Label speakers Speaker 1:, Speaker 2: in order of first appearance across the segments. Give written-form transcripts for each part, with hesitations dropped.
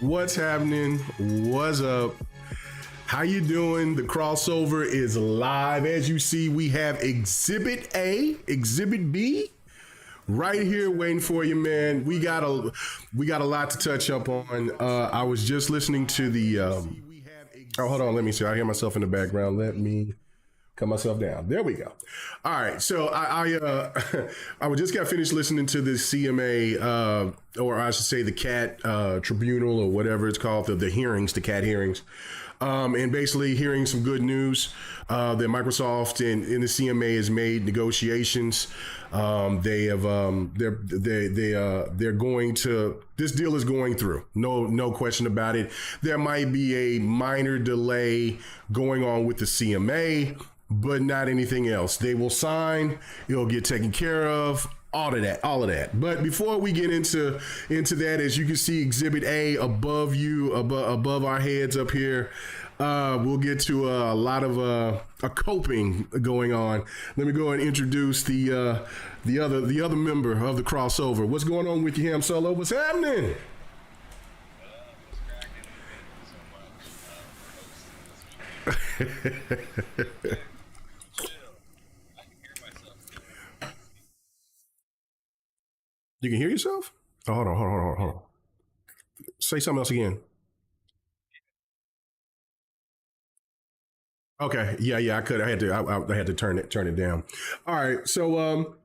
Speaker 1: What's happening? What's up? How you doing? The crossover is live. As you see, we have Exhibit A, Exhibit B, right here waiting for you, man. We got a lot to touch up on. I was just listening to the. Oh, hold on. Let me see. I hear myself in the background. Let me cut myself down. There we go. All right. So I just got finished listening to the CMA, or I should say the CAT tribunal or whatever it's called, the hearings, the CAT hearings. And basically hearing some good news that Microsoft and the CMA has made negotiations. They're going to, this deal is going through. No question about it. There might be a minor delay going on with the CMA, but not anything else. They will sign, it'll get taken care of. All of that. But before we get into that, as you can see, Exhibit A above you, above our heads up here, we'll get to a lot of a coping going on. Let me go and introduce the other member of the crossover. What's going on with you, Ham Solo? What's happening? You can hear yourself? Oh, hold on. Say something else again. Okay. Yeah, I could. I had to turn it down. All right. So,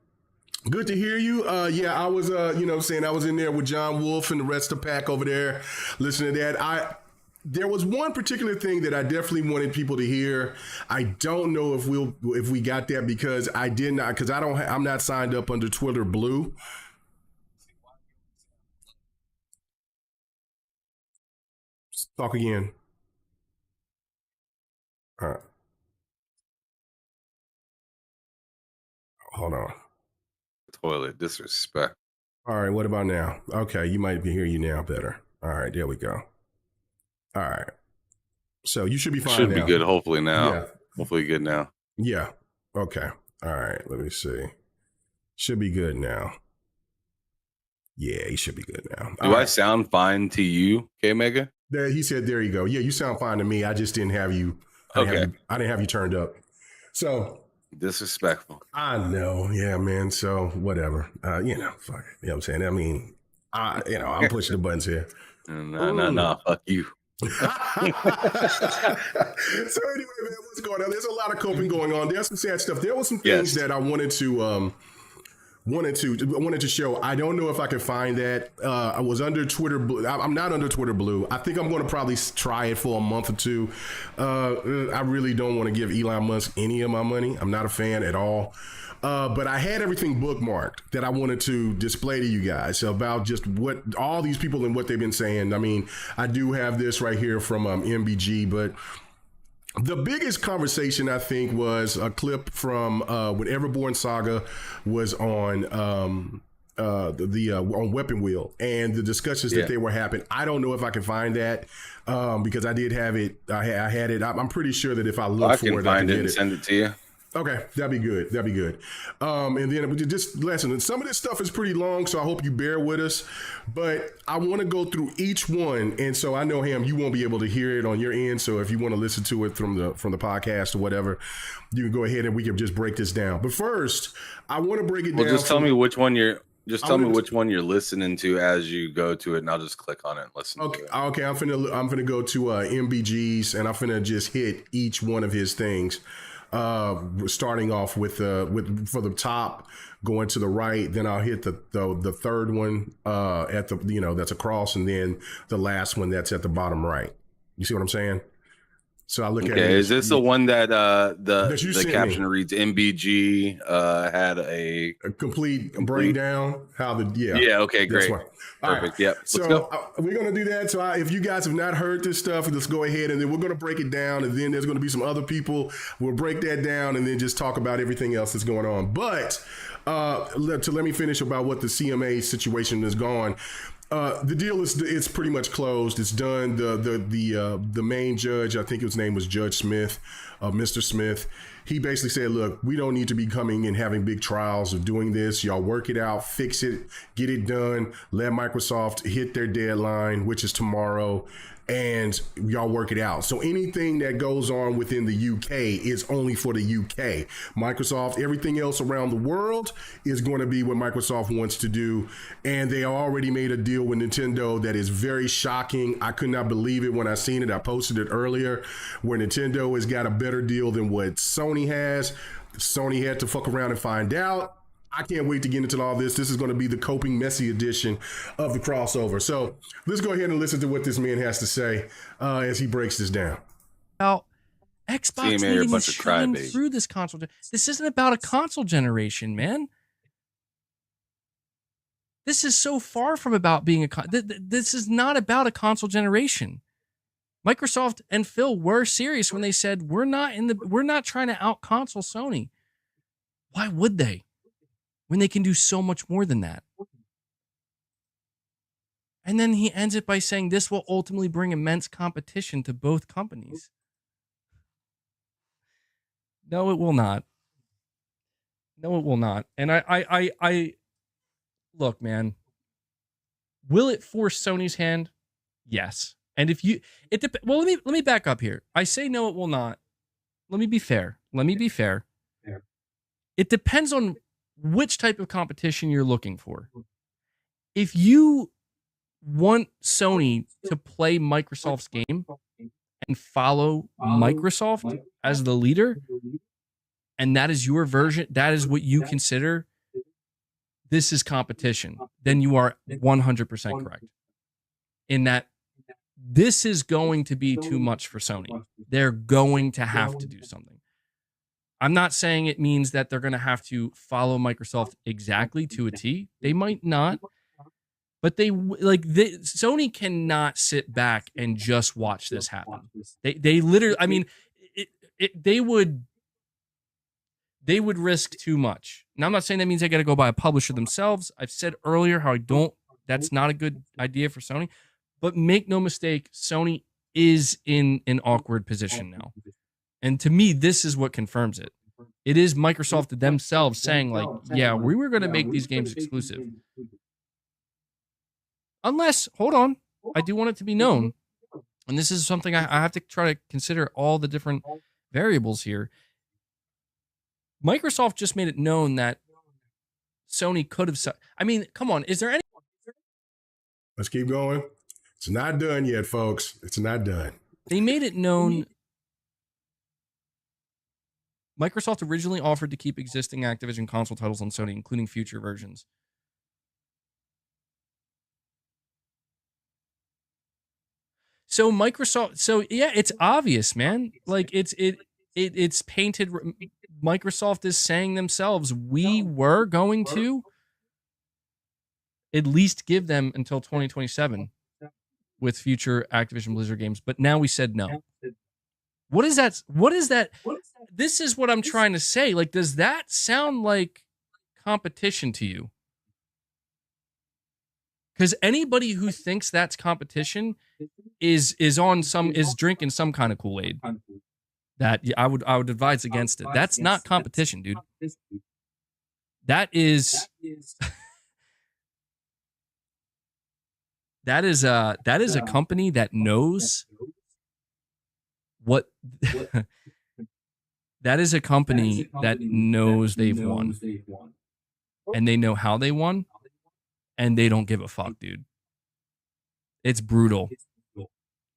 Speaker 1: good to hear you. Yeah, I was, I was in there with John Wolf and the rest of the pack over there listening to that. There was one particular thing that I definitely wanted people to hear. I don't know if we got that because I did not, because I'm not signed up under Twitter Blue. Talk again. All right. Hold on.
Speaker 2: Toilet disrespect.
Speaker 1: All right. What about now? Okay. You might be hear you now better. All right. There we go. All right. So you should be fine.
Speaker 2: Should be good. Hopefully now.
Speaker 1: Yeah.
Speaker 2: Hopefully good now.
Speaker 1: Yeah. Okay. All right. Let me see. Should be good now. Yeah, he should be good now.
Speaker 2: Do I sound fine to you, K Mega?
Speaker 1: There, he said, there you go. Yeah, you sound fine to me. I just didn't have you. I didn't have you turned up. So
Speaker 2: disrespectful.
Speaker 1: I know. Yeah, man. So whatever. Fuck it. You know what I'm saying? I mean, I'm pushing the buttons here.
Speaker 2: No, fuck you.
Speaker 1: So anyway, man, what's going on? There's a lot of coping going on. There's some sad stuff. There was some things that I wanted to show. I don't know if I can find that. I was under Twitter Blue. I'm not under Twitter Blue. I think I'm going to probably try it for a month or two. I really don't want to give Elon Musk any of my money. I'm not a fan at all. But I had everything bookmarked that I wanted to display to you guys about just what all these people and what they've been saying. I mean, I do have this right here from MBG, but the biggest conversation, I think, was a clip from when Everborn Saga was on on Weapon Wheel and the discussions that they were having. I don't know if I can find that because I did have it. I had it. I'm pretty sure that if I look for it, I can get it.
Speaker 2: Send it to you.
Speaker 1: Okay, that'd be good. And then just listen, some of this stuff is pretty long, so I hope you bear with us. But I want to go through each one, and so I know, Ham, you won't be able to hear it on your end. So if you want to listen to it from the podcast or whatever, you can go ahead and we can just break this down. But first, I want to break it down.
Speaker 2: Well, just tell me which one you're. Just tell me which one you're listening to as you go to it, and I'll just click on it and listen.
Speaker 1: Okay,
Speaker 2: to it.
Speaker 1: Okay. I'm finna go to MBG's, and I'm finna just hit each one of his things. Starting off with for the top, going to the right, then I'll hit the third one at the that's across, and then the last one that's at the bottom right. You see what I'm saying? So I look at it.
Speaker 2: Is this the one that the caption reads MBG had a
Speaker 1: complete breakdown? How
Speaker 2: okay, great. Perfect.
Speaker 1: Right.
Speaker 2: Yep.
Speaker 1: So we're going to do that. So if you guys have not heard this stuff, let's go ahead and then we're going to break it down. And then there's going to be some other people. We'll break that down and then just talk about everything else that's going on. But let me finish about what the CMA situation is gone. The deal it's pretty much closed. It's done. The main judge, I think his name was Judge Smith, Mr. Smith. he basically said, look, we don't need to be coming and having big trials of doing this. Y'all work it out, fix it, get it done. Let Microsoft hit their deadline, which is tomorrow, and y'all work it out. So anything that goes on within the UK is only for the UK. Microsoft, everything else around the world is going to be what Microsoft wants to do. And they already made a deal with Nintendo that is very shocking. I could not believe it when I seen it. I posted it earlier, where Nintendo has got a better deal than what Sony has. Sony had to fuck around and find out. I can't wait to get into all this. This is going to be the coping messy edition of the crossover. So let's go ahead and listen to what this man has to say as he breaks this down.
Speaker 3: About Xbox needing to shine through this console. This isn't about a console generation, man. This is so far from about being this is not about a console generation. Microsoft and Phil were serious when they said we're not trying to out console Sony. Why would they? When they can do so much more than that. And then he ends it by saying this will ultimately bring immense competition to both companies. No, it will not. No, it will not. And I look, man. Will it force Sony's hand? Yes. And if you, well, let me back up here. I say no, it will not. Let me be fair. It depends on which type of competition you're looking for. If you want Sony to play Microsoft's game and follow Microsoft as the leader, and that is your version, that is what you consider this is competition, then you are 100% correct. In that this is going to be too much for Sony. They're going to have to do something. I'm not saying it means that they're going to have to follow Microsoft exactly to a T. They might not, but Sony cannot sit back and just watch this happen. They literally, I mean, they would risk too much. Now, I'm not saying that means they got to go buy a publisher themselves. I've said earlier how that's not a good idea for Sony, but make no mistake, Sony is in an awkward position now. And to me, this is what confirms it. It is Microsoft themselves saying, like, yeah, we were going to make these games exclusive. Unless, hold on, I do want it to be known. And this is something I have to try to consider all the different variables here. Microsoft just made it known that Sony could have... I mean, come on, is there any...
Speaker 1: Let's keep going. It's not done yet, folks. It's not done.
Speaker 3: They made it known... Microsoft originally offered to keep existing Activision console titles on Sony, including future versions. So Microsoft, yeah, it's obvious, man. Like it's painted. Microsoft is saying themselves, we were going to at least give them until 2027 with future Activision Blizzard games, but now we said no. What is that? This is what I'm trying to say. Like, does that sound like competition to you? Because anybody who thinks that's competition is drinking some kind of Kool-Aid. That I would advise against it. That's not competition, dude. That is that is a company that knows what that is a company that knows they've won. And they know how they won. And they don't give a fuck, dude. It's brutal.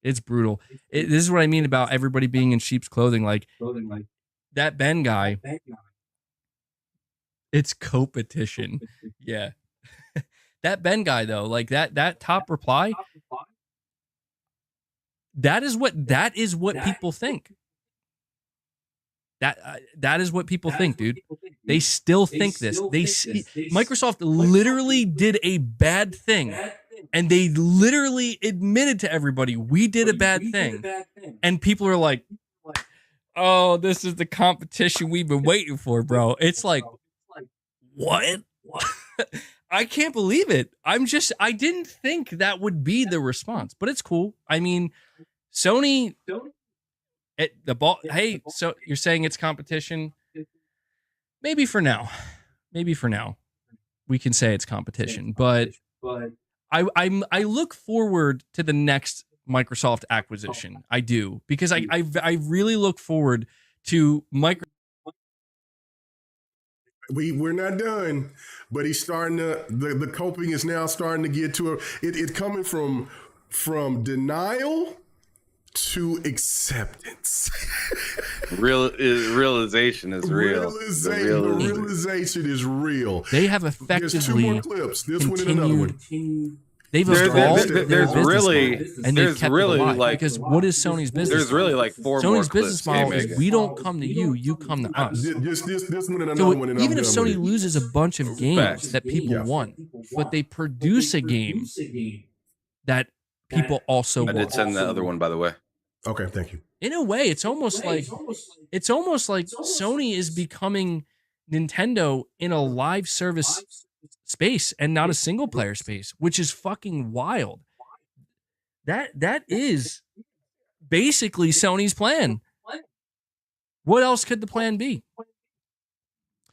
Speaker 3: It's brutal. This is what I mean about everybody being in sheep's clothing. Like, that Ben guy, it's competition. Yeah. That Ben guy, though, like that top reply, that is what people think. That is what people think, dude. They still think this. Microsoft literally did a bad thing, and they literally admitted to everybody, we did a bad thing. And people are like, oh, this is the competition we've been waiting for, bro. It's like, what? I can't believe it. I didn't think that would be the response, but it's cool. I mean, Sony The ball. Hey, so you're saying it's competition? Maybe for now. Maybe for now, we can say it's competition. But I look forward to the next Microsoft acquisition. I do, because I really look forward to Microsoft.
Speaker 1: We're not done, but he's starting to the coping is now starting to get to it's coming from denial to acceptance.
Speaker 2: Realization is real.
Speaker 1: The realization is real.
Speaker 3: They have effectively.
Speaker 1: There's 2 more clips. This one and another one.
Speaker 3: They've evolved
Speaker 2: there's really
Speaker 3: and they've kept
Speaker 2: really
Speaker 3: it alive.
Speaker 2: like,
Speaker 3: because what is Sony's business?
Speaker 2: There's really like 4
Speaker 3: Sony's
Speaker 2: more
Speaker 3: business
Speaker 2: clips.
Speaker 3: model is we don't come to you, you come to us.
Speaker 1: This one and another
Speaker 3: So
Speaker 1: one. And
Speaker 3: even
Speaker 1: I'm
Speaker 3: if
Speaker 1: done with
Speaker 3: Sony
Speaker 1: it.
Speaker 3: loses a bunch of games that people want, but they produce a game that people also
Speaker 2: I
Speaker 3: want.
Speaker 2: did send the other one, by the way.
Speaker 1: Okay, thank you.
Speaker 3: In a way, it's almost like Sony is becoming Nintendo in a live service space and not a single player space, which is fucking wild. That is basically Sony's plan. What else could the plan be?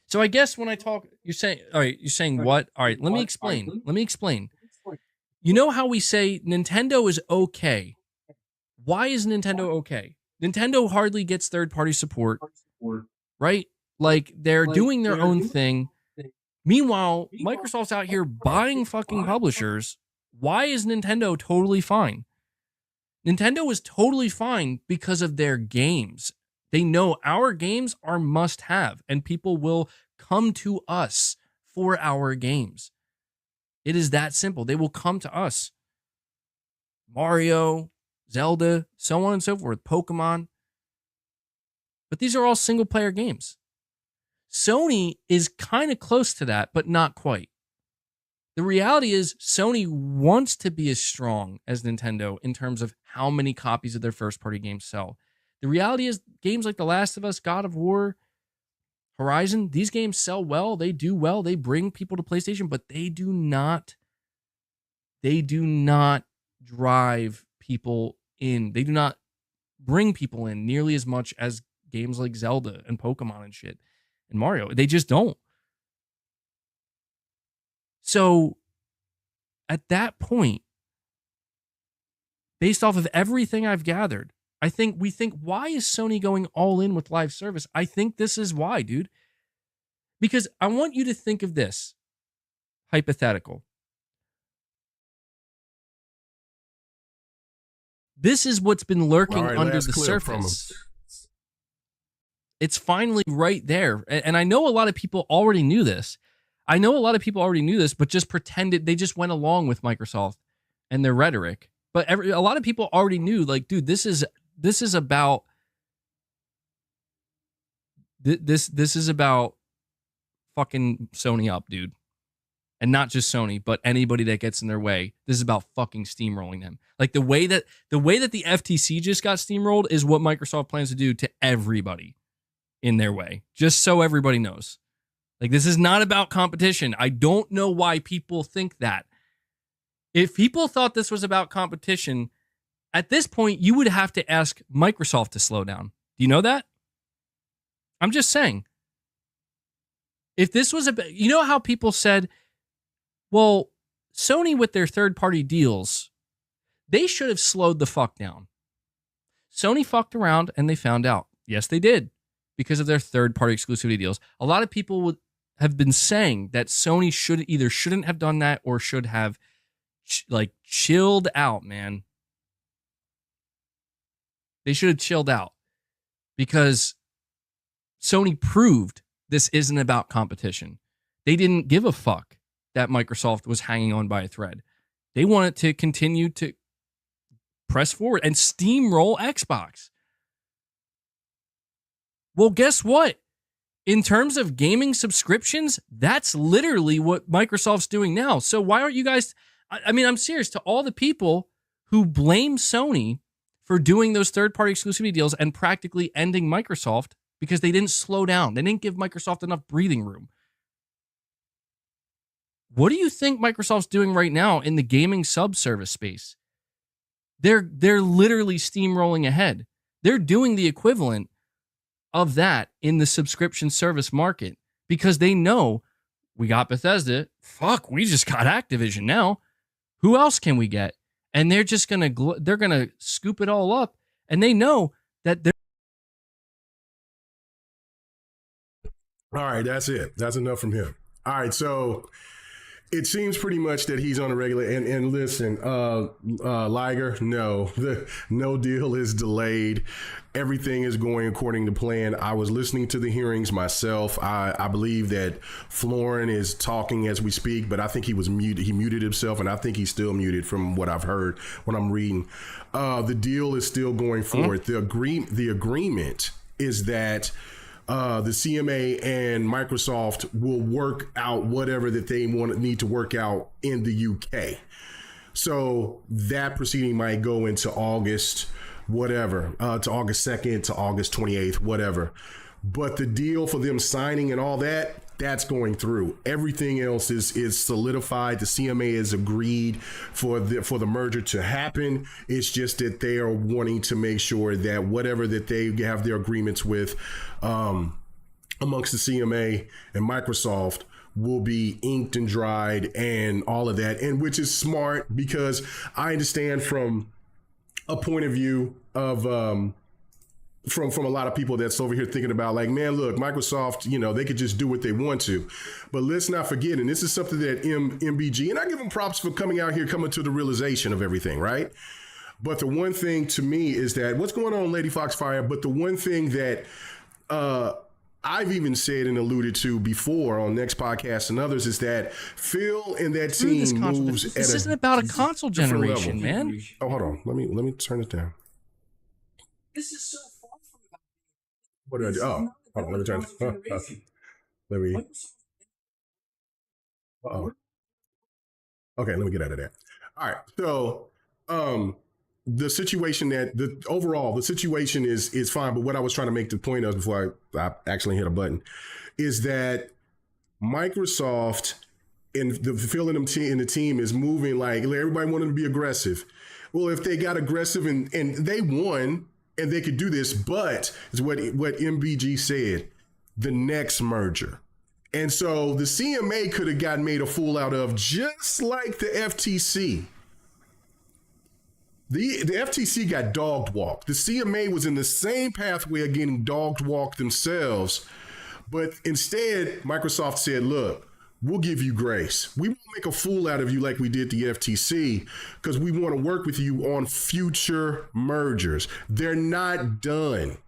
Speaker 3: So I guess when I talk, you're saying what? All right, let me explain. You know how we say Nintendo is okay? Why is Nintendo okay? Nintendo hardly gets third-party support, right? Like, they're doing their own thing. Meanwhile, Microsoft's out here buying fucking publishers. Why is Nintendo totally fine? Nintendo is totally fine because of their games. They know our games are must-have, and people will come to us for our games. It is that simple. They will come to us. Mario, Zelda, so on and so forth, Pokemon. But these are all single-player games. Sony is kind of close to that, but not quite. The reality is Sony wants to be as strong as Nintendo in terms of how many copies of their first-party games sell. The reality is games like The Last of Us, God of War, Horizon, these games sell well, they do well, they bring people to PlayStation, but they do not drive people in. They do not bring people in nearly as much as games like Zelda and Pokemon and shit and Mario. They just don't. So at that point, based off of everything I've gathered, we think, why is Sony going all in with live service? I think this is why, dude. Because I want you to think of this hypothetical. This is what's been lurking under the surface. It's finally right there. And I know a lot of people already knew this. But just pretended, they just went along with Microsoft and their rhetoric. But a lot of people already knew, like, dude, this is about this is about fucking Sony up, dude. And not just Sony, but anybody that gets in their way. This is about fucking steamrolling them. Like the way that the FTC just got steamrolled is what Microsoft plans to do to everybody in their way. Just so everybody knows. Like, this is not about competition. I don't know why people think that. If people thought this was about competition, at this point, you would have to ask Microsoft to slow down. Do you know that? I'm just saying. If this was about, you know how people said, well, Sony with their third-party deals, they should have slowed the fuck down. Sony fucked around and they found out. Yes, they did, because of their third-party exclusivity deals. A lot of people have been saying that Sony shouldn't have done that or should have chilled out, man. They should have chilled out because Sony proved this isn't about competition. They didn't give a fuck that Microsoft was hanging on by a thread. They wanted to continue to press forward and steamroll Xbox. Well, guess what? In terms of gaming subscriptions, that's literally what Microsoft's doing now. So why aren't you guys... I mean, I'm serious. To all the people who blame Sony for doing those third-party exclusivity deals and practically ending Microsoft because they didn't slow down. They didn't give Microsoft enough breathing room. What do you think Microsoft's doing right now in the gaming subservice space? They're literally steamrolling ahead. They're doing the equivalent of that in the subscription service market because they know we got Bethesda. Fuck, we just got Activision now. Who else can we get? And they're just they're gonna scoop it all up, and they know that they're.
Speaker 1: All right, that's it. That's enough from him. All right, so it seems pretty much that he's on a regular. And listen, Liger, no deal is delayed. Everything is going according to plan. I was listening to the hearings myself. I believe that Florin is talking as we speak, but I think he was muted. He muted himself, and I think he's still muted from what I've heard when I'm reading. The deal is still going forward. The agreement is that the CMA and Microsoft will work out whatever that they need to work out in the UK. So that proceeding might go into August, whatever, to August 2nd, to August 28th, whatever. But the deal for them signing and all that, that's going through. Everything else is solidified. The CMA has agreed for the merger to happen. It's just that they are wanting to make sure that whatever that they have their agreements with amongst the CMA and Microsoft will be inked and dried and all of that. And which is smart because I understand from a point of view of from a lot of people that's over here thinking about like, man, look, Microsoft, they could just do what they want to. But let's not forget, and this is something that MBG, and I give them props for coming to the realization of everything, right? But the one thing to me is that what's going on, Lady Foxfire? But the one thing that I've even said and alluded to before on Next Podcast and others is that Phil and that team moves.
Speaker 3: This isn't about a console generation, man.
Speaker 1: Oh, hold on. Let me turn it down.
Speaker 4: This is so far from about.
Speaker 1: What did I do? Oh, hold on. Let me turn it. Let me. Uh-oh. Okay, let me get out of that. All right. So, the situation the situation is fine. But what I was trying to make the point of before I actually hit a button is that Microsoft and the Phil and the team is moving like everybody wanted to be aggressive. Well, if they got aggressive and they won and they could do this, but it's what MBG said, the next merger. And so the CMA could have gotten made a fool out of just like the FTC. The FTC got dogged walked. The CMA was in the same pathway of getting dogged walked themselves. But instead, Microsoft said, look, we'll give you grace. We won't make a fool out of you like we did the FTC because we want to work with you on future mergers. They're not done.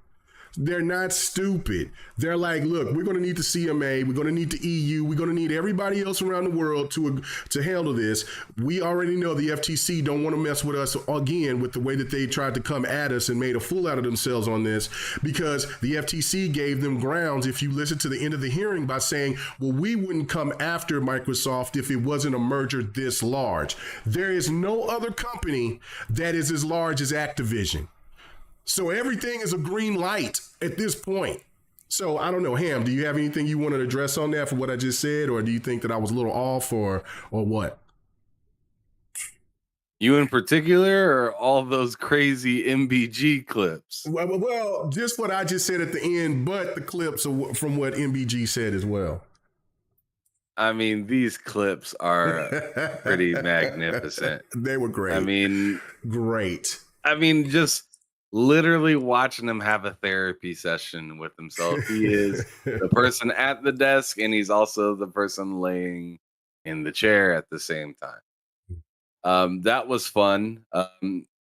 Speaker 1: They're not stupid. They're like, look, we're going to need the CMA. We're going to need the EU. We're going to need everybody else around the world to handle this. We already know the FTC don't want to mess with us again with the way that they tried to come at us and made a fool out of themselves on this because the FTC gave them grounds, if you listen to the end of the hearing, by saying, well, we wouldn't come after Microsoft if it wasn't a merger this large. There is no other company that is as large as Activision. So everything is a green light at this point. So I don't know, Ham, do you have anything you want to address on that for what I just said? Or do you think that I was a little off or what?
Speaker 2: You in particular or all those crazy MBG clips?
Speaker 1: Well, just what I just said at the end, but the clips from what MBG said as well.
Speaker 2: I mean, these clips are pretty magnificent.
Speaker 1: They were great.
Speaker 2: I mean,
Speaker 1: great.
Speaker 2: I mean, just literally watching him have a therapy session with himself. He is the person at the desk and he's also the person laying in the chair at the same time. That was fun.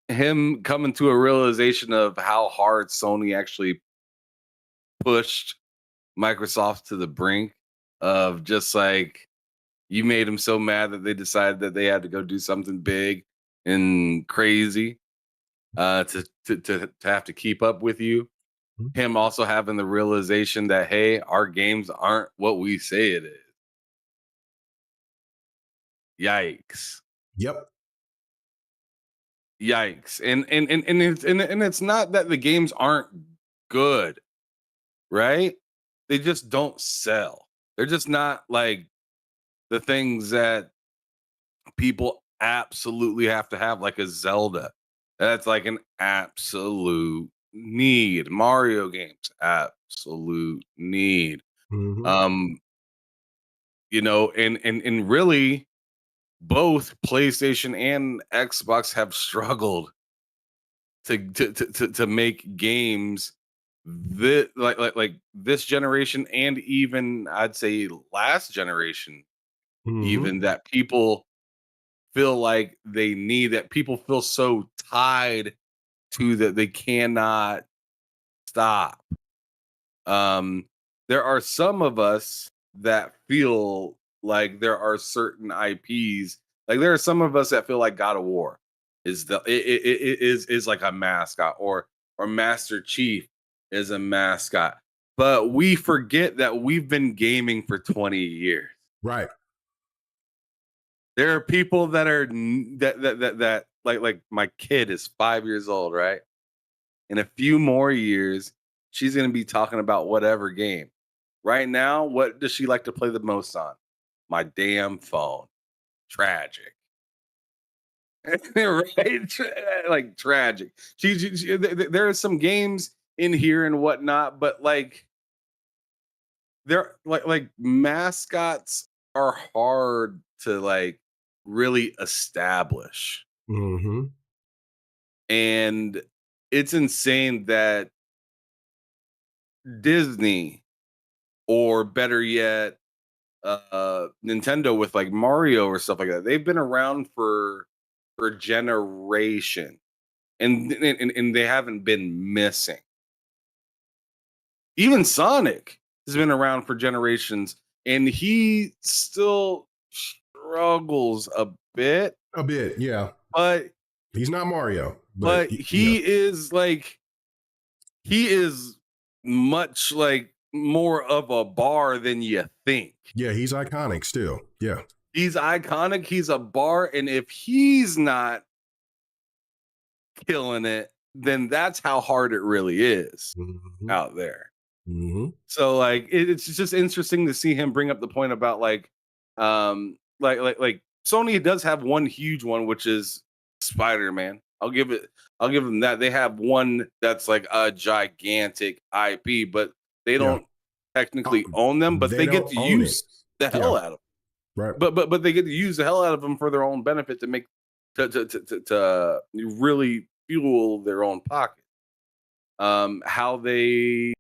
Speaker 2: Him coming to a realization of how hard Sony actually pushed Microsoft to the brink of just like, you made him so mad that they decided that they had to go do something big and crazy to have to keep up with you. Him also having the realization that, hey, our games aren't what we say it is. Yikes.
Speaker 1: Yep.
Speaker 2: Yikes. And it's not that the games aren't good, right? They just don't sell. They're just not like the things that people absolutely have to have, like a Zelda. That's like an absolute need. Mario games, absolute need.
Speaker 1: Mhm.
Speaker 2: And really both PlayStation and Xbox have struggled to make games this like this generation, and even I'd say last generation,
Speaker 1: Mhm.
Speaker 2: even that people feel like they need, that people feel so tied to, that they cannot stop. Um, there are some of us that feel like there are certain IPs. Like there are some of us that feel like God of War is like a mascot, or Master Chief is a mascot. But we forget that we've been gaming for 20 years.
Speaker 1: Right.
Speaker 2: There are people that are that like my kid is 5 years old, right? In a few more years, she's going to be talking about whatever game. Right now, what does she like to play the most on? My damn phone. Tragic. Right? Like tragic. There are some games in here and whatnot, but like they're like mascots are hard to like really establish.
Speaker 1: Mhm.
Speaker 2: And it's insane that Disney, or better yet, Nintendo with like Mario or stuff like that, they've been around for generation, and they haven't been missing. Even Sonic has been around for generations, and he still struggles a bit,
Speaker 1: A bit, yeah.
Speaker 2: but
Speaker 1: He's not Mario, but
Speaker 2: but
Speaker 1: yeah.
Speaker 2: he is much like more of a bar than you think.
Speaker 1: Yeah, he's iconic still. Yeah.
Speaker 2: He's iconic. He's a bar, and if he's not killing it, then that's how hard it really is
Speaker 1: Mhm.
Speaker 2: out there.
Speaker 1: Mhm.
Speaker 2: So like it's just interesting to see him bring up the point about like Sony does have one huge one, which is Spider-Man. I'll give them that. They have one that's like a gigantic IP, but they
Speaker 1: Yeah.
Speaker 2: don't technically own them, but
Speaker 1: They
Speaker 2: they get
Speaker 1: don't
Speaker 2: to
Speaker 1: own it.
Speaker 2: use the
Speaker 1: Yeah.
Speaker 2: hell out of them.
Speaker 1: Right.
Speaker 2: But they get to use the hell out of them for their own benefit, to make to really fuel their own pocket. How they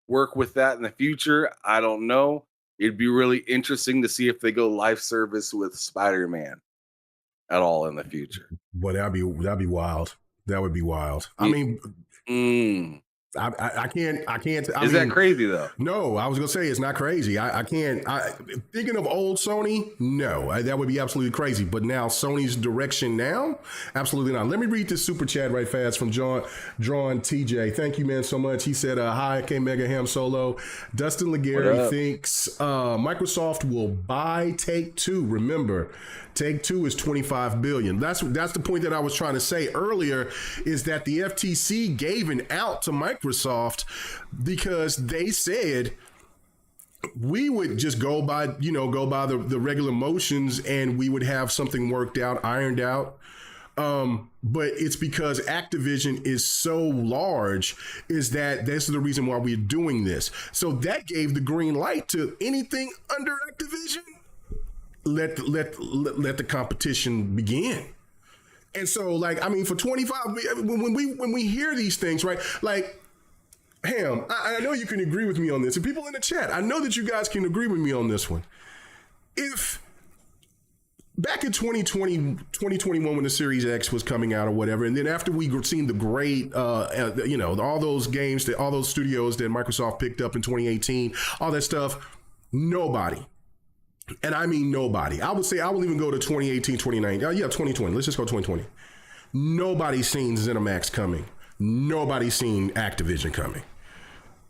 Speaker 2: work with that in the future, I don't know. It'd be really interesting to see if they go live service with Spider-Man at all in the future.
Speaker 1: Boy, that'd be wild. That would be wild. I mean,
Speaker 2: Mm.
Speaker 1: I can't.
Speaker 2: Is that crazy though?
Speaker 1: No, I was gonna say it's not crazy. I can't. Thinking of old Sony, no, that would be absolutely crazy. But now Sony's direction now, absolutely not. Let me read this super chat right fast from Drawn TJ. Thank you, man, so much. He said, "Hi, K Mega Ham Solo." Dustin Legary thinks Microsoft will buy Take Two. Remember, Take Two is $25 billion. That's the point that I was trying to say earlier. Is that the FTC gave an out to Microsoft because they said we would just go by the regular motions and we would have something worked out, ironed out. But it's because Activision is so large, is that this is the reason why we're doing this. So that gave the green light to anything under Activision. Let the competition begin. And so, like, I mean, for 25, when we hear these things, right? Like, Ham, I know you can agree with me on this. And people in the chat, I know that you guys can agree with me on this one. If back in 2021, when the Series X was coming out or whatever, and then after we seen the great, all those games, all those studios that Microsoft picked up in 2018, all that stuff, nobody. And I mean nobody. I would say I will even go to 2018, 2019. 2020. Let's just go 2020. Nobody's seen ZeniMax coming. Nobody's seen Activision coming.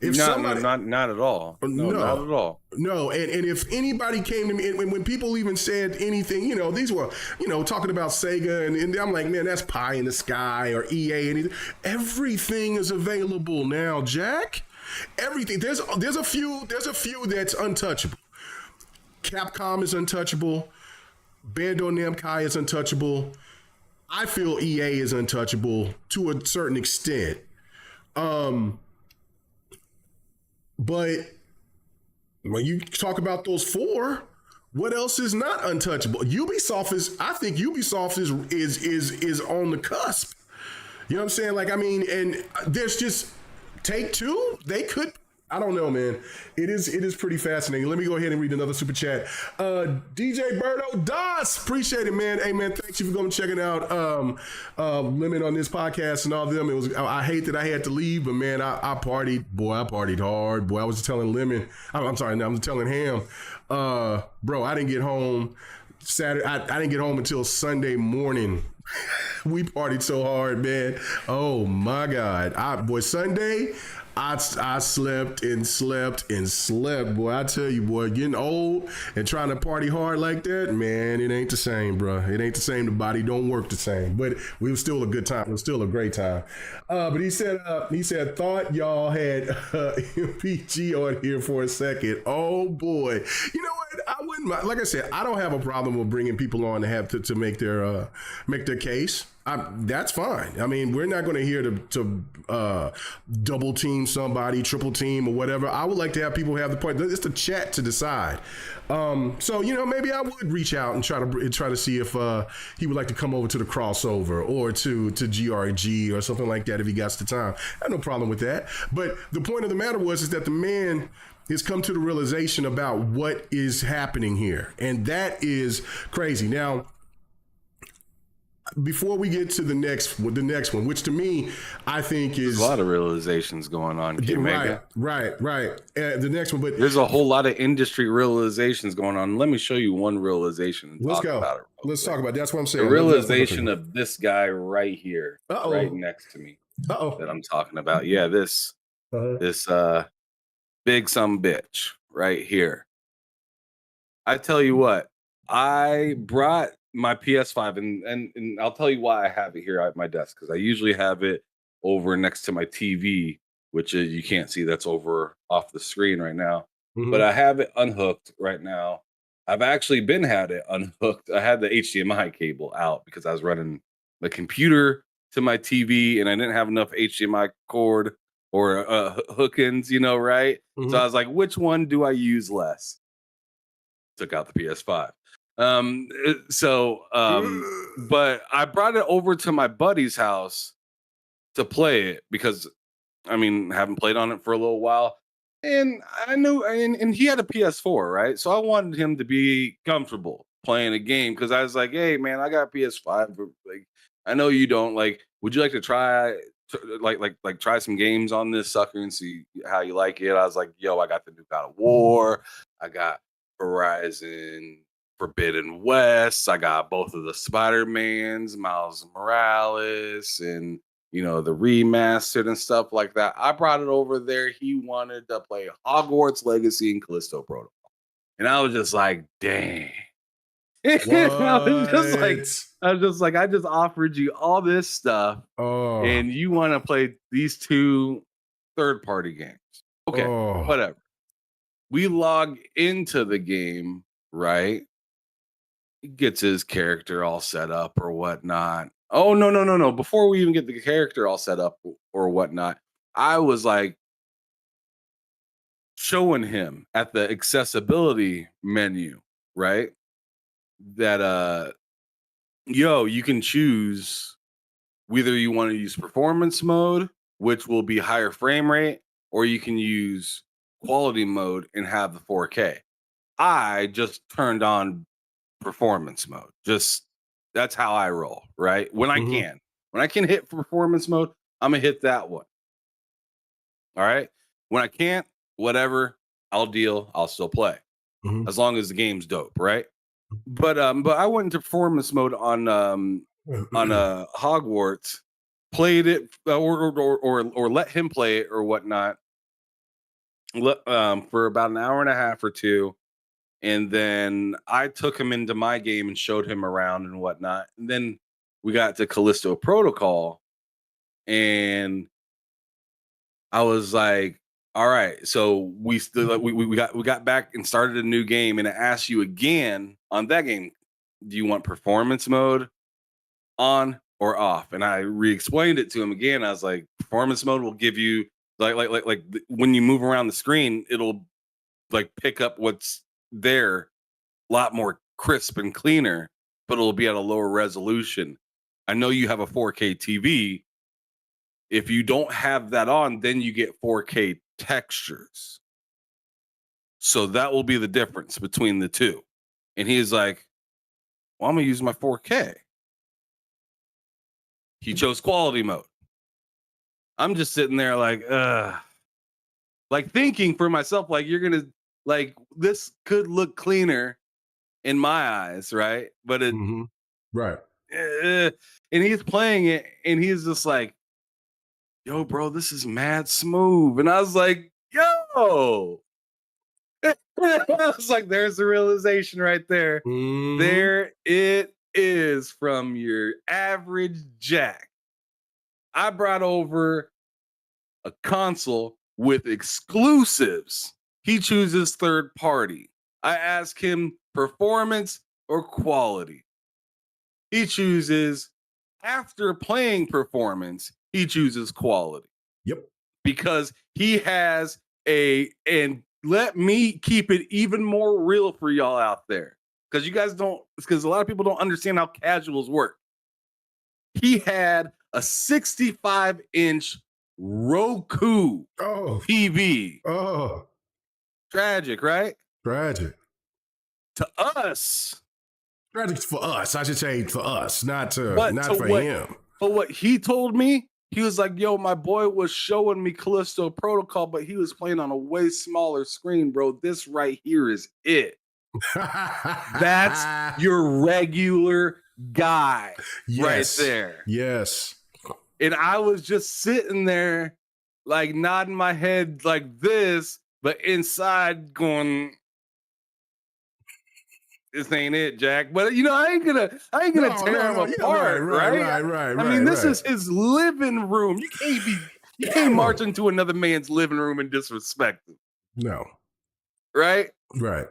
Speaker 1: If
Speaker 2: not at all. No, not at all.
Speaker 1: No, and if anybody came to me, and when people even said anything, these were, talking about Sega, and I'm like, man, that's pie in the sky, or EA, anything. Everything is available now, Jack. Everything. There's a few that's untouchable. Capcom is untouchable. Bandai Namco is untouchable. I feel EA is untouchable to a certain extent. But when you talk about those four, what else is not untouchable? Ubisoft is, I think Ubisoft is on the cusp. You know what I'm saying? Like, I mean, and there's just Take-Two. They could. I don't know, man. It is pretty fascinating. Let me go ahead and read another super chat. DJ Berto Das, appreciate it, man. Hey, man, thanks you for going and checking out Limit on this podcast and all them. It was. I hate that I had to leave, but man, I partied. Boy, I partied hard. Boy, I was telling Lemon. I'm sorry, I'm telling Ham. Bro, I didn't get home Saturday. I didn't get home until Sunday morning. We partied so hard, man. Oh my God. Sunday, I slept and slept and slept. Boy, I tell you, boy, getting old and trying to party hard like that, man, it ain't the same, bro. It ain't the same. The body don't work the same. But it was still a good time. It was still a great time. But he said, thought y'all had MPG on here for a second. Oh boy. You know what? I wouldn't mind. Like I said, I don't have a problem with bringing people on to have to make their case. That's fine. I mean, we're not going to hear to double team somebody, triple team, or whatever. I would like to have people have the point. It's the chat to decide. So maybe I would reach out and try to see if he would like to come over to the crossover or to GRG or something like that if he got the time. I have no problem with that. But the point of the matter is that the man has come to the realization about what is happening here, and that is crazy. Now, before we get to the next one, which to me, I think is
Speaker 2: there's a lot of realizations going on.
Speaker 1: Right. The next one, but
Speaker 2: there's a whole lot of industry realizations going on. Let me show you one realization.
Speaker 1: Let's go. Let's talk about it. That's what I'm saying.
Speaker 2: The realization of this guy right here, right next to me,
Speaker 1: that
Speaker 2: I'm talking about. Yeah, this big some bitch right here. I tell you what, I brought my PS5 and I'll tell you why I have it here at my desk, because I usually have it over next to my TV, which is, you can't see, that's over off the screen right now. Mm-hmm. But I have it unhooked right now. I've actually had it unhooked. I had the HDMI cable out because I was running the computer to my TV and I didn't have enough HDMI cord or hook-ins, right? Mm-hmm. So I was like, which one do I use less? Took out the PS5. But I brought it over to my buddy's house to play it because, I haven't played on it for a little while. And I knew, and he had a PS4, right? So I wanted him to be comfortable playing a game because I was like, hey, man, I got a PS5. Like, I know you don't. Like, would you like to try try some games on this sucker and see how you like it? I was like, yo, I got the new God of War. I got Horizon Forbidden West. I got both of the Spider-Mans, Miles Morales, and the remastered and stuff like that. I brought it over there. He wanted to play Hogwarts Legacy and Callisto Protocol, and I was just like, dang. I was just like, I just offered you all this stuff, and you want to play these two third-party games. Okay, whatever. We log into the game, right? He gets his character all set up or whatnot. Oh, no. Before we even get the character all set up or whatnot, I was like showing him at the accessibility menu, right? That, you can choose whether you want to use performance mode, which will be higher frame rate, or you can use quality mode and have the 4K. I just turned on performance mode. Just that's how I roll, right? When I can hit performance mode, I'm gonna hit that one. All right. When I can't, whatever, I'll still play. Mm-hmm. As long as the game's dope, right? But I went into performance mode on Hogwarts, played it or let him play it or whatnot. For about an hour and a half or two, and then I took him into my game and showed him around and whatnot. And then we got to Callisto Protocol, and I was like, "All right." So we got back and started a new game, and it asked you again on that game, "Do you want performance mode on or off. And I re-explained it to him again. I was like, performance mode will give you like when you move around the screen, it'll like pick up what's there a lot more crisp and cleaner, but it'll be at a lower resolution. I know you have a 4K TV. If you don't have that on, then you get 4K textures. So that will be the difference between the two. And he's like, well, I'm going to use my 4K. He chose quality mode. I'm just sitting there like thinking for myself, like, you're going to, like, this could look cleaner in my eyes, right? But it,
Speaker 1: right.
Speaker 2: And he's playing it, and he's just like, yo, bro, this is mad smooth. And I was like, yo. I was like, there's the realization right there. There it is from your average Jack. I brought over a console with exclusives. He chooses third party. I ask him performance or quality. He chooses, after playing performance, he chooses quality.
Speaker 1: Yep.
Speaker 2: Because he has and let me keep it even more real for y'all out there. Because you guys don't, because a lot of people don't understand how casuals work. He had a 65-inch Roku TV.
Speaker 1: Oh.
Speaker 2: Tragic, right?
Speaker 1: Tragic.
Speaker 2: To us.
Speaker 1: Tragic for us. I should say for us, not for him.
Speaker 2: But what he told me, he was like, yo, my boy was showing me Callisto Protocol, but he was playing on a way smaller screen, bro. This right here is it. That's your regular guy right there.
Speaker 1: Yes.
Speaker 2: And I was just sitting there, like, nodding my head like this, but inside going, this ain't it, Jack. But, you know, I ain't gonna tear him apart, right? I mean, this is his living room. You can't march into another man's living room and disrespect him.
Speaker 1: No.
Speaker 2: Right?
Speaker 1: Right.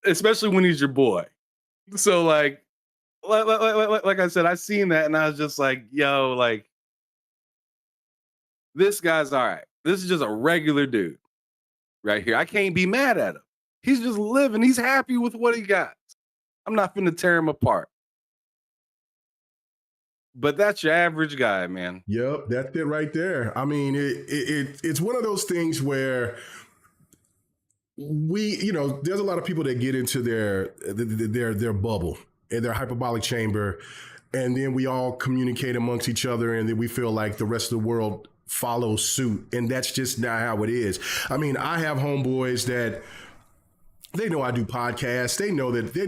Speaker 2: Especially when he's your boy. So, like I said, I seen that and I was just like, yo, like, this guy's all right. This is just a regular dude right here. I can't be mad at him. He's just living. He's happy with what he got. I'm not finna tear him apart. But that's your average guy, man.
Speaker 1: Yep, that's it right there. I mean, it's one of those things where there's a lot of people that get into their bubble in their hyperbolic chamber, and then we all communicate amongst each other, and then we feel like the rest of the world follows suit, and that's just not how it is. I mean, I have homeboys that they know I do podcasts. They know that they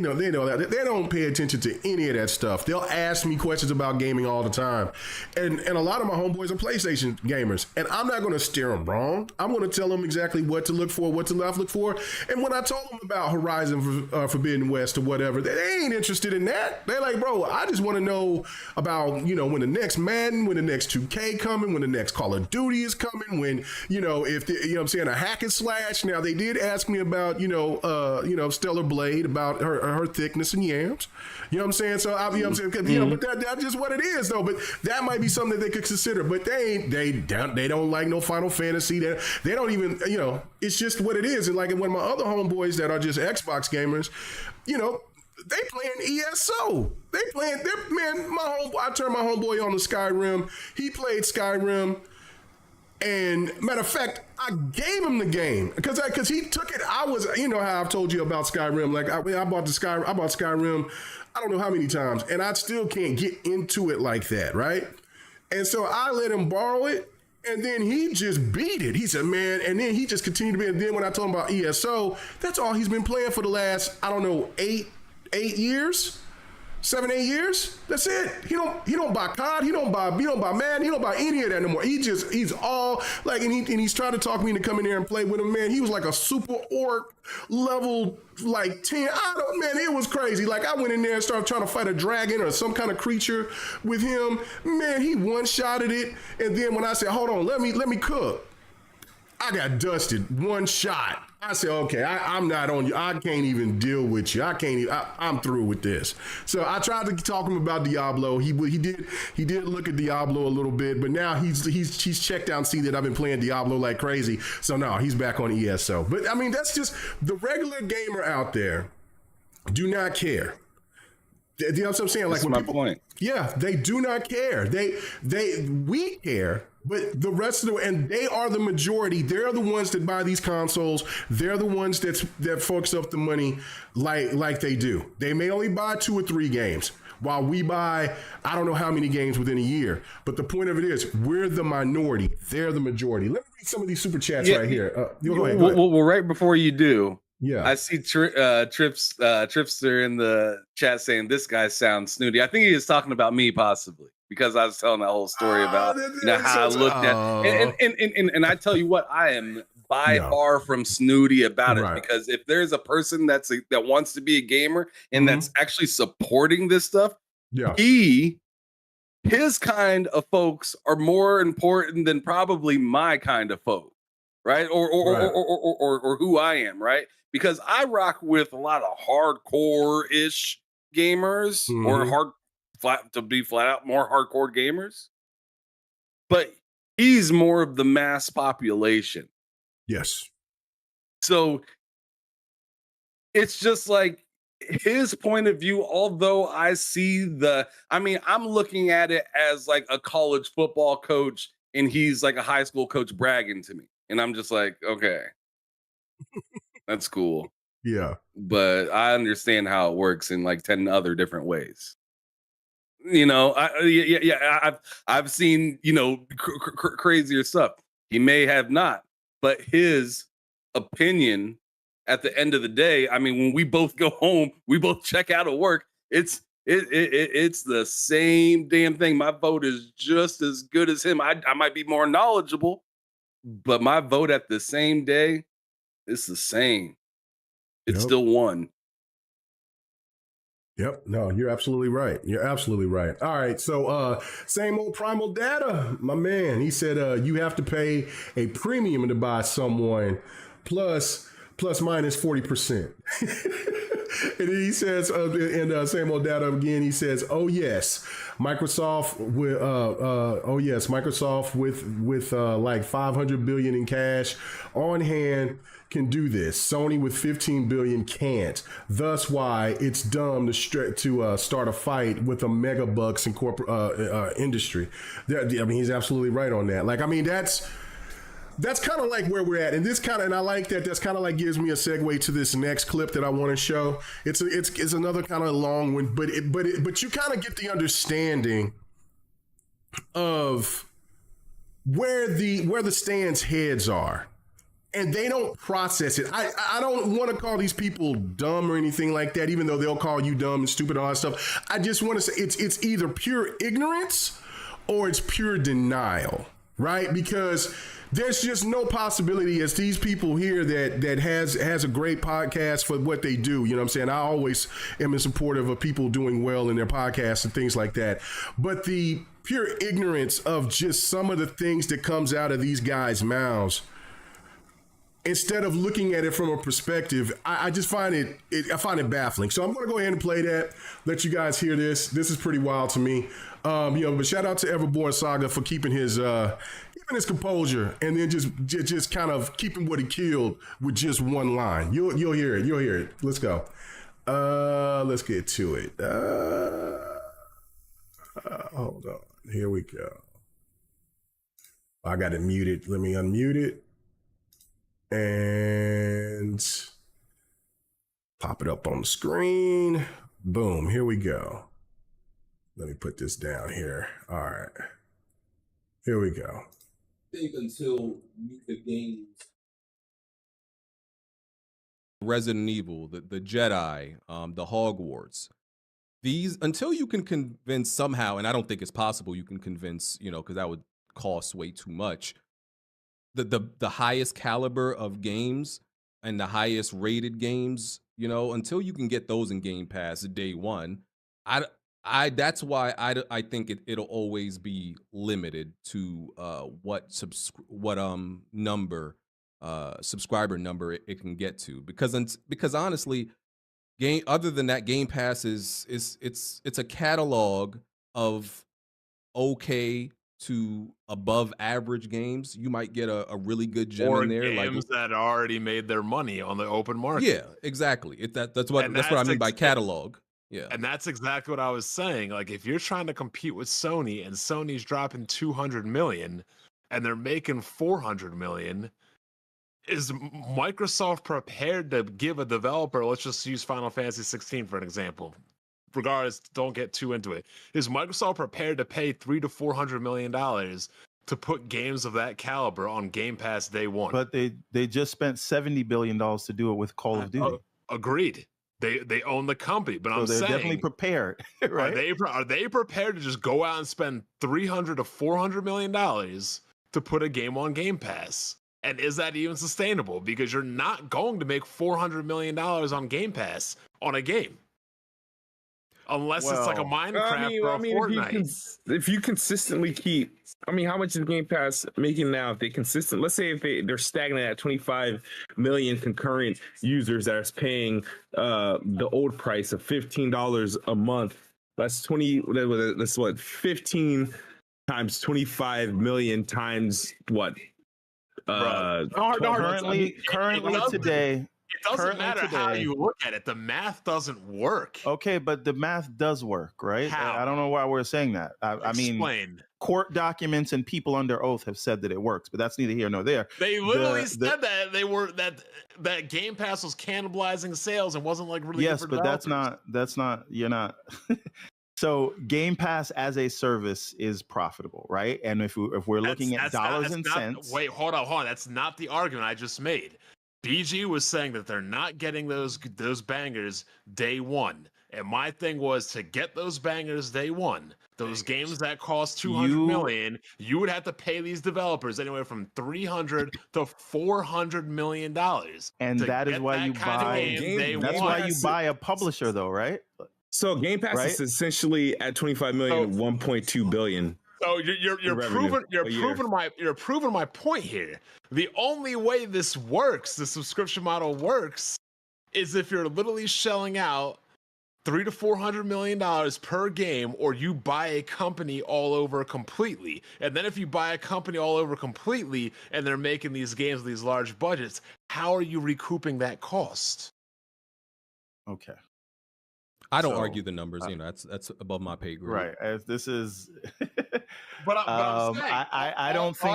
Speaker 1: don't pay attention to any of that stuff. They'll ask me questions about gaming all the time. And a lot of my homeboys are PlayStation gamers. And I'm not going to steer them wrong. I'm going to tell them exactly what to look for, what to not look for. And when I told them about Horizon Forbidden West or whatever, they ain't interested in that. They're like, bro, I just want to know about, when the next Madden, when the next 2K coming, when the next Call of Duty is coming, when, if what I'm saying, a hack and slash. Now, they did ask me about, Stellar Blade, about her thickness and yams. You know what I'm saying? So, but that's just what it is, though. But that might be something that they could consider. But they don't like no Final Fantasy. They don't even, it's just what it is. And like one of my other homeboys that are just Xbox gamers, they playing ESO. I turned my homeboy on to Skyrim. He played Skyrim. And matter of fact, I gave him the game because he took it. I was, how I've told you about Skyrim. Like I bought Skyrim. I don't know how many times, and I still can't get into it like that, right? And so I let him borrow it, and then he just beat it. He said, man, and then he just continued to be. And then when I told him about ESO, that's all he's been playing for the last, I don't know, 8 years. 7, 8 years. That's it. He don't buy COD. He don't buy Madden. He don't buy any of that no more. He's all like, and he's trying to talk me into coming there and play with him. Man, he was like a super orc level like 10. Man, it was crazy. Like I went in there and started trying to fight a dragon or some kind of creature with him. Man, he one-shotted it. And then when I said, hold on, let me cook. I got dusted one shot. I said, okay, I'm not on you. I can't even deal with you. I can't even, I'm through with this. So I tried to talk him about Diablo. He did look at Diablo a little bit, but now he's checked out and see that I've been playing Diablo like crazy. So no, he's back on ESO. But I mean, that's just the regular gamer out there do not care. You know what I'm saying?
Speaker 2: That's
Speaker 1: like when
Speaker 2: my
Speaker 1: people,
Speaker 2: point.
Speaker 1: Yeah, they do not care. We care, but the rest of and they are the majority. They're the ones that buy these consoles. They're the ones that fucks up the money like they do. They may only buy 2 or 3 games, while we buy I don't know how many games within a year. But the point of it is, we're the minority. They're the majority. Let me read some of these super chats right here. Go ahead.
Speaker 2: Well, right before you do.
Speaker 1: Yeah,
Speaker 2: I see Tripster in the chat saying this guy sounds snooty. I think he was talking about me possibly because I was telling that whole story about how I looked at and I tell you what, I am by far from snooty about it because if there's a person that wants to be a gamer and that's actually supporting this stuff, his kind of folks are more important than probably my kind of folk, right? Or who I am, right? Because I rock with a lot of hardcore-ish gamers or flat out more hardcore gamers. But he's more of the mass population.
Speaker 1: Yes.
Speaker 2: So it's just like his point of view, although I see I'm looking at it as like a college football coach and he's like a high school coach bragging to me. And I'm just like, okay. That's cool.
Speaker 1: Yeah.
Speaker 2: But I understand how it works in like 10 other different ways. You know, I've seen, crazier stuff. He may have not, but his opinion at the end of the day, I mean, when we both go home, we both check out of work, it's the same damn thing. My vote is just as good as him. I might be more knowledgeable, but my vote at the same day, it's the same. It's still one.
Speaker 1: Yep. No, you're absolutely right. You're absolutely right. All right. So same old Primal Data, my man. He said you have to pay a premium to buy someone plus minus 40%. And he says, same old Data again, he says, oh yes, Microsoft with like 500 billion in cash on hand can do this. Sony with 15 billion can't. Thus why it's dumb to start a fight with a mega bucks in corporate industry. I mean, he's absolutely right on that. Like, I mean, that's kind of like where we're at, and I like that. That's kind of like gives me a segue to this next clip that I want to show. It's another kind of long one, but you kind of get the understanding of where the stands heads are, and they don't process it. I don't want to call these people dumb or anything like that, even though they'll call you dumb and stupid and all that stuff. I just want to say it's either pure ignorance or it's pure denial, right? Because there's just no possibility as these people here that has a great podcast for what they do. You know what I'm saying? I always am in support of people doing well in their podcasts and things like that. But the pure ignorance of just some of the things that comes out of these guys' mouths, instead of looking at it from a perspective, I just find it baffling. So I'm going to go ahead and play that, let you guys hear this. This is pretty wild to me. But shout out to Everborn Saga for keeping his composure and then just kind of keeping what he killed with just one line. You'll hear it. You'll hear it. Let's go. Let's get to it. Hold on. Here we go. I got it muted. Let me unmute it and pop it up on the screen. Boom. Here we go. Let me put this down here. All right. Here we go.
Speaker 5: I think until the games.
Speaker 6: Resident Evil, the Jedi, the Hogwarts. These, until you can convince somehow, and I don't think it's possible you can convince, because that would cost way too much. The highest caliber of games and the highest rated games, until you can get those in Game Pass day one, that's why I think it'll always be limited to what number subscriber number it can get to, because honestly, other than that, Game Pass it's a catalog of okay to above average games. You might get a really good gem
Speaker 7: Or
Speaker 6: in there,
Speaker 7: games that already made their money on the open market.
Speaker 6: yeah, exactly. That's what I mean by catalog. Yeah,
Speaker 7: and that's exactly what I was saying. Like, if you're trying to compete with Sony and Sony's dropping 200 million and they're making 400 million, is Microsoft prepared to give a developer, let's just use Final Fantasy 16 for an example, regardless, don't get too into it, is Microsoft prepared to pay $300 to $400 million to put games of that caliber on Game Pass day one?
Speaker 8: But they just spent $70 billion to do it with Call of Duty.
Speaker 7: Agreed. They own the company, but
Speaker 8: So
Speaker 7: I'm
Speaker 8: they're
Speaker 7: saying,
Speaker 8: definitely prepared, right?
Speaker 7: are they prepared to just go out and spend $300 to $400 million to put a game on Game Pass? And is that even sustainable? Because you're not going to make $400 million on Game Pass on a game. Unless it's like a Minecraft or a Fortnite.
Speaker 9: If you consistently keep, how much is Game Pass making now? If they consistent, let's say if they're stagnant at 25 million concurrent users that are paying the old price of $15 a month, that's 15 times 25 million times what?
Speaker 8: Currently today.
Speaker 7: It doesn't matter how you look at it. The math doesn't work.
Speaker 8: Okay, but the math does work, right?
Speaker 7: How?
Speaker 8: I don't know why we're saying that. I mean, court documents and people under oath have said that it works, but that's neither here nor there.
Speaker 7: They literally said that Game Pass was cannibalizing sales and wasn't like really.
Speaker 8: Yes, but that's not. You're not. So Game Pass as a service is profitable, right? And if we're looking at dollars and cents,
Speaker 7: wait, hold on. That's not the argument I just made. BG was saying that they're not getting those bangers day one. And my thing was, to get those bangers day one, those games that cost $200 million, you would have to pay these developers anywhere from $300 to $400 million.
Speaker 8: And that is why you buy. That's why you buy a publisher, though, right?
Speaker 9: So Game Pass is essentially at 25 million, 1.2 billion.
Speaker 7: So you're proving my point here. The only way this works, the subscription model works, is if you're literally shelling out $300 to $400 million per game, or you buy a company all over completely. And then if you buy a company all over completely and they're making these games with these large budgets, how are you recouping that cost?
Speaker 8: Okay.
Speaker 6: I don't argue the numbers. That's above my pay grade.
Speaker 8: Right. As this is.
Speaker 7: But I'm saying,
Speaker 8: I don't think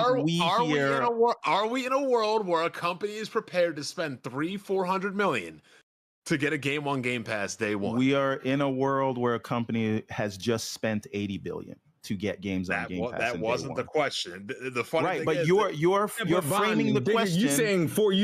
Speaker 7: are we in a world where a company is prepared to spend $400 million to get a game on Game Pass day one?
Speaker 8: We are in a world where a company has just spent $80 billion to get games on Game Pass.
Speaker 7: That wasn't the question. The funny thing
Speaker 8: but
Speaker 7: is
Speaker 8: you're framing the question.
Speaker 9: You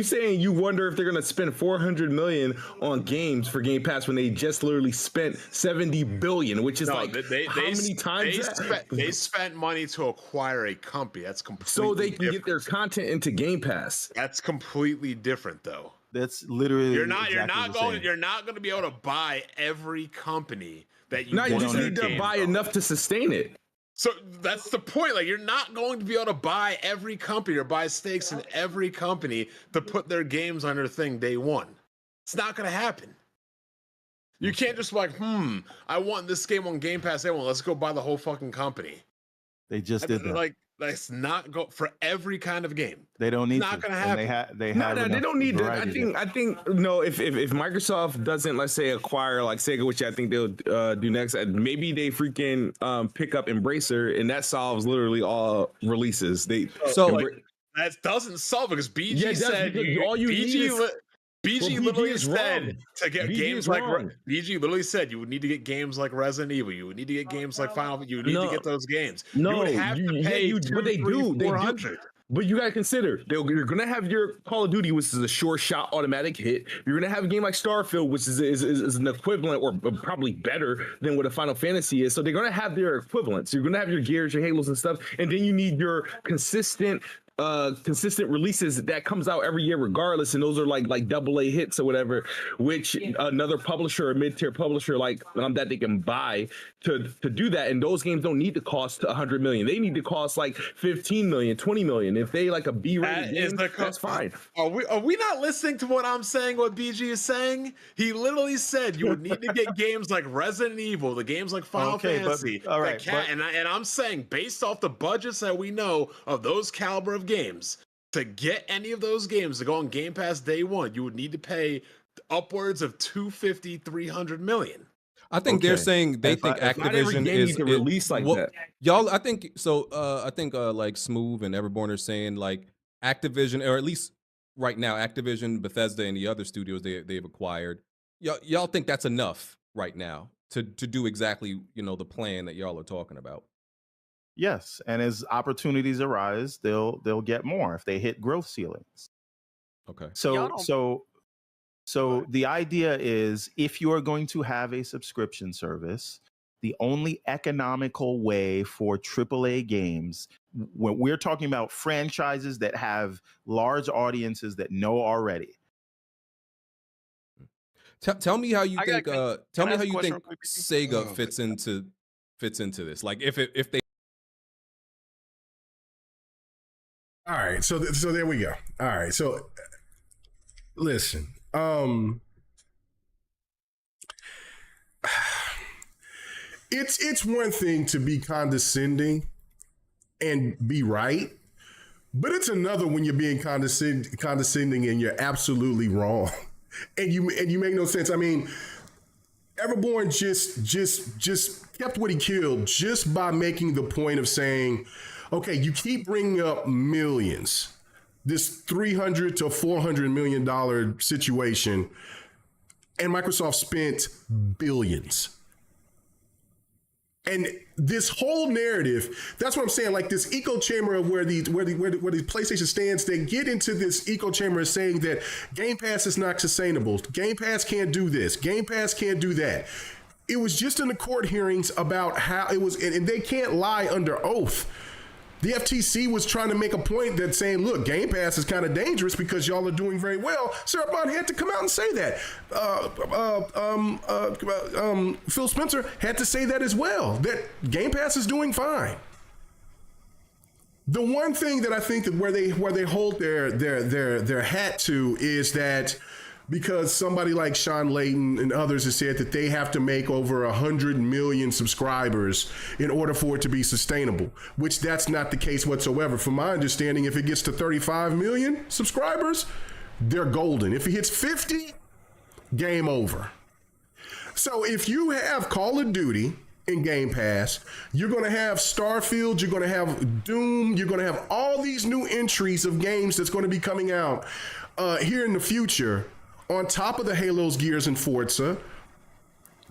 Speaker 9: saying you wonder if they're going to spend $400 million on games for Game Pass when they just literally spent $70 billion, which is how many times
Speaker 7: they spent money to acquire a company. That's completely
Speaker 9: so they can
Speaker 7: different.
Speaker 9: get their content into Game Pass.
Speaker 7: That's completely different, though.
Speaker 8: That's literally
Speaker 7: you're not going to be able to buy every company that you.
Speaker 9: No, you just need to buy enough to sustain it.
Speaker 7: So that's the point. Like, you're not going to be able to buy every company or buy stakes in every company to put their games on their thing day one. It's not going to happen. You can't just be like, I want this game on Game Pass day one. Let's go buy the whole fucking company.
Speaker 8: They just did that.
Speaker 7: Let's not go for every kind of game.
Speaker 8: They don't need
Speaker 7: it's not going to happen.
Speaker 9: They don't need to. I think if Microsoft doesn't, let's say, acquire like Sega, which I think they'll do next, maybe they freaking pick up Embracer, and that solves literally all releases.
Speaker 7: That doesn't solve it, because BG said all you need is. BG literally said to get games like BG literally said you would need to get games like Resident Evil. You would need to get games like Final. You would need to get those games. You would have to pay. But they do.
Speaker 9: But you gotta consider you're gonna have your Call of Duty, which is a sure shot automatic hit. You're gonna have a game like Starfield, which is an equivalent or probably better than what a Final Fantasy is. So they're gonna have their equivalents. You're gonna have your Gears, your Halos, and stuff, and then you need your consistent consistent releases that comes out every year regardless, and those are like AA hits or whatever, which another publisher or mid-tier publisher like that they can buy to do that. And those games don't need to cost 100 million. They need to cost like 15 million, 20 million. If they like a B-rated game, that's fine.
Speaker 7: Are we not listening to what I'm saying, what BG is saying? He literally said you would need to get games like Resident Evil, the games like Final Fantasy.
Speaker 8: All right,
Speaker 7: and I'm saying based off the budgets that we know of those caliber of games, to get any of those games to go on Game Pass day one, you would need to pay upwards of 250, 300 million.
Speaker 6: I think they're saying they think Activision is
Speaker 9: to release like that.
Speaker 6: Y'all, I think so. I think like Smooth and Everborn are saying like Activision, or at least right now, Activision, Bethesda, and the other studios they've acquired. Y'all think that's enough right now to do exactly the plan that y'all are talking about?
Speaker 8: Yes, and as opportunities arise, they'll get more if they hit growth ceilings.
Speaker 6: Okay.
Speaker 8: So the idea is, if you are going to have a subscription service, the only economical way for AAA games, when we're talking about franchises that have large audiences that know already.
Speaker 6: Tell me how you think. Tell me how you think Sega fits into this. Like if they.
Speaker 1: All right, so there we go. All right, so listen, it's one thing to be condescending and be right, but it's another when you're being condescending and you're absolutely wrong, and you make no sense. I mean, Everborn just kept what he killed just by making the point of saying, okay, you keep bringing up millions, this $300 to $400 million situation, and Microsoft spent billions. And this whole narrative, that's what I'm saying, like this echo chamber of where the PlayStation stands, they get into this echo chamber of saying that Game Pass is not sustainable. Game Pass can't do this. Game Pass can't do that. It was just in the court hearings about how it was, and they can't lie under oath. The FTC was trying to make a point that saying, look, Game Pass is kind of dangerous because y'all are doing very well. Sarah Bond had to come out and say that. Phil Spencer had to say that as well, that Game Pass is doing fine. The one thing that I think that where they hold their hat to is that because somebody like Sean Layton and others have said that they have to make over 100 million subscribers in order for it to be sustainable, which that's not the case whatsoever. From my understanding, if it gets to 35 million subscribers, they're golden. If it hits 50, game over. So if you have Call of Duty in Game Pass, you're going to have Starfield, you're going to have Doom, you're going to have all these new entries of games that's going to be coming out here in the future, on top of the Halos, Gears, and Forza,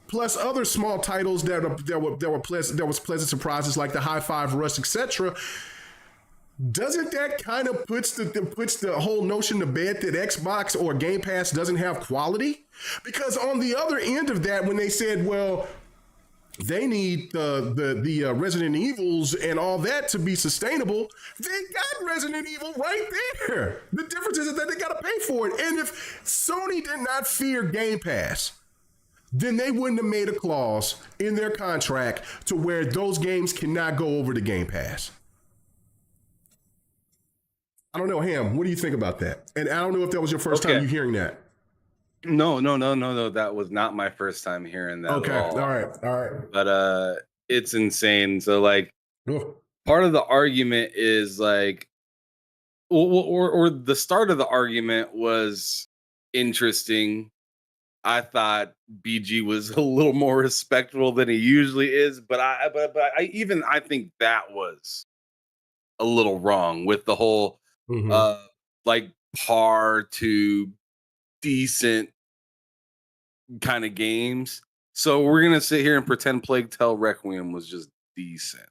Speaker 1: plus other small titles that was pleasant surprises like the High Five Rush, etc. Doesn't that kind of puts the whole notion to bed that Xbox or Game Pass doesn't have quality? Because on the other end of that, when they said, well, they need the Resident Evils and all that to be sustainable, they got Resident Evil right there. The difference is that they got to pay for it. And if Sony did not fear Game Pass, then they wouldn't have made a clause in their contract to where those games cannot go over to Game Pass. I don't know, Ham, what do you think about that? And I don't know if that was your first time you hearing that.
Speaker 2: No. That was not my first time hearing that.
Speaker 1: Okay.
Speaker 2: At all.
Speaker 1: All right.
Speaker 2: But it's insane. So like, part of the argument is like, or the start of the argument was interesting. I thought BG was a little more respectful than he usually is, but I think that was a little wrong with the whole like par to decent kind of games. So we're gonna sit here and pretend Plague Tale Requiem was just decent,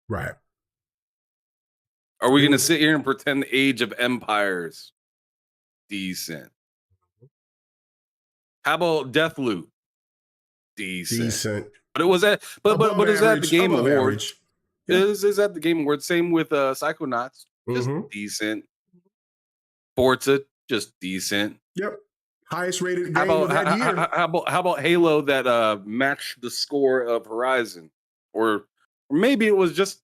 Speaker 1: right?
Speaker 2: Are we gonna sit here and pretend Age of Empires decent? How about Deathloop? Decent. But it was at but is that the Game Awards? Is at the Game Awards. Same with Psychonauts. just
Speaker 1: Mhm.
Speaker 2: decent. Forza, just decent.
Speaker 1: Yep. Highest rated
Speaker 2: How
Speaker 1: game of
Speaker 2: about
Speaker 1: that year.
Speaker 2: how about Halo that matched the score of Horizon, or maybe it was just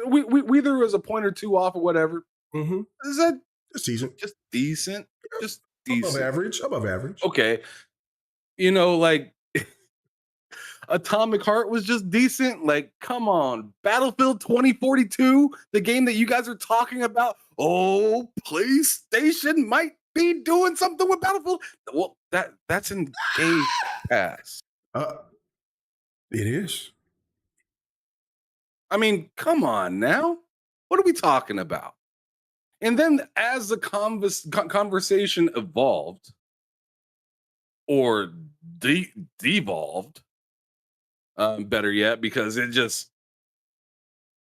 Speaker 2: we either was a point or two off or whatever.
Speaker 1: Mm-hmm.
Speaker 2: Is that
Speaker 1: This season.
Speaker 2: just decent? Just
Speaker 1: Above
Speaker 2: decent.
Speaker 1: average. Above average.
Speaker 2: Okay, you know, like Atomic Heart was just decent. Like, come on, Battlefield 2042, the game that you guys are talking about. Oh, PlayStation might be doing something with Battlefield. Well, that's in Game Pass.
Speaker 1: It is.
Speaker 2: I mean, come on now. What are we talking about? And then as the conversation evolved or devolved, better yet, because it just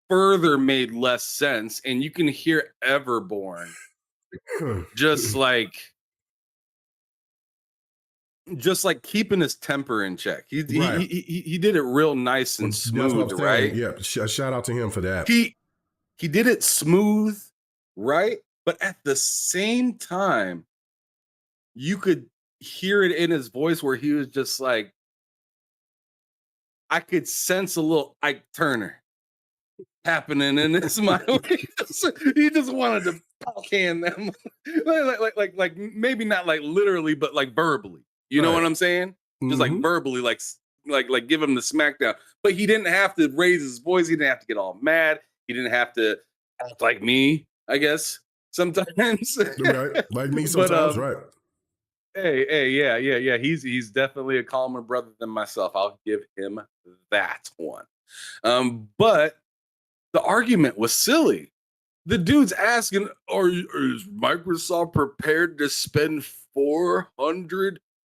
Speaker 2: further made less sense, and you can hear Everborn just like keeping his temper in check. He did it real nice and smooth, right?
Speaker 1: Yeah, shout out to him for that.
Speaker 2: He did it smooth, right? But at the same time, you could hear it in his voice where he was just like, I could sense a little Ike Turner happening in his mind. He just wanted to backhand them, like maybe not like literally, but like verbally. You know what I'm saying? Just like verbally, like give him the smackdown. But he didn't have to raise his voice. He didn't have to get all mad. He didn't have to act like me, I guess. Sometimes,
Speaker 1: right? Like me sometimes, right?
Speaker 2: Hey, yeah. He's definitely a calmer brother than myself. I'll give him that one. But the argument was silly. The dude's asking, is Microsoft prepared to spend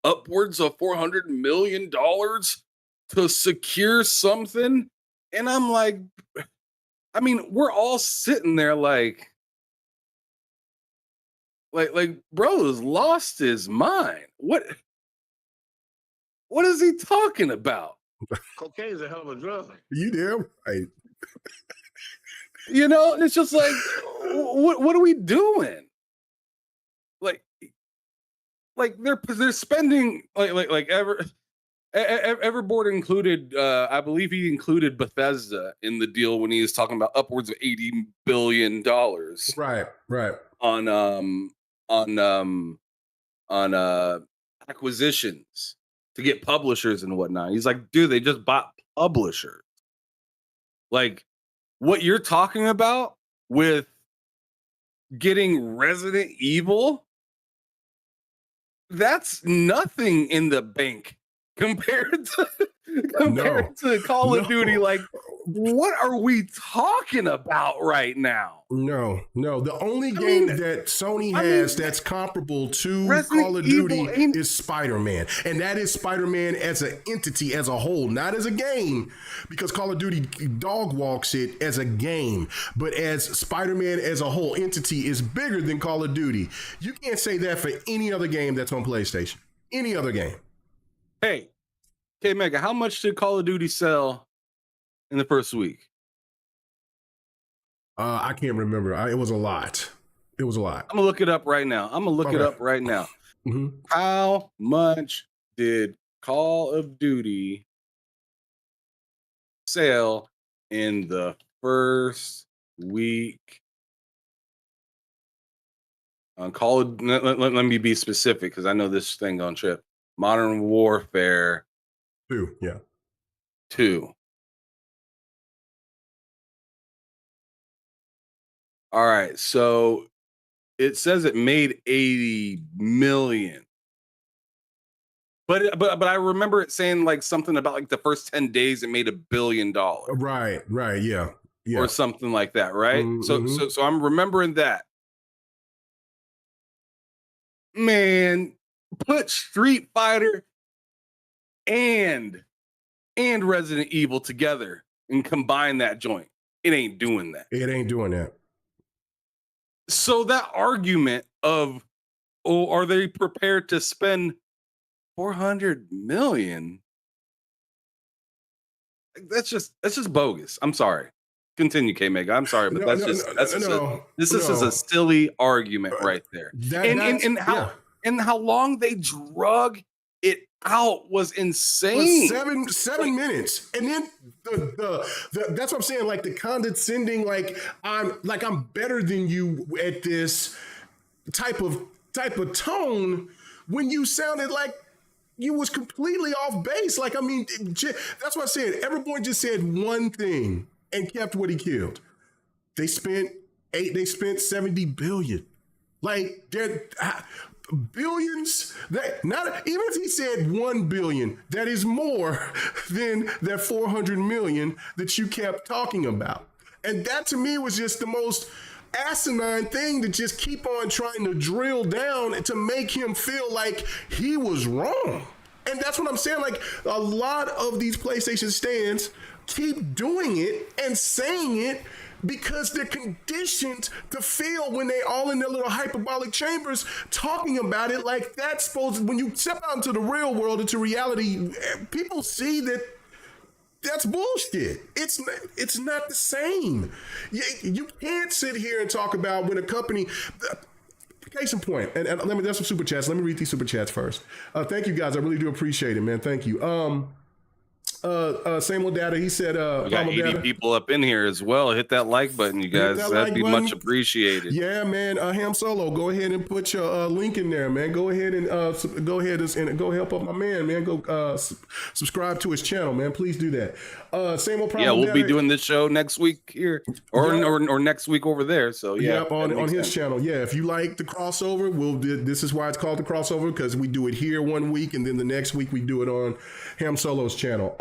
Speaker 2: upwards of $400 million to secure something? And I'm like, I mean, we're all sitting there like bro has lost his mind. What is he talking about?
Speaker 7: Cocaine is a hell of a drug.
Speaker 1: You damn right.
Speaker 2: You know, it's just like, what are we doing? Like they're spending Everboard included. I believe he included Bethesda in the deal when he was talking about upwards of $80 billion.
Speaker 1: Right.
Speaker 2: On acquisitions to get publishers and whatnot. He's like, dude, they just bought publishers. Like, what you're talking about with getting Resident Evil, that's nothing in the bank compared to Call of Duty. Like, what are we talking about right now?
Speaker 1: No. The only game that Sony has that's comparable to
Speaker 2: Resident
Speaker 1: Call of Duty
Speaker 2: Evil
Speaker 1: is Spider-Man. And that is Spider-Man as an entity, as a whole, not as a game, because Call of Duty dog walks it as a game. But as Spider-Man as a whole entity is bigger than Call of Duty. You can't say that for any other game that's on PlayStation. Any other game.
Speaker 2: Hey, Mega, how much did Call of Duty sell in the first week?
Speaker 1: I can't remember. It was a lot. I'm
Speaker 2: gonna look it up right now.
Speaker 1: Mm-hmm.
Speaker 2: How much did Call of Duty sell in the first week? On let me be specific because I know this thing on trip. Modern Warfare
Speaker 1: 2, yeah.
Speaker 2: 2. All right, so it says it made 80 million. But I remember it saying like something about like the first 10 days it made $1 billion.
Speaker 1: Right, yeah.
Speaker 2: Or something like that, right?
Speaker 1: Mm-hmm.
Speaker 2: So I'm remembering that. Man, put Street Fighter and Resident Evil together and combine that joint. It ain't doing that. So that argument of, are they prepared to spend $400 million? That's just bogus. I'm sorry. continue, K-Mega. I'm sorry, but this is a silly argument right there. And how long they drug it out was insane.
Speaker 1: 7 minutes, and then the that's what I'm saying. Like the condescending, like I'm better than you at this type of tone when you sounded like you was completely off base. Like, I mean, that's what I said. Everyone just said one thing and kept what he killed. They spent 70 billion. Like, they're billions. That not even if he said 1 billion, that is more than that 400 million that you kept talking about. And that to me was just the most asinine thing to just keep on trying to drill down to make him feel like he was wrong. And that's what I'm saying. Like, a lot of these PlayStation stands keep doing it and saying it because they're conditioned to feel when they all in their little hyperbolic chambers talking about it like that's supposed. When you step out into the real world, into reality, people see that that's bullshit. It's not the same. You can't sit here and talk about when a company. Case in point, and there's some super chats. Let me read these super chats first. Thank you guys. I really do appreciate it, man. Thank you. Same old data. He said,
Speaker 2: we got 80 people up in here as well. Hit that like button, you guys. That'd be much appreciated.
Speaker 1: Yeah, man. Ham Solo, go ahead and put your link in there, man. Go ahead and go help up my man, man. Go subscribe to his channel, man. Please do that. Same old problem.
Speaker 2: Yeah, we'll be doing this show next week here, or next week over there. So yeah,
Speaker 1: on his channel. Yeah, if you like the crossover, this is why it's called the crossover, because we do it here one week and then the next week we do it on Ham Solo's channel.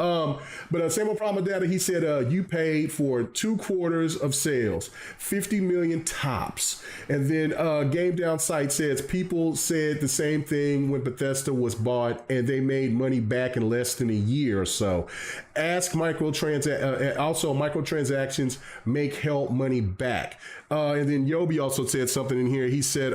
Speaker 1: But same old problem with data. He said you paid for 2 quarters of sales, 50 million tops. And then Game Down Site says people said the same thing when Bethesda was bought and they made money back in less than a year or so. Ask microtransactions make help money back. And then Yobi also said something in here. He said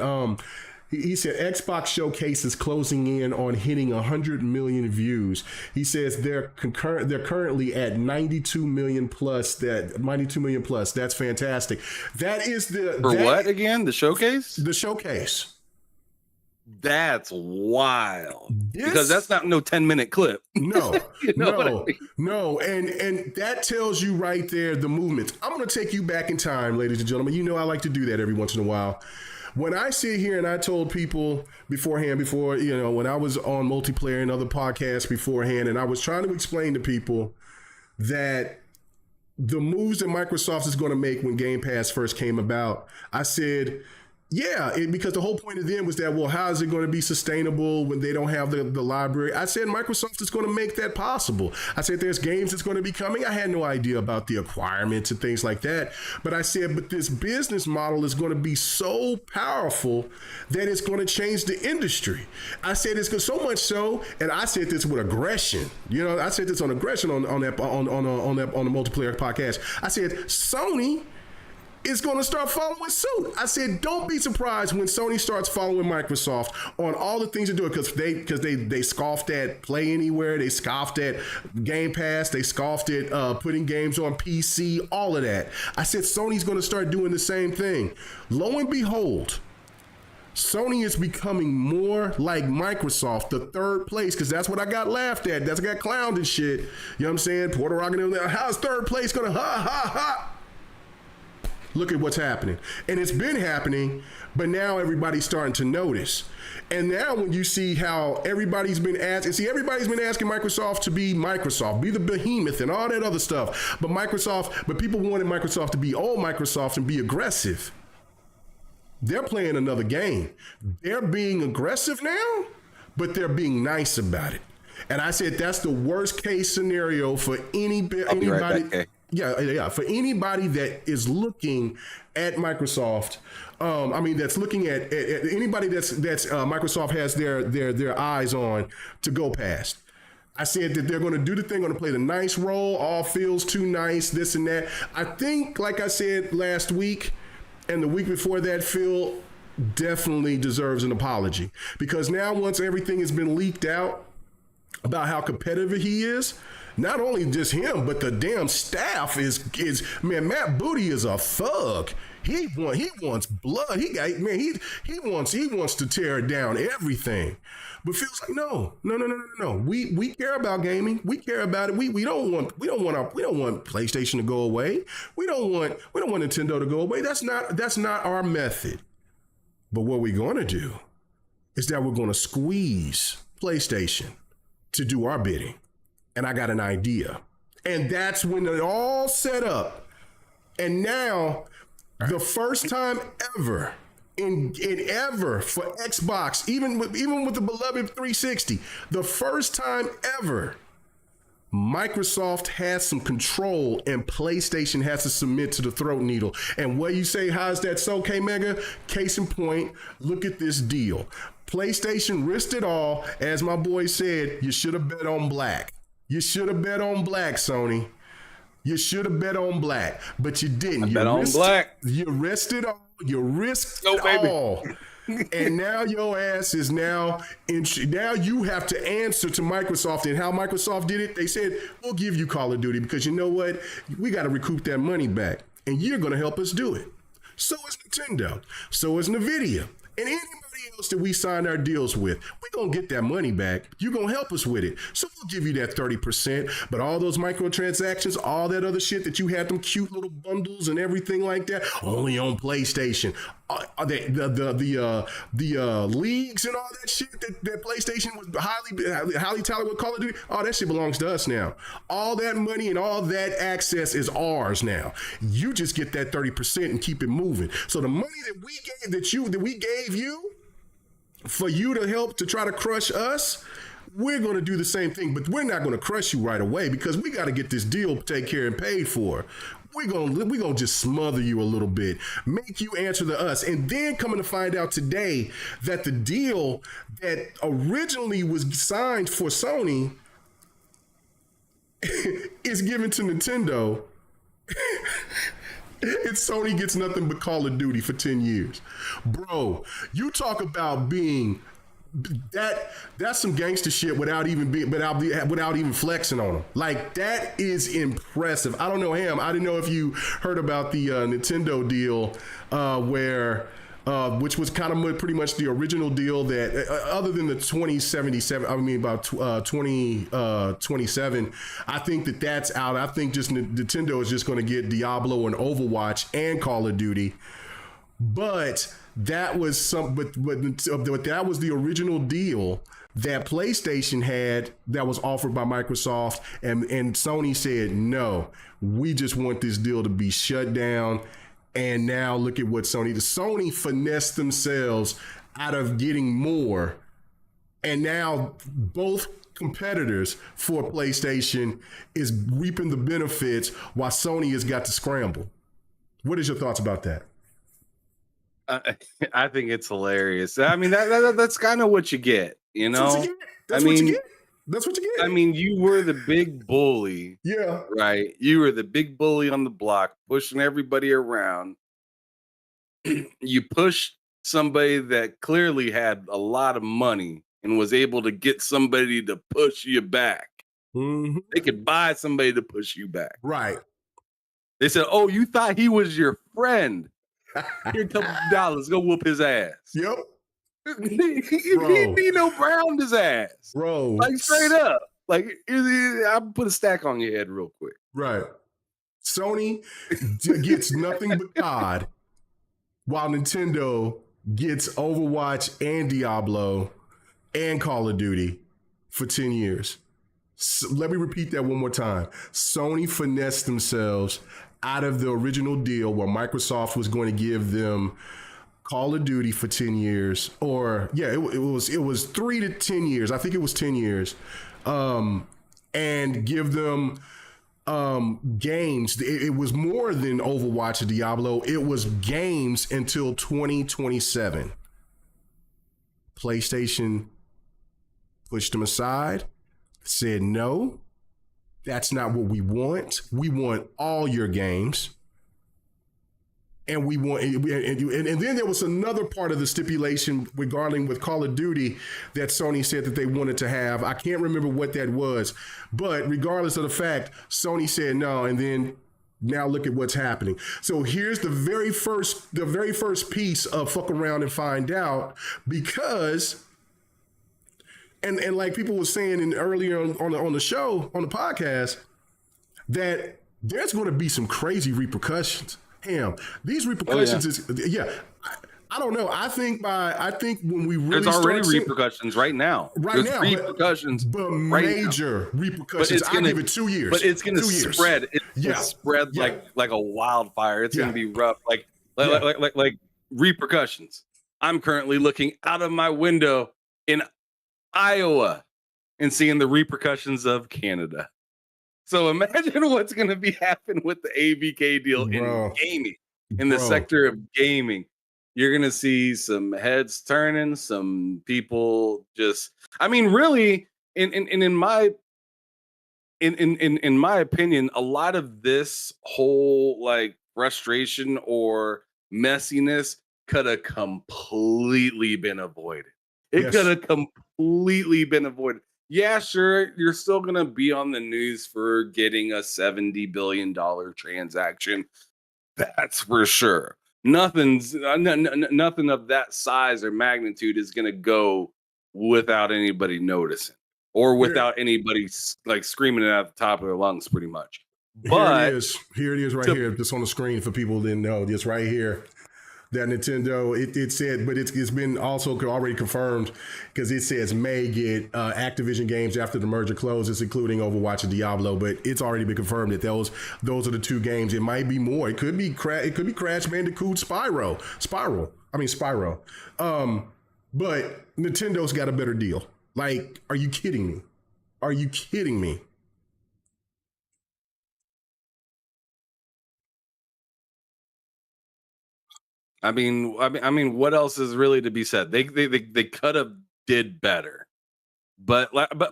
Speaker 1: Xbox Showcase is closing in on hitting 100 million views. He says they're currently at 92 million plus. That's fantastic. That is
Speaker 2: what again? The Showcase?
Speaker 1: The Showcase.
Speaker 2: That's wild. Because that's not no 10-minute clip.
Speaker 1: No,
Speaker 2: you know what I mean?
Speaker 1: No. And that tells you right there the movement. I'm going to take you back in time, ladies and gentlemen. You know I like to do that every once in a while. When I sit here and I told people beforehand, when I was on Multiplayer and other podcasts beforehand, and I was trying to explain to people that the moves that Microsoft is going to make when Game Pass first came about, I said, because the whole point of them was that, well, how is it going to be sustainable when they don't have the library? I said Microsoft is going to make that possible. I said there's games that's going to be coming. I had no idea about the acquirements and things like that. But I said, but this business model is going to be so powerful that it's going to change the industry. I said it's so much so, and I said this with aggression. I said this on aggression on the Multiplayer podcast. I said Sony is going to start following suit. I said, don't be surprised when Sony starts following Microsoft on all the things they're doing, because they scoffed at Play Anywhere, they scoffed at Game Pass, they scoffed at putting games on PC, all of that. I said, Sony's going to start doing the same thing. Lo and behold, Sony is becoming more like Microsoft, the third place, because that's what I got laughed at. That's what I got clowned and shit. You know what I'm saying? Puerto Rican, how's third place going to ha? Look at what's happening. And it's been happening, but now everybody's starting to notice. And now when you see how everybody's been asking Microsoft to be Microsoft, be the behemoth and all that other stuff. But people wanted Microsoft to be old Microsoft and be aggressive. They're playing another game. They're being aggressive now, but they're being nice about it. And I said that's the worst case scenario for anybody. For anybody that is looking at Microsoft, that's looking at anybody that's Microsoft has their eyes on to go past. I said that they're going to do the thing, going to play the nice role, all feels too nice, this and that. I think, like I said last week and the week before that, Phil definitely deserves an apology, because now once everything has been leaked out, about how competitive he is. Not only just him, but the damn staff is man. Matt Booty is a thug. He wants blood. He wants to tear down everything. But feels like no. We care about gaming. We care about it. We don't want PlayStation to go away. We don't want Nintendo to go away. That's not our method. But what we're going to do is that we're going to squeeze PlayStation to do our bidding. And I got an idea. And that's when it all set up. And now, the first time ever in ever for Xbox, even with the beloved 360, the first time ever, Microsoft has some control and PlayStation has to submit to the throat needle. And what you say, how's that so, K-Mega? Case in point, look at this deal. PlayStation risked it all. As my boy said, you should have bet on black. You should have bet on black, Sony. You should have bet on black, but you didn't.
Speaker 2: Bet on black.
Speaker 1: You risked it all. You risked it all. And now your ass is now you have to answer to Microsoft. And how Microsoft did it, they said, we'll give you Call of Duty because you know what? We got to recoup that money back. And you're going to help us do it. So is Nintendo. So is NVIDIA. And anybody else that we signed our deals with, we're going to get that money back. You're going to help us with it. So we'll give you that 30%. But all those microtransactions, all that other shit that you had, them cute little bundles and everything like that, only on PlayStation. The leagues and all that shit that PlayStation was highly touted with Call of Duty, all that shit belongs to us now. All that money and all that access is ours now. You just get that 30% and keep it moving. So the money that we gave you for you to help to try to crush us, we're going to do the same thing, but we're not going to crush you right away because we got to get this deal taken care and paid for. We're gonna just smother you a little bit, make you answer to us, and then coming to find out today that the deal that originally was signed for Sony is given to Nintendo. And Sony gets nothing but Call of Duty for 10 years. Bro, you talk about being that's some gangster shit without even flexing on them. Like, that is impressive. I don't know, Ham, I didn't know if you heard about the Nintendo deal where which was kind of pretty much the original deal that other than the 2077, I mean about 2027, I think that's out. I think just Nintendo is just going to get Diablo and Overwatch and Call of Duty. But that was but that was the original deal that PlayStation had that was offered by Microsoft, and Sony said, no, we just want this deal to be shut down. And now look at what Sony finessed themselves out of getting more. And now both competitors for PlayStation is reaping the benefits while Sony has got to scramble. What is your thoughts about that?
Speaker 2: I think it's hilarious. I mean, that's kind of what you get, you know?
Speaker 1: That's what you get. That's what you get.
Speaker 2: I mean, you were the big bully.
Speaker 1: Yeah.
Speaker 2: Right. You were the big bully on the block, pushing everybody around. You pushed somebody that clearly had a lot of money and was able to get somebody to push you back.
Speaker 1: Mm-hmm.
Speaker 2: They could buy somebody to push you back.
Speaker 1: Right.
Speaker 2: They said, oh, you thought he was your friend. Here, a couple of dollars, go whoop his ass.
Speaker 1: Yep.
Speaker 2: Nino Browned his ass.
Speaker 1: Bro.
Speaker 2: Like, straight up. Like, I'll put a stack on your head real quick.
Speaker 1: Right. Sony gets nothing but COD, while Nintendo gets Overwatch and Diablo and Call of Duty for 10 years. So let me repeat that one more time. Sony finessed themselves out of the original deal where Microsoft was going to give them Call of Duty for 10 years, or yeah, it was 3 to 10 years. I think it was 10 years, and give them games. It was more than Overwatch or Diablo. It was games until 2027. PlayStation pushed them aside, said no. That's not what we want. We want all your games. and we want, and then there was another part of the stipulation regarding with Call of Duty that Sony said that they wanted to have. I can't remember what that was, but regardless of the fact, Sony said no, and then now look at what's happening. So here's the very first piece of fuck around and find out, because and like people were saying earlier on the show, on the podcast, that there's going to be some crazy repercussions. Damn, these repercussions I don't know. I think when we really
Speaker 2: there's already repercussions right now. There's repercussions,
Speaker 1: but major repercussions. I give it 2 years.
Speaker 2: But it's going to spread. It's going to spread like a wildfire. It's going to be rough. Like repercussions. I'm currently looking out of my window in Iowa and seeing the repercussions of Canada. So imagine what's going to be happening with the ABK deal in gaming, in the sector of gaming. You're going to see some heads turning, some people just, I mean, really, in my opinion, a lot of this whole like frustration or messiness could have completely been avoided. It could have completely been avoided. Yeah, sure, you're still going to be on the news for getting a $70 billion transaction. That's for sure. Nothing of that size or magnitude is going to go without anybody noticing or without anybody like screaming it at the top of their lungs, pretty much. But
Speaker 1: here it is right here, just on the screen for people who didn't know, just right here. That Nintendo, it said, but it's been also already confirmed, because it says may get Activision games after the merger closes, including Overwatch and Diablo. But it's already been confirmed that those are the two games. It might be more. It could be Crash Bandicoot Spyro. But Nintendo's got a better deal. Like, are you kidding me? Are you kidding me?
Speaker 2: I mean, what else is really to be said? They could have did better, but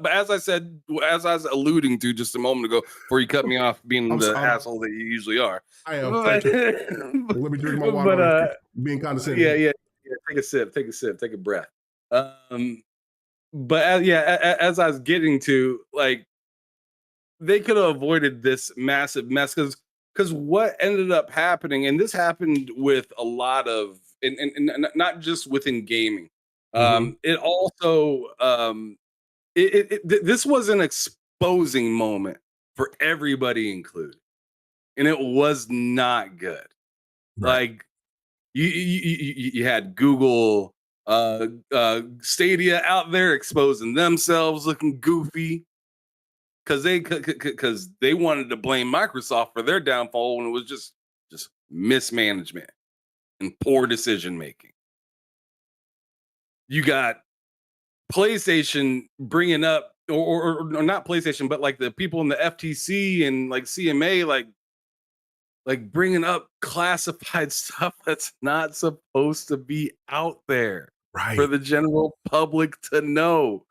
Speaker 2: as I said, as I was alluding to just a moment ago, before you cut me off, being the asshole that you usually are.
Speaker 1: I am. Let me drink my water. But, being condescending.
Speaker 2: Yeah. Take a sip. Take a breath. But as I was getting to, like, they could have avoided this massive mess, because what ended up happening, and this happened with a lot of, and not just within gaming, it also, this was an exposing moment for everybody included, and it was not good. Right. Like, you had Google, Stadia out there exposing themselves looking goofy, because they wanted to blame Microsoft for their downfall when it was just mismanagement and poor decision making. You got PlayStation bringing up, or not PlayStation, but like the people in the FTC and like CMA, like bringing up classified stuff that's not supposed to be out there for the general public to know.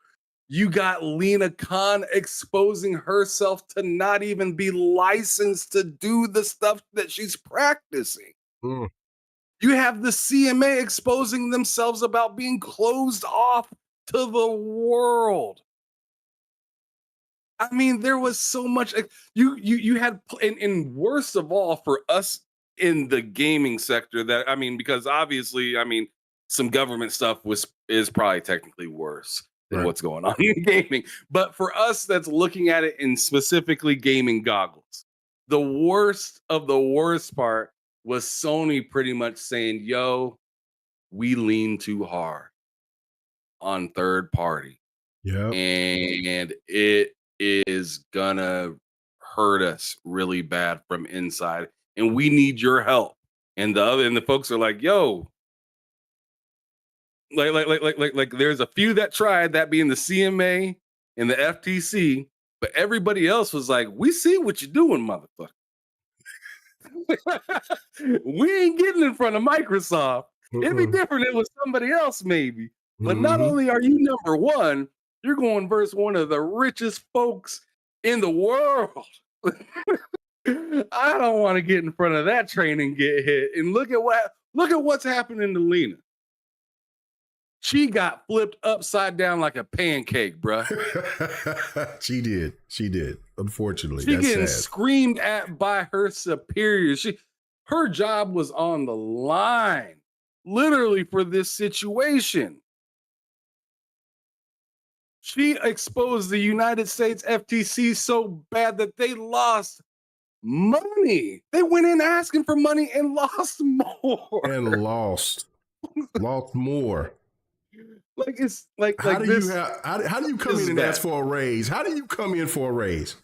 Speaker 2: You got Lena Khan exposing herself to not even be licensed to do the stuff that she's practicing. You have the CMA exposing themselves about being closed off to the world. I mean, there was so much. You had, and worst of all for us in the gaming sector, that, I mean, because obviously, I mean, some government stuff is probably technically worse than what's going on in gaming. But for us that's looking at it in specifically gaming goggles, the worst of the worst part was Sony pretty much saying, yo, we lean too hard on third party. Yeah. And it is gonna hurt us really bad from inside. And we need your help. And the folks are like, yo, like there's a few that tried, that being the CMA and the FTC, but everybody else was like, we see what you're doing, motherfucker. We ain't getting in front of Microsoft. It'd be different if it was somebody else, maybe. But not only are you number one, you're going versus one of the richest folks in the world. I don't want to get in front of that train and get hit. And look at what's happening to Lena. She got flipped upside down like a pancake, bruh.
Speaker 1: She did. Unfortunately,
Speaker 2: She
Speaker 1: that's
Speaker 2: getting
Speaker 1: sad.
Speaker 2: screamed at by her superiors. Her job was on the line, literally, for this situation. She exposed the United States FTC so bad that they lost money. They went in asking for money and lost more.
Speaker 1: And lost more.
Speaker 2: Like it's like
Speaker 1: How do
Speaker 2: this,
Speaker 1: you come in and ask for a raise? How do you come in for a raise?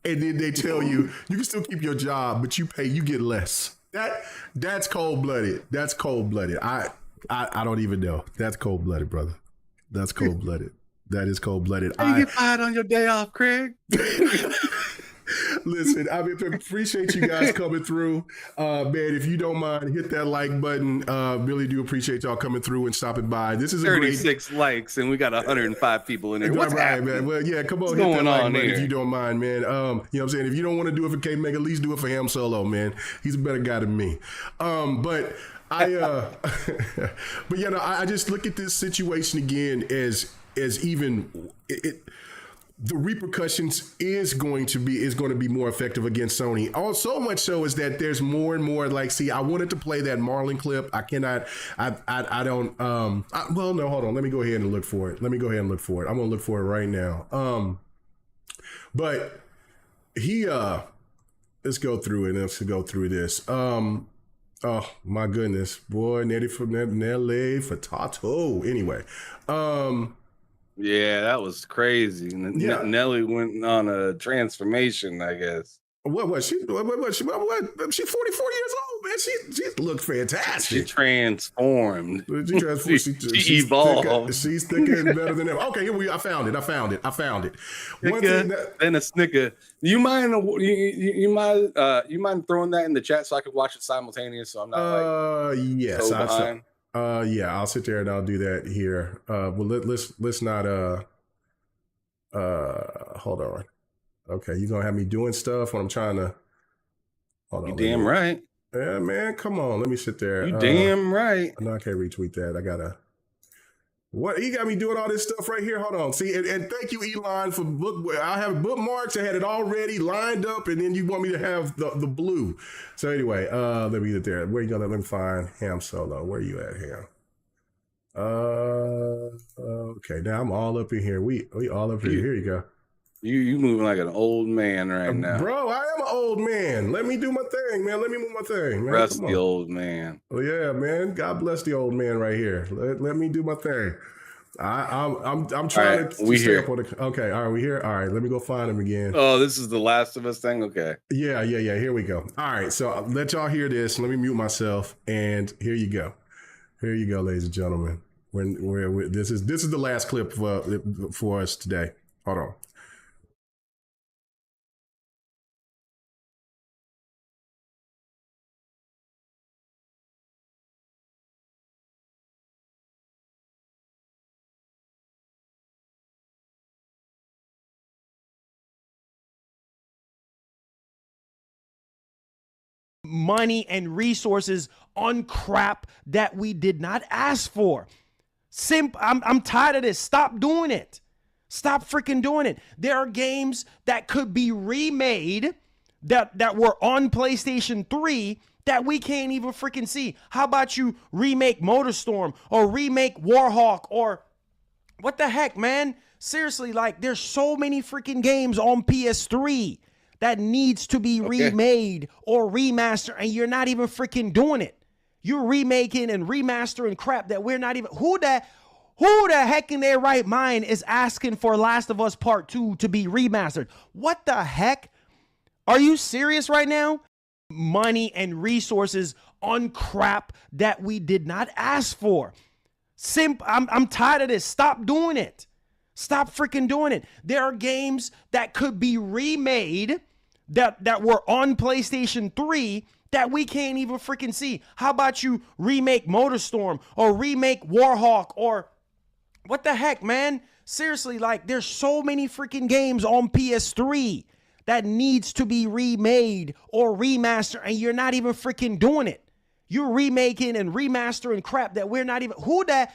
Speaker 1: And then they tell you can still keep your job, but you get less. That's cold-blooded. That's cold-blooded. I don't even know. That's cold-blooded, brother. That's cold-blooded. That is cold-blooded.
Speaker 2: How you get fired on your day off, Craig?
Speaker 1: Listen, I appreciate you guys coming through. Man, if you don't mind, hit that like button. Really do appreciate y'all coming through and stopping by. This is
Speaker 2: 36 likes, and we got 105 people in there. What's happening?
Speaker 1: Man? Well, yeah, come on,
Speaker 2: What's
Speaker 1: hit that
Speaker 2: going
Speaker 1: like
Speaker 2: on
Speaker 1: button
Speaker 2: here?
Speaker 1: if you don't mind, man. You know what I'm saying? If you don't want to do it for K-Meg, at least do it for him solo, man. He's a better guy than me. But I just look at this situation again as even the repercussions is going to be more effective against Sony. So much so is that there's more and more I wanted to play that Marlon clip. I cannot. I don't. Well, no, hold on. Let me go ahead and look for it. I'm gonna look for it right now. But he let's go through it. Let's go through this. Oh my goodness, boy, Nelly Furtado. Anyway,
Speaker 2: yeah, that was crazy.
Speaker 1: Yeah.
Speaker 2: Nelly went on a transformation, I guess.
Speaker 1: What was she? She's 44 years old, man. She looks fantastic.
Speaker 2: She transformed. She evolved.
Speaker 1: She's thicker and better than ever. Okay, here we. I found it. One thing
Speaker 2: Then a snicker. You mind throwing that in the chat so I could watch it simultaneous? So I'm not
Speaker 1: yes,
Speaker 2: so behind.
Speaker 1: Yeah, I'll sit there and I'll do that here. Well, let's not. Hold on. Okay, you're gonna have me doing stuff when I'm trying to. Hold on.
Speaker 2: You damn right.
Speaker 1: Yeah, man, come on. Let me sit there.
Speaker 2: You damn right.
Speaker 1: No, I can't retweet that. I gotta. What he got me doing all this stuff right here? Hold on. See, and thank you, Elon, for I have bookmarks. I had it already lined up, and then you want me to have the blue. So anyway, let me get there. Where you gonna let me find Ham Solo? Where you at, Ham? Okay, now I'm all up in here. We all up here. Here you go.
Speaker 2: You moving like an old man right now.
Speaker 1: Bro, I am an old man. Let me do my thing, man. Let me move my thing, man.
Speaker 2: Rusty old man.
Speaker 1: Oh yeah, man. God bless the old man right here. Let me do my thing. I'm trying to stay up on the. Okay, all right, we here. All right, let me go find him again.
Speaker 2: Oh, this is the Last of Us thing. Okay.
Speaker 1: Yeah. Here we go. All right, so I'll let y'all hear this. Let me mute myself, and here you go. Here you go, ladies and gentlemen. This is the last clip for us today. Hold on.
Speaker 10: Money and resources on crap that we did not ask for. I'm tired of this. Stop doing it. Stop freaking doing it. There are games that could be remade that were on PlayStation 3 that we can't even freaking see. How about you remake MotorStorm or remake Warhawk or what the heck, man? Seriously, there's so many freaking games on PS3 that needs to be remade or remastered, and you're not even freaking doing it. You're remaking and remastering crap that we're not even. Who the heck in their right mind is asking for Last of Us Part 2 to be remastered? What the heck? Are you serious right now? Money and resources on crap that we did not ask for. I'm tired of this. Stop doing it. Stop freaking doing it. There are games that could be remade that were on PlayStation 3 that we can't even freaking see. How about you remake MotorStorm or remake Warhawk or what the heck, man? Seriously, there's so many freaking games on PS3 that needs to be remade or remastered, and you're not even freaking doing it. You're remaking and remastering crap that we're not even. Who the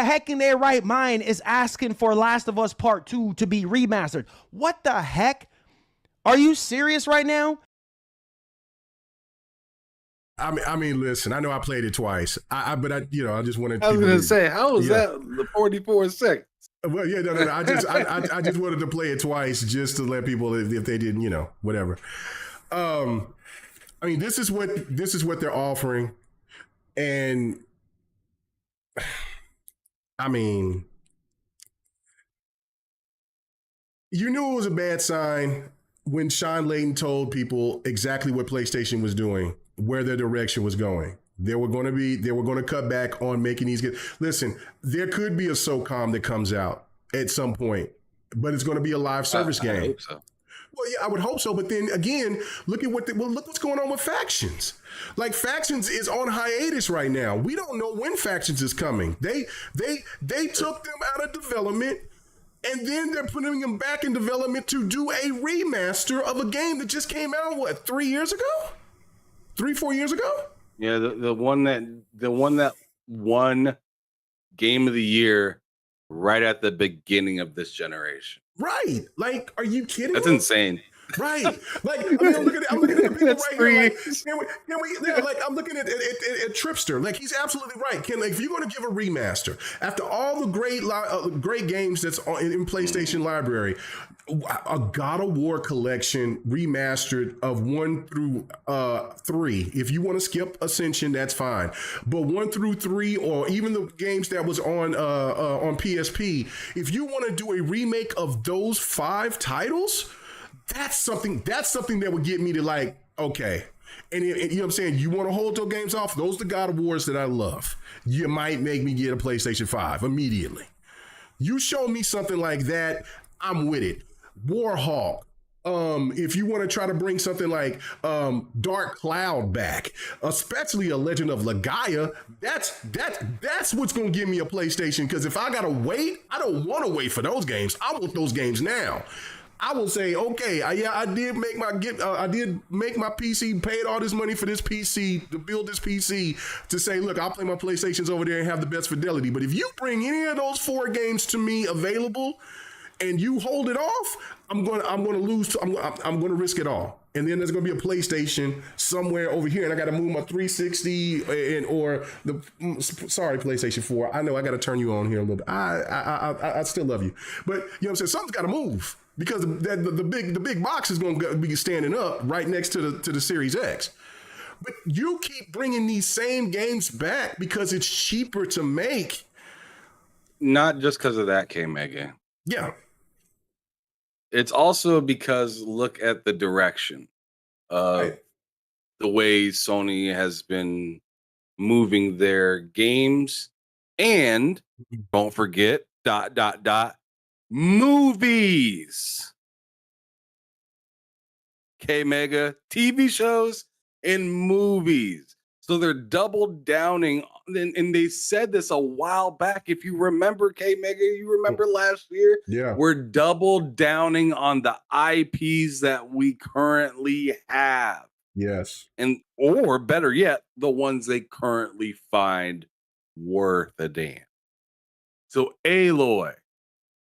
Speaker 10: heck in their right mind is asking for Last of Us Part 2 to be remastered? What the heck? Are you serious right now?
Speaker 1: I mean, listen. I know I played it twice. But I just wanted.
Speaker 2: I was
Speaker 1: people
Speaker 2: gonna
Speaker 1: to-
Speaker 2: say, how is
Speaker 1: yeah.
Speaker 2: that the 44 6?
Speaker 1: Well, yeah, no. I just wanted to play it twice just to let people, if they didn't, whatever. I mean, this is what they're offering, and I mean, you knew it was a bad sign when Sean Layden told people exactly what PlayStation was doing, where their direction was going. They were going to cut back on making these games. Listen, there could be a SOCOM that comes out at some point, but it's going to be a live service game.
Speaker 2: I hope so.
Speaker 1: Well, yeah, I would hope so. But then again, look what's going on with Factions. Like, Factions is on hiatus right now. We don't know when Factions is coming. They took them out of development, and then they're putting them back in development to do a remaster of a game that just came out 3 years ago, 4 years ago.
Speaker 2: Yeah, the one that won Game of the Year right at the beginning of this generation.
Speaker 1: Right. Like, are you kidding
Speaker 2: That's
Speaker 1: me?
Speaker 2: insane.
Speaker 1: Right. Like, I mean, I'm looking at the people
Speaker 2: That's
Speaker 1: right here. Like,
Speaker 2: freeze.
Speaker 1: I'm looking at Tripster. Like, he's absolutely right. If you're going to give a remaster after all the great games that's in PlayStation library, a God of War collection remastered of 1 through 3. If you want to skip Ascension, that's fine. But 1 through 3, or even the games that was on PSP, if you want to do a remake of those 5 titles, that's something that would get me to, like, okay. And you know what I'm saying? You want to hold those games off? Those are the God of Wars that I love. You might make me get a PlayStation 5 immediately. You show me something like that, I'm with it. Warhawk. If you want to try to bring something like Dark Cloud back, especially a Legend of Legaia, that's what's gonna give me a PlayStation. Because if I gotta wait, I don't want to wait for those games. I want those games now. I will say, okay, I did make my PC, paid all this money for this PC, to build this PC, to say, look, I'll play my PlayStations over there and have the best fidelity. But if you bring any of those 4 games to me available, and you hold it off, I'm gonna lose. I'm gonna risk it all. And then there's gonna be a PlayStation somewhere over here, and I gotta move my 360 PlayStation 4. I know I gotta turn you on here a little bit. I still love you, but you know what I'm saying. Something's gotta move, because the big box is gonna be standing up right next to the Series X. But you keep bringing these same games back because it's cheaper to make.
Speaker 2: Not just because of that, K-Mega.
Speaker 1: Yeah.
Speaker 2: It's also because look at the direction of the way Sony has been moving their games, and don't forget ... movies. K-Mega, TV shows and movies. So they're double downing, and they said this a while back. If you remember, K-Mega, you remember last year?
Speaker 1: Yeah.
Speaker 2: We're double downing on the IPs that we currently have.
Speaker 1: Yes.
Speaker 2: Or better yet, the ones they currently find worth a damn. So Aloy,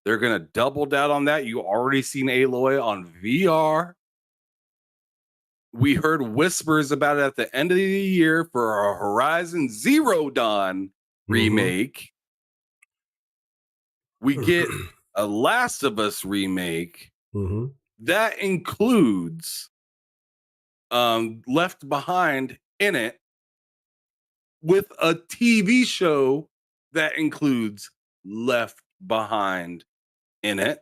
Speaker 2: they're going to double down on that. You already seen Aloy on VR. We heard whispers about it at the end of the year for a Horizon Zero Dawn remake. We get a Last of Us remake. That includes Left Behind in it, with a TV show that includes Left Behind in it.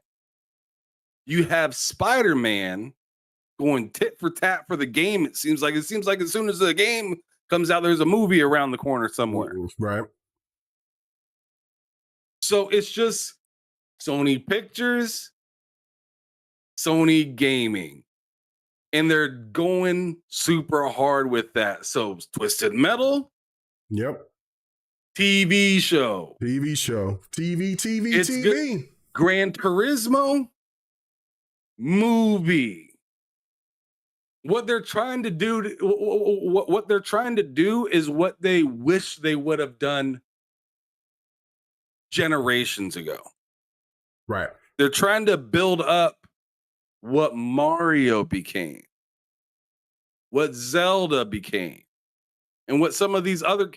Speaker 2: You have Spider-Man going tit for tat for the game. It seems like as soon as the game comes out, there's a movie around the corner somewhere.
Speaker 1: Right.
Speaker 2: So it's just Sony Pictures, Sony Gaming, and they're going super hard with that. So Twisted Metal,
Speaker 1: yep,
Speaker 2: TV show,
Speaker 1: TV.
Speaker 2: It's
Speaker 1: TV.
Speaker 2: good. Gran Turismo, movie. what they're trying to do, what they're trying to do is what they wish they would have done generations ago.
Speaker 1: Right.
Speaker 2: They're trying to build up what Mario became, what Zelda became, and what some of these other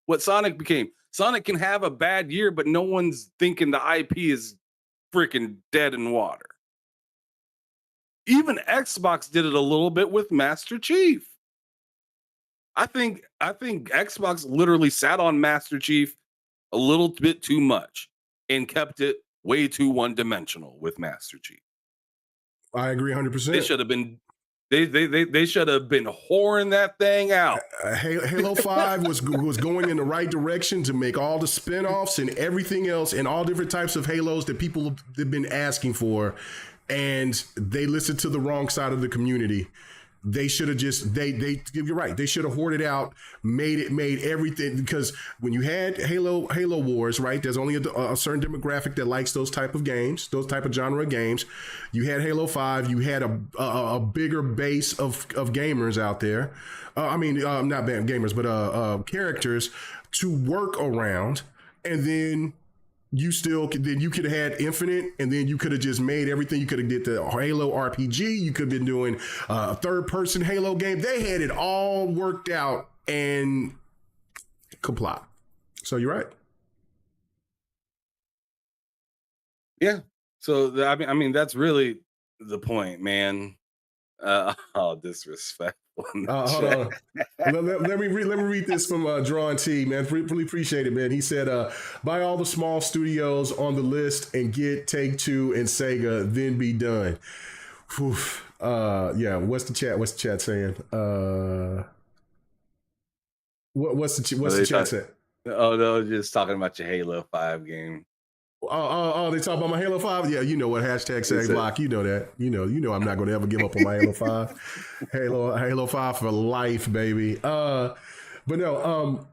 Speaker 2: what Sonic became. Sonic can have a bad year, but no one's thinking the IP is freaking dead in water. Even Xbox did it a little bit with Master Chief. I think Xbox literally sat on Master Chief a little bit too much and kept it way too one-dimensional with Master Chief.
Speaker 1: I agree 100%.
Speaker 2: They should have been they should have been whoring that thing out.
Speaker 1: Halo 5 was going in the right direction to make all the spin-offs and everything else and all different types of Halos that people have been asking for, and they listened to the wrong side of the community. They should have just you're right. They should have hoarded out, made everything, because when you had Halo Wars, right? There's only a certain demographic that likes those type of games, those type of genre of games. You had Halo 5. You had a bigger base of gamers out there. Not gamers, but characters to work around, and then you could have had Infinite, and then you could have just made everything. You could have did the Halo RPG. You could have been doing a third-person Halo game. They had it all worked out and comply. So you're right.
Speaker 2: Yeah. So I mean that's really the point, man. Disrespectful.
Speaker 1: Hold on. let me read this from Drawn T, man. Really appreciate it, man. He said, buy all the small studios on the list and get Take-Two and Sega, then be done. Whew. Yeah. What's the chat saying? What's the chat saying?
Speaker 2: Oh, no, just talking about your Halo 5 game.
Speaker 1: Oh, they talk about my Halo 5? Yeah, you know what, hashtag Sag Block. You know that. You know I'm not going to ever give up on my Halo 5. Halo 5 for life, baby. But no,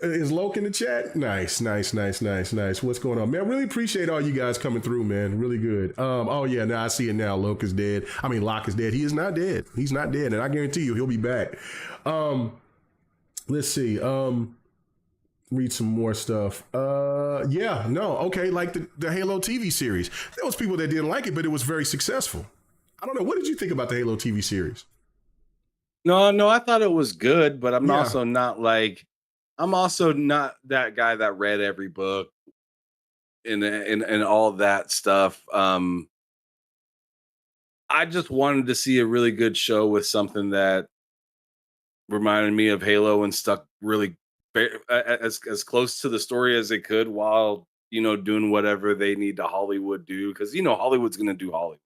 Speaker 1: is Loke in the chat? Nice. What's going on, man? Really appreciate all you guys coming through, man. Really good. Oh yeah, now I see it now. Locke is dead. He is not dead. He's not dead, and I guarantee you he'll be back. Let's see. Read some more stuff. Like the Halo TV series. There was people that didn't like it, but it was very successful. I don't know. What did you think about the Halo TV series?
Speaker 2: No, I thought it was good, but I'm also not that guy that read every book and all that stuff. I just wanted to see a really good show with something that reminded me of Halo and stuck really as close to the story as they could while doing whatever they need to Hollywood do, because Hollywood's gonna do Hollywood.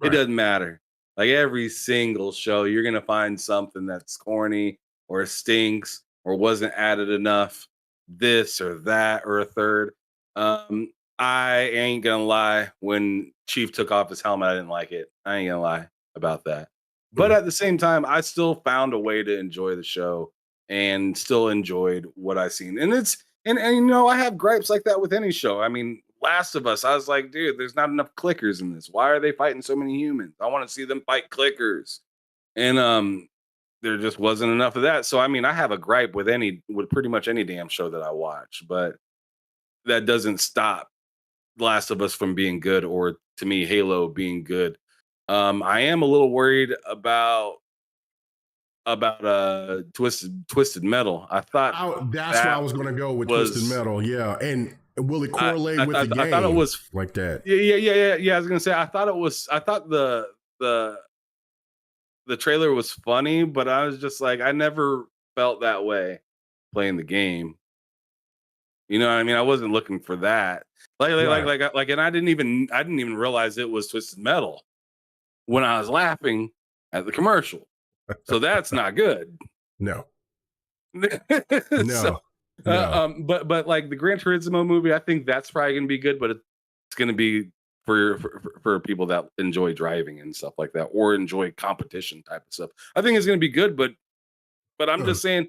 Speaker 2: Right. It doesn't matter. Like every single show, you're gonna find something that's corny or stinks or wasn't added enough, this or that or a third. I ain't gonna lie. When Chief took off his helmet, I didn't like it. I ain't gonna lie about that. But at the same time, I still found a way to enjoy the show and still enjoyed what I seen. And I have gripes like that with any show. I mean, Last of Us, I was like, dude, there's not enough clickers in this. Why are they fighting so many humans? I want to see them fight clickers. And there just wasn't enough of that. So I mean, I have a gripe with pretty much any damn show that I watch, but that doesn't stop Last of Us from being good, or to me, Halo being good. I am a little worried about Twisted Metal. I thought
Speaker 1: that's where I was going to go with Twisted Metal. Yeah, and will it correlate with the game?
Speaker 2: I thought it was
Speaker 1: like that.
Speaker 2: Yeah. I was going to say I thought the trailer was funny, but I was just like, I never felt that way playing the game. You know what I mean? I wasn't looking for that. And I didn't even realize it was Twisted Metal when I was laughing at the commercial. So that's not good.
Speaker 1: No.
Speaker 2: No. But like the Gran Turismo movie, I think that's probably going to be good, but it's going to be for people that enjoy driving and stuff like that, or enjoy competition type of stuff. I think it's going to be good, but I'm just saying,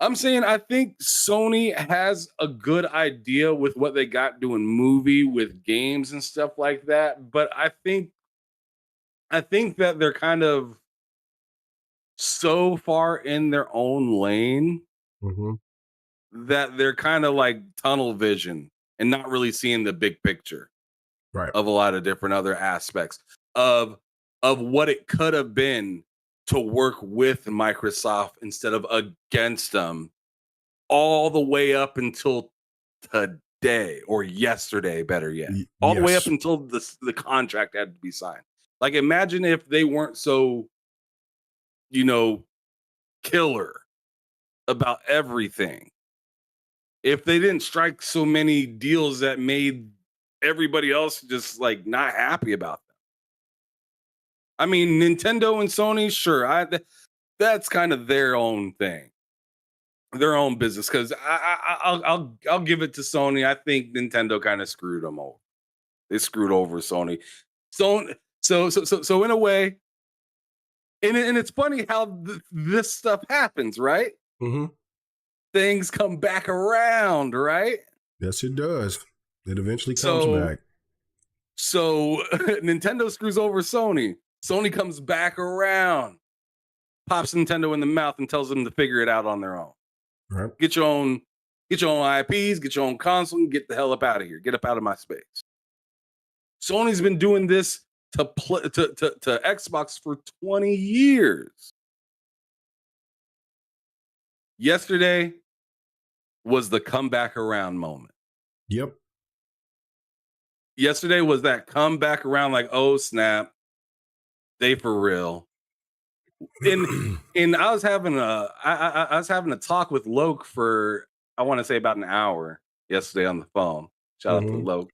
Speaker 2: I think Sony has a good idea with what they got doing movie with games and stuff like that. But I think I think that they're kind of so far in their own lane
Speaker 1: Mm-hmm.
Speaker 2: that they're kind of like tunnel vision and not really seeing the big picture
Speaker 1: Right.
Speaker 2: of a lot of different other aspects of what it could have been to work with Microsoft instead of against them all the way up until today or yesterday, better yet. All the way up
Speaker 1: Yes.
Speaker 2: until the contract had to be signed. Like, imagine if they weren't so, killer about everything. If they didn't strike so many deals that made everybody else just like not happy about them. I mean, Nintendo and Sony, sure, that's kind of their own thing, their own business. Because I'll give it to Sony. I think Nintendo kind of screwed them over. They screwed over Sony. So in a way, and it's funny how this stuff happens, right?
Speaker 1: Mm-hmm.
Speaker 2: Things come back around, right?
Speaker 1: Yes, it does. It eventually comes back.
Speaker 2: So Nintendo screws over Sony. Sony comes back around, pops Nintendo in the mouth, and tells them to figure it out on their own.
Speaker 1: Right.
Speaker 2: Get your own IPs, get your own console, and get the hell up out of here. Get up out of my space. Sony's been doing this to Xbox for 20 years. Yesterday was the comeback around moment.
Speaker 1: Yep.
Speaker 2: Yesterday was that comeback around, like, oh snap, they for real. And I was having a talk with Loke for, I want to say, about an hour yesterday on the phone. Shout out to Loke,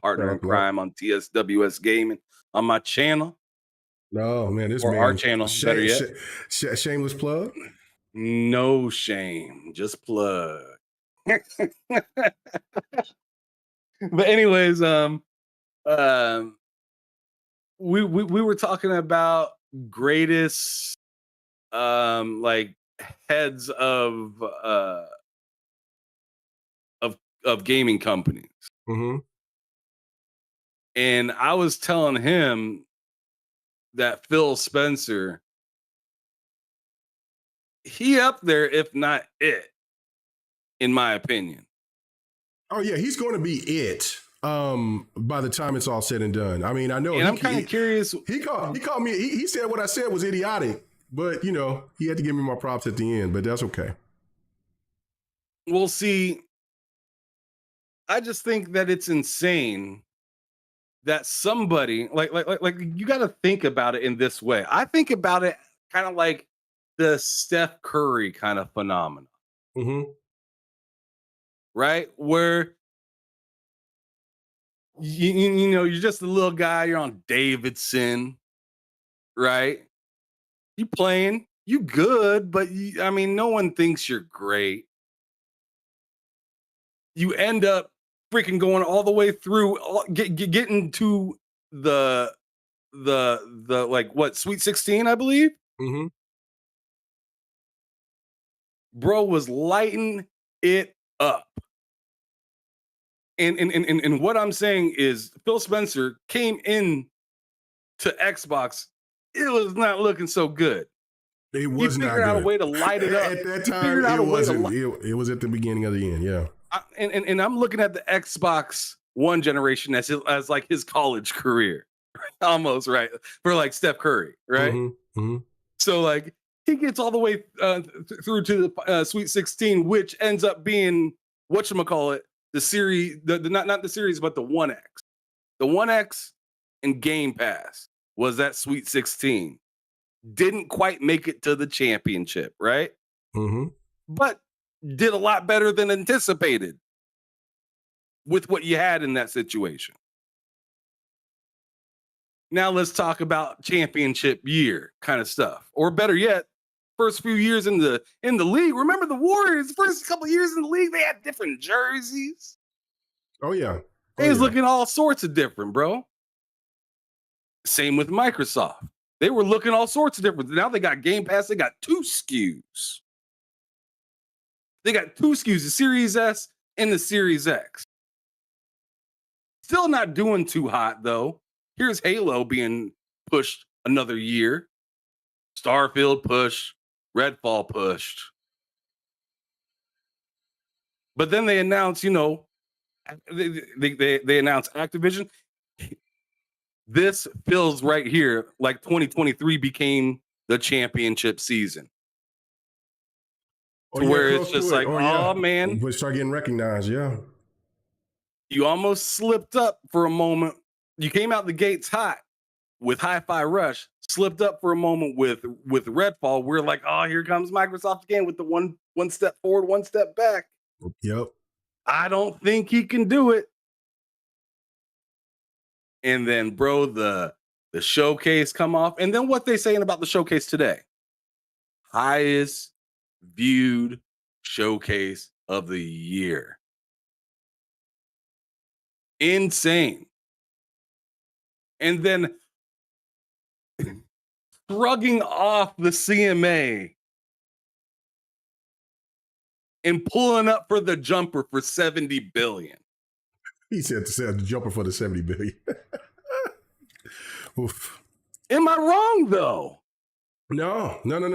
Speaker 2: partner in crime on TSWS Gaming on my channel.
Speaker 1: No, man, this
Speaker 2: or
Speaker 1: man,
Speaker 2: our channel, better yet.
Speaker 1: Shameless plug.
Speaker 2: No shame, just plug. But anyways, we were talking about greatest like heads of gaming companies.
Speaker 1: Mm-hmm.
Speaker 2: And I was telling him that Phil Spencer, he up there, if not it, in my opinion.
Speaker 1: Oh yeah, he's going to be it. By the time it's all said and done. I mean, I know.
Speaker 2: And I'm kind of curious.
Speaker 1: He called me. He said what I said was idiotic, but he had to give me more props at the end. But that's okay.
Speaker 2: We'll see. I just think that it's insane that somebody like you got to think about it in this way. I think about it kind of like the Steph Curry kind of phenomenon, right? Where you're just a little guy. You're on Davidson, right? You playing, you good, but no one thinks you're great. You end up freaking going all the way through, getting to the like what, Sweet 16, I believe.
Speaker 1: Mm-hmm.
Speaker 2: Bro was lighting it up. And what I'm saying is Phil Spencer came in to Xbox. It was not looking so good.
Speaker 1: It was not good. He
Speaker 2: figured out a way to light it up.
Speaker 1: At that time, it wasn't. It was at the beginning of the end, yeah.
Speaker 2: And I'm looking at the Xbox One generation as like his college career, almost, right? For like Steph Curry, right?
Speaker 1: Mm-hmm.
Speaker 2: So like he gets all the way through to the Sweet 16, which ends up being whatchamacallit, the series, not the series, but the 1X. The 1X and Game Pass was that Sweet 16. Didn't quite make it to the championship, right?
Speaker 1: Mm-hmm.
Speaker 2: But did a lot better than anticipated with what you had in that situation. Now let's talk about championship year kind of stuff, or better yet, first few years in the league. Remember the Warriors? First couple of years in the league, they had different jerseys.
Speaker 1: Oh yeah,
Speaker 2: They was looking all sorts of different, bro. Same with Microsoft. They were looking all sorts of different. Now they got Game Pass. They got 2 SKUs. They got 2 SKUs, the Series S and the Series X. Still not doing too hot, though. Here's Halo being pushed another year. Starfield pushed, Redfall pushed. But then they announced, they announced Activision. This feels right here like 2023 became the championship season. To where it's just like, man.
Speaker 1: We start getting recognized, yeah.
Speaker 2: You almost slipped up for a moment. You came out the gates hot with Hi-Fi Rush, slipped up for a moment with Redfall. We're like, oh, here comes Microsoft again with the one step forward, one step back.
Speaker 1: Yep.
Speaker 2: I don't think he can do it. And then, bro, the showcase come off. And then what they saying about the showcase today? Highest viewed showcase of the year. Insane. And then shrugging off the CMA and pulling up for the jumper for $70 billion.
Speaker 1: He said the jumper for the $70 billion. Oof.
Speaker 2: Am I wrong though?
Speaker 1: No. You're not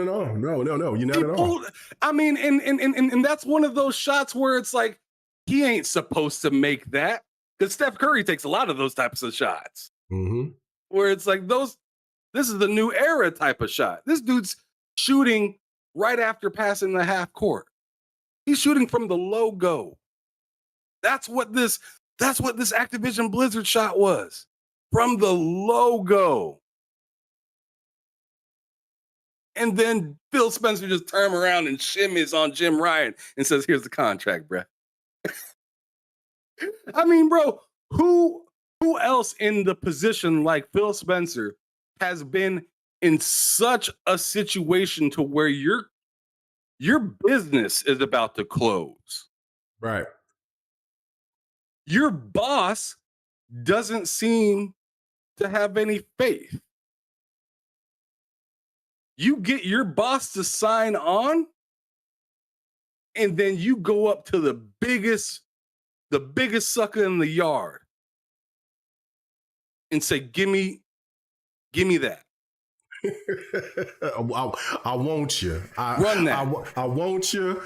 Speaker 1: at all.
Speaker 2: I mean, and that's one of those shots where it's like he ain't supposed to make that, because Steph Curry takes a lot of those types of shots.
Speaker 1: Mm-hmm.
Speaker 2: Where it's like this is the new era type of shot. This dude's shooting right after passing the half court. He's shooting from the logo. That's what this Activision Blizzard shot was. From the logo. And then Phil Spencer just turns around and shimmies on Jim Ryan and says, here's the contract, bro. I mean, bro, who else in the position like Phil Spencer has been in such a situation to where your business is about to close?
Speaker 1: Right.
Speaker 2: Your boss doesn't seem to have any faith. You get your boss to sign on, and then you go up to the biggest sucker in the yard and say, give me that.
Speaker 1: I want you.
Speaker 2: Run that.
Speaker 1: I want you.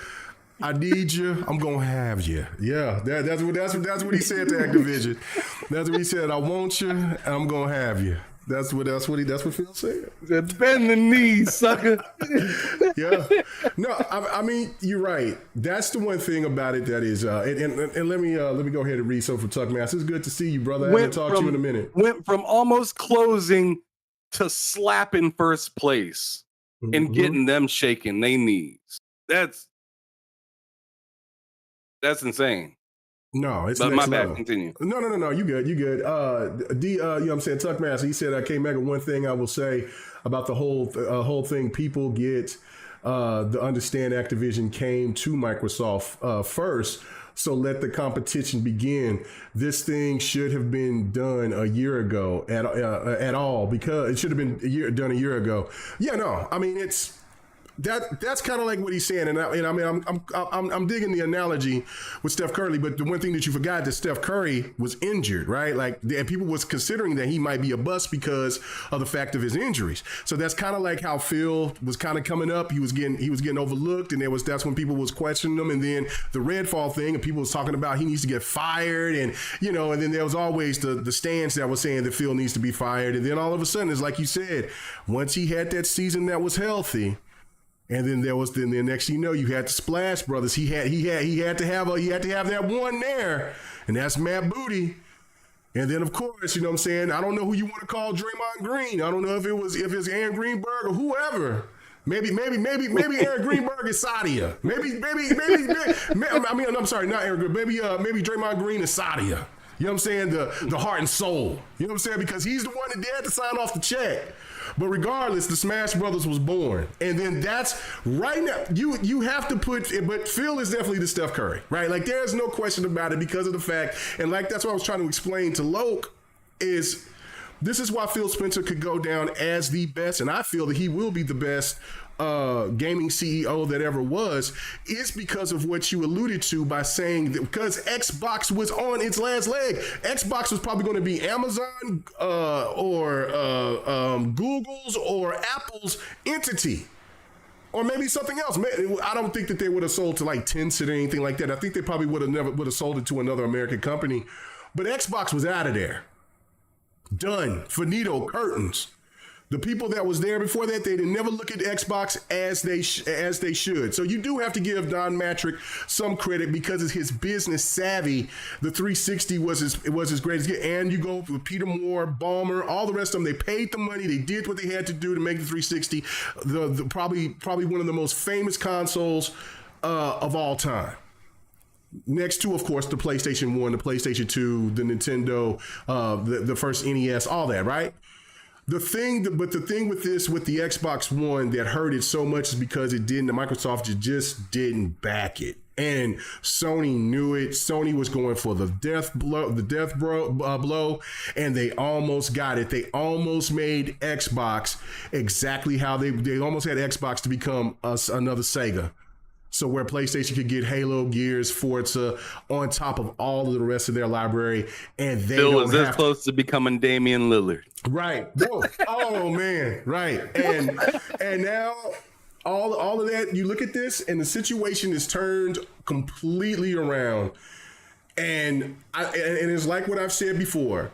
Speaker 1: I need you. I'm gonna have you. Yeah, that's what he said to Activision. That's what he said. I want you, and I'm gonna have you. That's what Phil said.
Speaker 2: He said, bend the knees, sucker.
Speaker 1: Yeah. No, I mean, you're right. That's the one thing about it that is. And let me go ahead and read something from Tuckmaster. It's good to see you, brother. I haven't talked to you in a minute.
Speaker 2: Went from almost closing to slapping first place and getting them shaking their knees. That's insane.
Speaker 1: No, it's
Speaker 2: but
Speaker 1: next
Speaker 2: my
Speaker 1: level.
Speaker 2: bad. Continue.
Speaker 1: No. You good. You know what I'm saying? Tuckmaster, he said, K-Mega, one thing I will say about the whole thing, people get the understand Activision came to Microsoft first, so let the competition begin. This thing should have been done a year ago at all, because it should have been done a year ago. Yeah, no, I mean, that's kind of like what he's saying, and I mean, I'm digging the analogy with Steph Curry, but the one thing that you forgot, that Steph Curry was injured, right? Like, and people was considering that he might be a bust because of the fact of his injuries. So that's kind of like how Phil was kind of coming up. He was getting overlooked, and that's when people was questioning him. And then the Redfall thing, and people was talking about he needs to get fired, and and then there was always the stance that was saying that Phil needs to be fired. And then all of a sudden, it's like you said, once he had that season that was healthy. And then the next thing you know, you had the Splash Brothers. He had to have that one there, and that's Matt Booty. And then of course, you know what I'm saying, I don't know who you want to call Draymond Green. I don't know if it's Aaron Greenberg or whoever. Maybe Aaron Greenberg is Sadia. I'm sorry, not Aaron Greenberg. Maybe Draymond Green is Sadia. You know what I'm saying? The heart and soul. You know what I'm saying? Because he's the one that had to sign off the check. But regardless, the Smash Brothers was born. And then that's right now, you have to put it, but Phil is definitely the Steph Curry, right? Like, there's no question about it, because of the fact, and like that's what I was trying to explain to Loke, this is why Phil Spencer could go down as the best, and I feel that he will be the best gaming CEO that ever was, is because of what you alluded to by saying that because Xbox was on its last leg. Xbox was probably going to be Amazon or Google's or Apple's entity. Or maybe something else. I don't think that they would have sold to like Tencent or anything like that. I think they probably would have sold it to another American company. But Xbox was out of there. Done. Finito. Curtains. The people that was there before that, they didn't never look at Xbox as they should. So you do have to give Don Matrick some credit because of his business savvy. The 360 was his greatest gift. And you go with Peter Moore, Ballmer, all the rest of them. They paid the money. They did what they had to do to make the 360 probably one of the most famous consoles of all time. Next to, of course, the PlayStation 1, the PlayStation 2, the Nintendo, the first NES, all that, right? The thing with the Xbox One that hurt it so much is because Microsoft just didn't back it. And Sony knew it. Sony was going for the death blow, and they almost got it. They almost made Xbox exactly how they almost had Xbox to become another Sega. So where PlayStation could get Halo, Gears, Forza on top of all of the rest of their library, and they
Speaker 2: Phil was this close to becoming Damian Lillard.
Speaker 1: Right. Whoa. Oh man. Right. And now all of that, you look at this and the situation is turned completely around. And it's like what I've said before.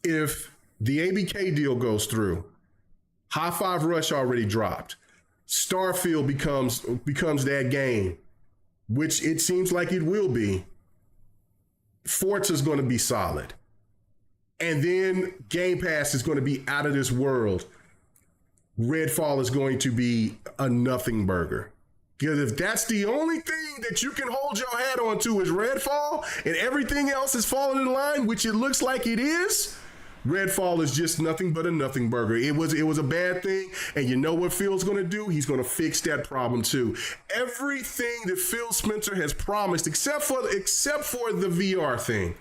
Speaker 1: If the ABK deal goes through, High Five Rush already dropped. Starfield becomes that game, which it seems like it will be. Forza's going to be solid. And then Game Pass is going to be out of this world. Redfall is going to be a nothing burger. Because if that's the only thing that you can hold your hat on to is Redfall and everything else is falling in line, which it looks like it is, Redfall is just nothing but a nothing burger. It was a bad thing, and you know what Phil's going to do? He's going to fix that problem too. Everything that Phil Spencer has promised, except for the VR thing,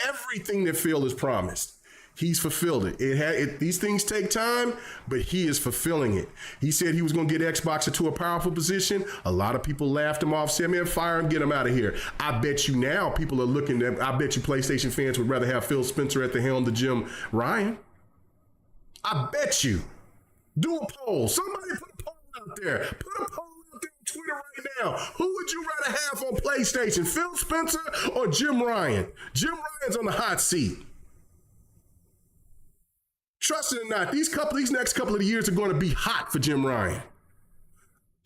Speaker 1: everything that Phil has promised, he's fulfilled it. These things take time, but he is fulfilling it. He said he was going to get Xbox into a powerful position. A lot of people laughed him off, said, man, fire him, get him out of here. I bet you now people are looking at, I bet you PlayStation fans would rather have Phil Spencer at the helm than Jim Ryan. I bet you. Do a poll. Somebody put a poll out there. Put a poll out there on Twitter right now. Who would you rather have on PlayStation, Phil Spencer or Jim Ryan? Jim Ryan's on the hot seat. Trust it or not, these next couple of years are going to be hot for Jim Ryan.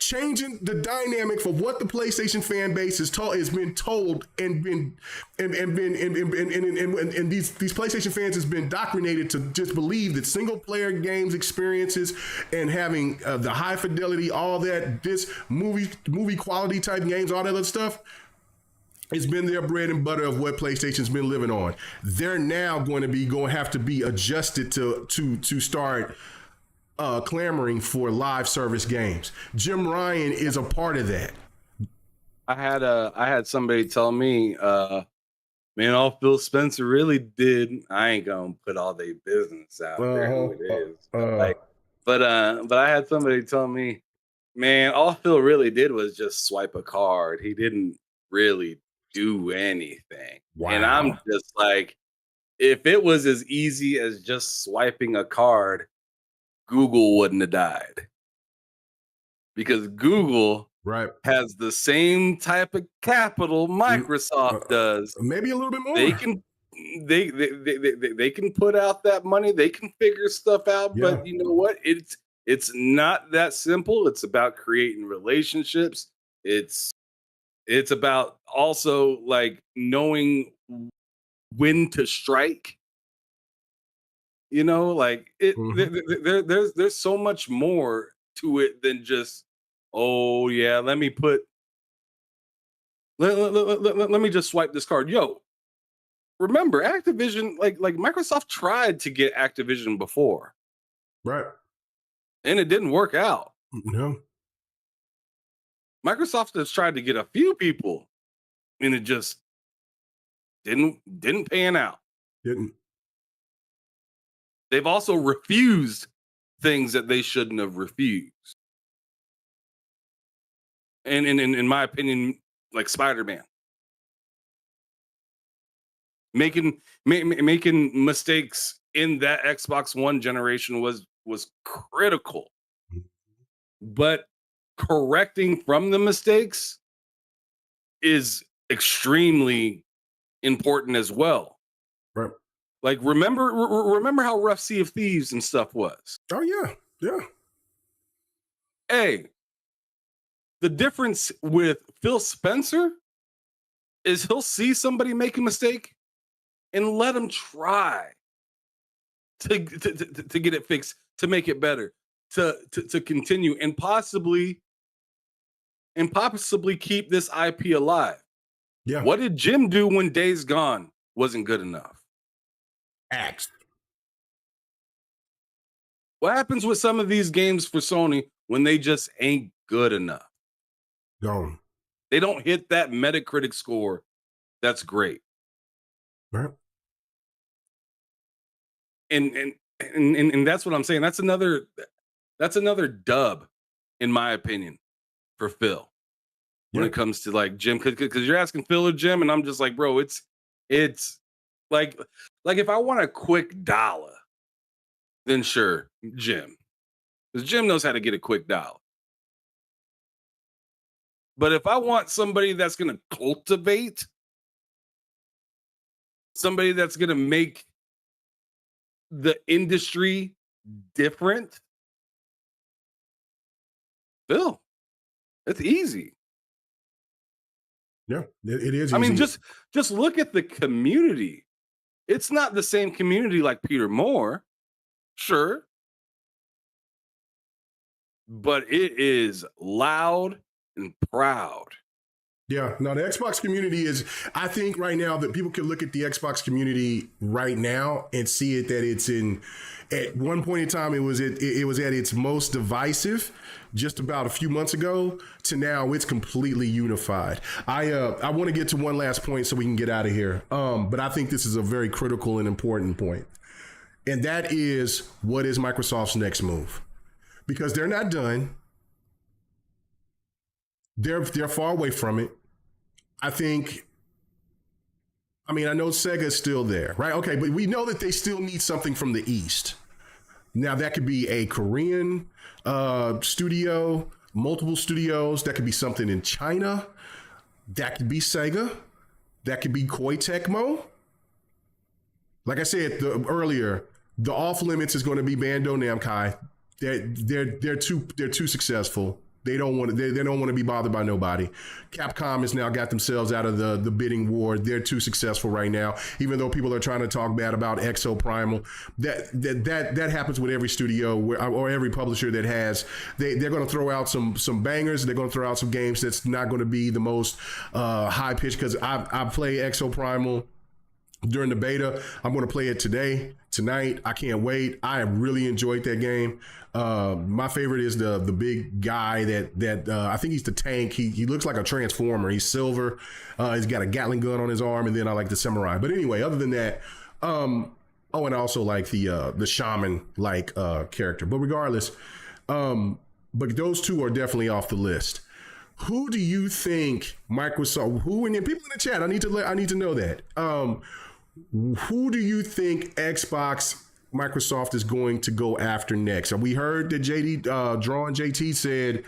Speaker 1: Changing the dynamic for what the PlayStation fan base has been told and these PlayStation fans has been indoctrinated to just believe that single player games experiences and having the high fidelity, all that, this movie quality type games, all that other stuff. It's been their bread and butter of what PlayStation's been living on. They're now going to have to be adjusted to start clamoring for live service games. Jim Ryan is a part of that.
Speaker 2: I had somebody tell me, man, all Phil Spencer really did. I ain't gonna put all their business out there. Who it is, but I had somebody tell me, man, all Phil really did was just swipe a card. He didn't really do anything.
Speaker 1: Wow.
Speaker 2: And I'm just like, if it was as easy as just swiping a card, Google wouldn't have died. Because Google has the same type of capital Microsoft does.
Speaker 1: Maybe a little bit more.
Speaker 2: They can put out that money, they can figure stuff out, but you know what? It's not that simple. It's about creating relationships. It's about also like knowing when to strike. You know, like there's so much more to it than just, oh yeah, let me just swipe this card. Yo, remember Activision, like Microsoft tried to get Activision before.
Speaker 1: Right.
Speaker 2: And it didn't work out.
Speaker 1: No.
Speaker 2: Microsoft has tried to get a few people, and it just didn't pan out.
Speaker 1: Didn't.
Speaker 2: They've also refused things that they shouldn't have refused. And in my opinion, like Spider-Man. Making mistakes in that Xbox One generation was critical. But correcting from the mistakes is extremely important as well.
Speaker 1: Right.
Speaker 2: Like remember how rough Sea of Thieves and stuff was.
Speaker 1: Oh yeah, yeah.
Speaker 2: Hey, the difference with Phil Spencer is he'll see somebody make a mistake and let him try to get it fixed, to make it better, to continue and possibly keep this IP alive.
Speaker 1: Yeah.
Speaker 2: What did Jim do when Days Gone wasn't good enough?
Speaker 1: Axe.
Speaker 2: What happens with some of these games for Sony when they just ain't good enough?
Speaker 1: Gone.
Speaker 2: They don't hit that Metacritic score. That's great.
Speaker 1: Right.
Speaker 2: And that's what I'm saying. That's another dub, in my opinion, for Phil. When it comes to like Jim, because you're asking Phil or Jim, and I'm just like, bro, it's like if I want a quick dollar, then sure, Jim, because Jim knows how to get a quick dollar. But if I want somebody that's gonna cultivate, somebody that's gonna make the industry different, Phil, it's easy.
Speaker 1: Yeah, it is.
Speaker 2: I mean,
Speaker 1: easy.
Speaker 2: just look at the community. It's not the same community like Peter Moore, sure, but it is loud and proud.
Speaker 1: Yeah, no, the Xbox community is, I think right now that people can look at the Xbox community right now and see it that it's at one point in time, it was at its most divisive just about a few months ago to now it's completely unified. I want to get to one last point so we can get out of here. But I think this is a very critical and important point. And that is, what is Microsoft's next move? Because they're not done. They're far away from it. I know Sega's still there, right? Okay, but we know that they still need something from the East. Now, that could be a Korean studio, multiple studios. That could be something in China. That could be Sega. That could be Koei Tecmo. Like I said earlier, the off limits is going to be Bandai Namco. They're too successful. They don't want to be bothered by nobody. Capcom has now got themselves out of the bidding war. They're too successful right now. Even though people are trying to talk bad about Exo Primal, that happens with every studio or every publisher that has. They're going to throw out some bangers. They're going to throw out some games that's not going to be the most high pitch. Because I play Exo Primal during the beta. I'm going to play it tonight. I can't wait. I have really enjoyed that game. My favorite is the big guy that I think he's the tank. He looks like a transformer. He's silver. He's got a Gatling gun on his arm, and then I like the samurai. But anyway, other than that, and I also like the shaman like character. But regardless, but those two are definitely off the list. Who do you think Microsoft? And people in the chat, I need to know that. Who do you think Microsoft is going to go after next? We heard that JT said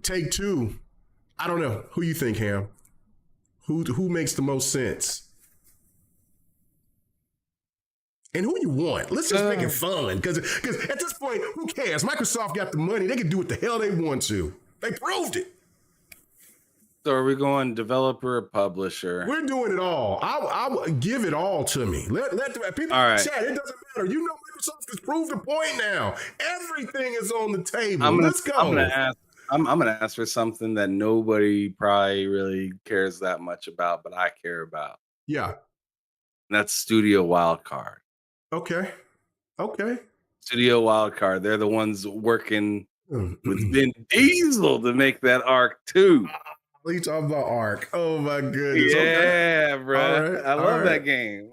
Speaker 1: Take Two. I don't know. Who you think, Ham? Who makes the most sense? And who you want? Let's just make it fun. Because at this point, who cares? Microsoft got the money. They can do what the hell they want to. They proved it.
Speaker 2: So are we going developer or publisher?
Speaker 1: We're doing it all. I give it all to me. Let the people
Speaker 2: all right.
Speaker 1: chat. It doesn't matter. You know Microsoft has proved the point now. Everything is on the table. Let's go.
Speaker 2: I'm gonna ask for something that nobody probably really cares that much about, but I care about.
Speaker 1: Yeah.
Speaker 2: And that's Studio Wildcard.
Speaker 1: Okay.
Speaker 2: Studio Wildcard. They're the ones working with Vin Diesel to make that Arc 2.
Speaker 1: You talking about Ark? Oh my goodness!
Speaker 2: Yeah,
Speaker 1: okay.
Speaker 2: bro,
Speaker 1: Right,
Speaker 2: I love that game.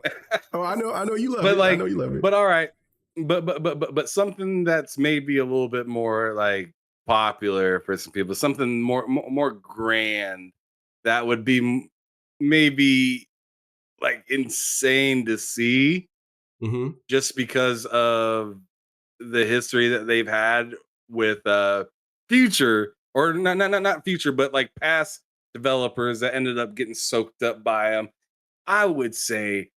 Speaker 1: Oh, I know you love it. I know you love it.
Speaker 2: But all right, but something that's maybe a little bit more like popular for some people, something more grand that would be maybe like insane to see
Speaker 1: Mm-hmm.
Speaker 2: just because of the history that they've had with future or not future, but like past developers that ended up getting soaked up by them. I would say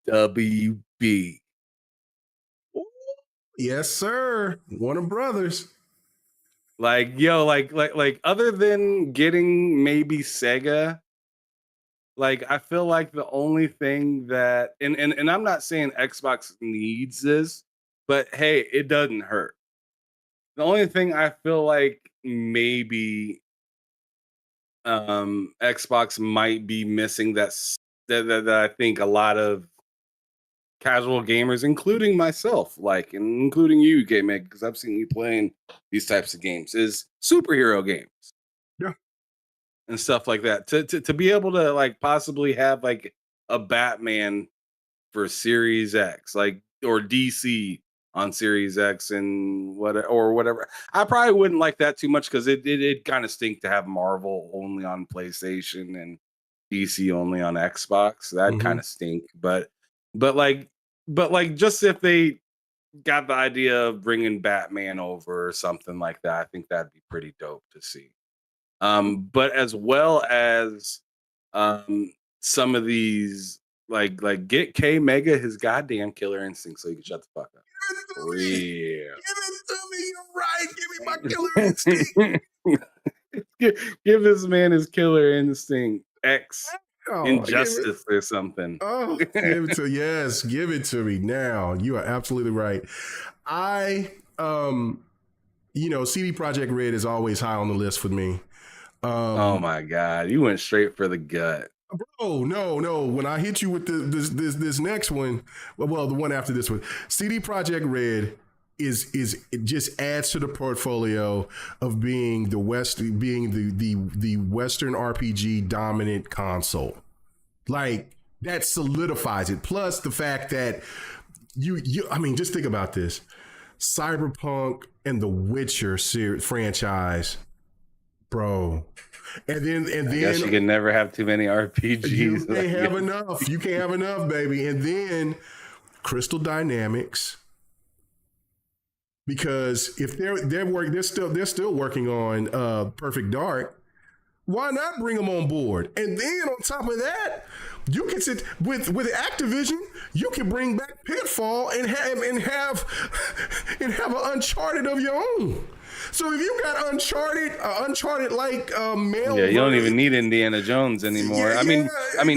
Speaker 2: WB.
Speaker 1: Yes, sir. Warner Brothers.
Speaker 2: Like like other than getting maybe Sega, like I feel like the only thing that and I'm not saying Xbox needs this, but hey, it doesn't hurt. The only thing I feel like maybe Xbox might be missing that I think a lot of casual gamers, including myself, like and including you, Game Meg, because I've seen you playing these types of games, is superhero games.
Speaker 1: Yeah.
Speaker 2: And stuff like that. To be able to like possibly have like a Batman for Series X, like or DC on Series X and whatever. I probably wouldn't like that too much because it kind of stink to have Marvel only on PlayStation and DC only on Xbox. That
Speaker 1: Mhm.
Speaker 2: kind of stink. But like just if they got the idea of bringing Batman over or something like that, I think that'd be pretty dope to see. But as well as some of these like get K Mega his goddamn killer instinct so you can shut the fuck up. For real.
Speaker 1: Give it to me. You're right. Give me my killer instinct.
Speaker 2: give this man his killer instinct X
Speaker 1: Oh,
Speaker 2: injustice or something.
Speaker 1: Oh, give it to me now. You are absolutely right. CD Projekt Red is always high on the list for me.
Speaker 2: Oh my god, you went straight for the gut.
Speaker 1: Bro, no. When I hit you with this next one, well, the one after this one, CD Projekt Red is it just adds to the portfolio of being the Western RPG dominant console. Like that solidifies it. Plus the fact that I mean, just think about this: Cyberpunk and the Witcher franchise, bro. And then
Speaker 2: I guess you can never have too many RPGs.
Speaker 1: You can't have enough. You can't have enough, baby. And then Crystal Dynamics, because if they're still working on Perfect Dark. Why not bring them on board? And then on top of that, you can sit with Activision. You can bring back Pitfall and have an Uncharted of your own. So if you got Uncharted like mail,
Speaker 2: you don't even need Indiana Jones anymore. I mean,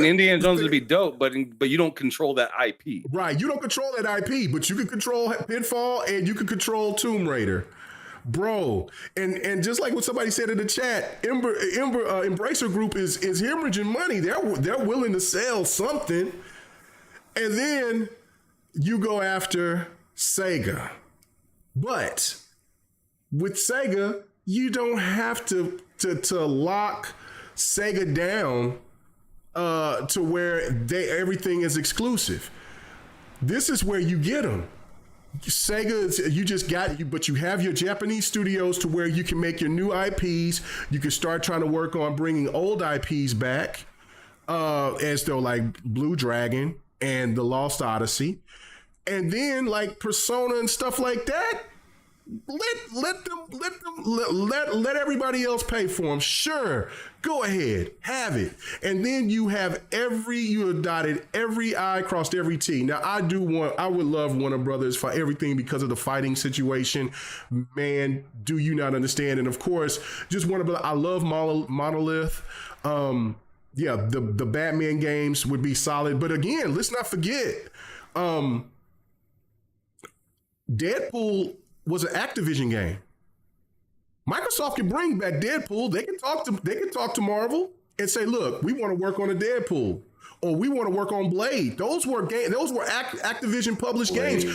Speaker 2: Indiana Jones would be dope, but you don't control that IP.
Speaker 1: Right, you don't control that IP, but you can control Pitfall and you can control Tomb Raider. Bro, and just like what somebody said in the chat, Embracer Group is hemorrhaging money. They're willing to sell something, and then you go after Sega. But with Sega, you don't have to lock Sega down to where everything is exclusive. This is where you get them. Sega, but you have your Japanese studios to where you can make your new IPs. You can start trying to work on bringing old IPs back, as though like Blue Dragon and The Lost Odyssey, and then like Persona and stuff like that. Let everybody else pay for them. Sure, go ahead, have it, and then you have dotted every I, crossed every T. Now I would love Warner Brothers for everything because of the fighting situation. Man, do you not understand? And of course, just Warner Brothers. I love Monolith. Yeah, the Batman games would be solid, but again, let's not forget, Deadpool was an Activision game. Microsoft can bring back Deadpool. They can talk to Marvel and say, look, we want to work on a Deadpool. or we want to work on Blade. Those were Activision published games.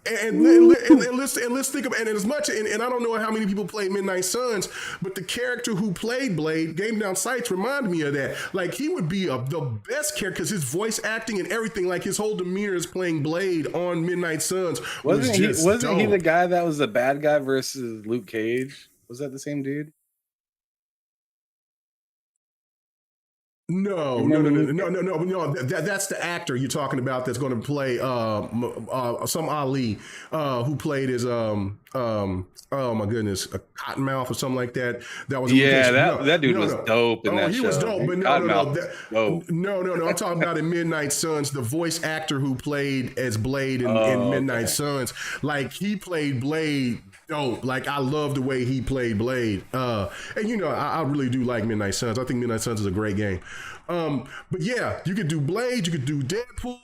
Speaker 1: And let's think of, and as much, and I don't know how many people played Midnight Suns, but the character who played Blade, Game Down Sights, reminded me of that. Like, he would be the best character because his voice acting and everything, like his whole demeanor as playing Blade on Midnight Suns wasn't he
Speaker 2: the guy that was the bad guy versus Luke Cage? Was that the same dude?
Speaker 1: No. That's the actor you're talking about that's going to play some Ali who played as oh my goodness, a Cottonmouth or something like that. That was
Speaker 2: that dude was dope in that show.
Speaker 1: He was dope, but no. I'm talking about in Midnight Suns, the voice actor who played as Blade in Midnight Suns. Like, he played Blade dope. Like, I love the way he played Blade. And I really do like Midnight Suns. I think Midnight Suns is a great game. But yeah, you could do Blade, you could do Deadpool,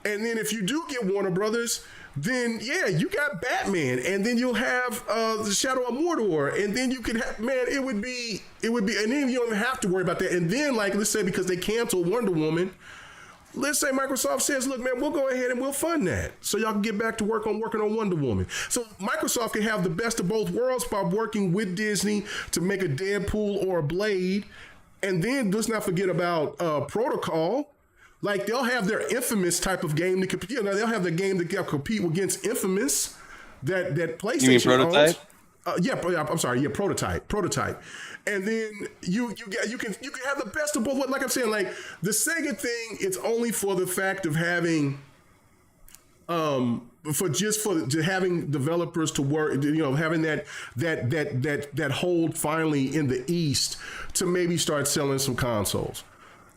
Speaker 1: and then if you do get Warner Brothers, then yeah, you got Batman, and then you'll have the Shadow of Mordor, and then you could have, man, it would be, and then you don't even have to worry about that. And then, like, let's say because they canceled Wonder Woman, let's say Microsoft says, look, man, we'll go ahead and we'll fund that so y'all can get back to working on Wonder Woman. So Microsoft can have the best of both worlds by working with Disney to make a Deadpool or a Blade. And then let's not forget about Protocol. Like, they'll have their Infamous type of game to compete. They'll have the game that can compete against Infamous that PlayStation
Speaker 2: You mean Prototype?
Speaker 1: owns. Prototype. And then you can have the best of both. Like I'm saying, like the Sega thing, it's only for the fact of having having developers to work, having that hold finally in the East to maybe start selling some consoles.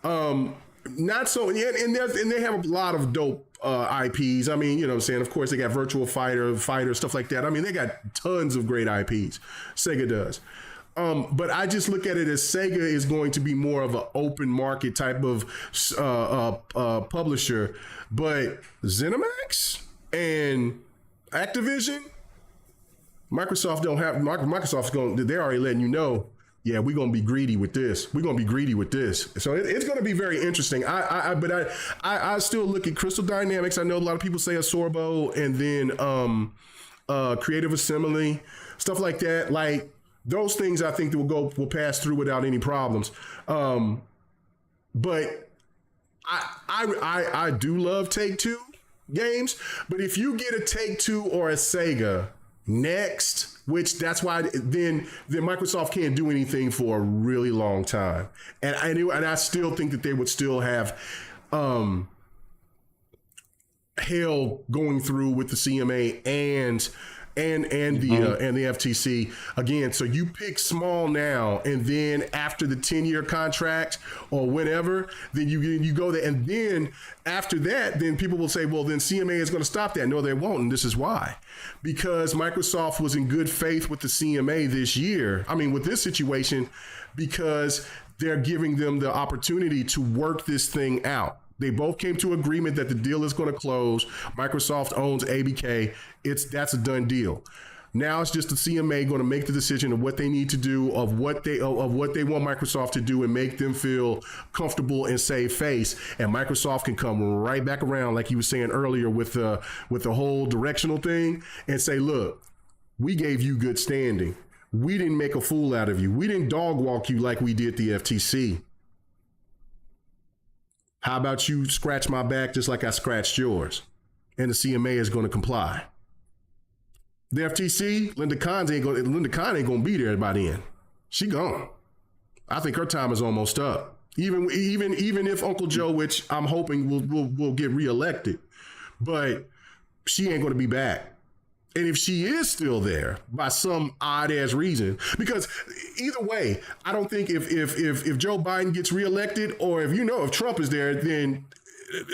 Speaker 1: Not so, and they have a lot of dope IPs. I mean, what I'm saying? Of course, they got Virtual Fighter, stuff like that. I mean, they got tons of great IPs. Sega does. But I just look at it as Sega is going to be more of an open market type of publisher. But ZeniMax and Activision, Microsoft's going. They're already letting you know. Yeah, we're gonna be greedy with this. So it's gonna be very interesting. I still look at Crystal Dynamics. I know a lot of people say Asorbo, and then Creative Assembly, stuff like that. Like, those things I think will pass through without any problems. But I do love Take-Two games, but if you get a Take-Two or a Sega next, which that's why then Microsoft can't do anything for a really long time, and I still think that they would still have hell going through with the CMA and the FTC again. So you pick small now, and then after the 10-year contract or whatever, then you go there, and then after that, then people will say, well, then CMA is going to stop that. No, they won't, and this is why. Because Microsoft was in good faith with the CMA this year. I mean, with this situation, because they're giving them the opportunity to work this thing out. They both came to agreement that the deal is going to close. Microsoft owns ABK. That's a done deal. Now it's just the CMA going to make the decision of what they need to do, of what they want Microsoft to do, and make them feel comfortable and save face. And Microsoft can come right back around, like you were saying earlier, with the whole directional thing, and say, look, we gave you good standing. We didn't make a fool out of you. We didn't dog walk you like we did the FTC. How about you scratch my back just like I scratched yours? And the CMA is going to comply. The FTC, Linda Khan ain't going to be there by then. She gone. I think her time is almost up. Even if Uncle Joe, which I'm hoping will get reelected, but she ain't going to be back. And if she is still there by some odd ass reason, because either way, I don't think if Joe Biden gets reelected, or if Trump is there, then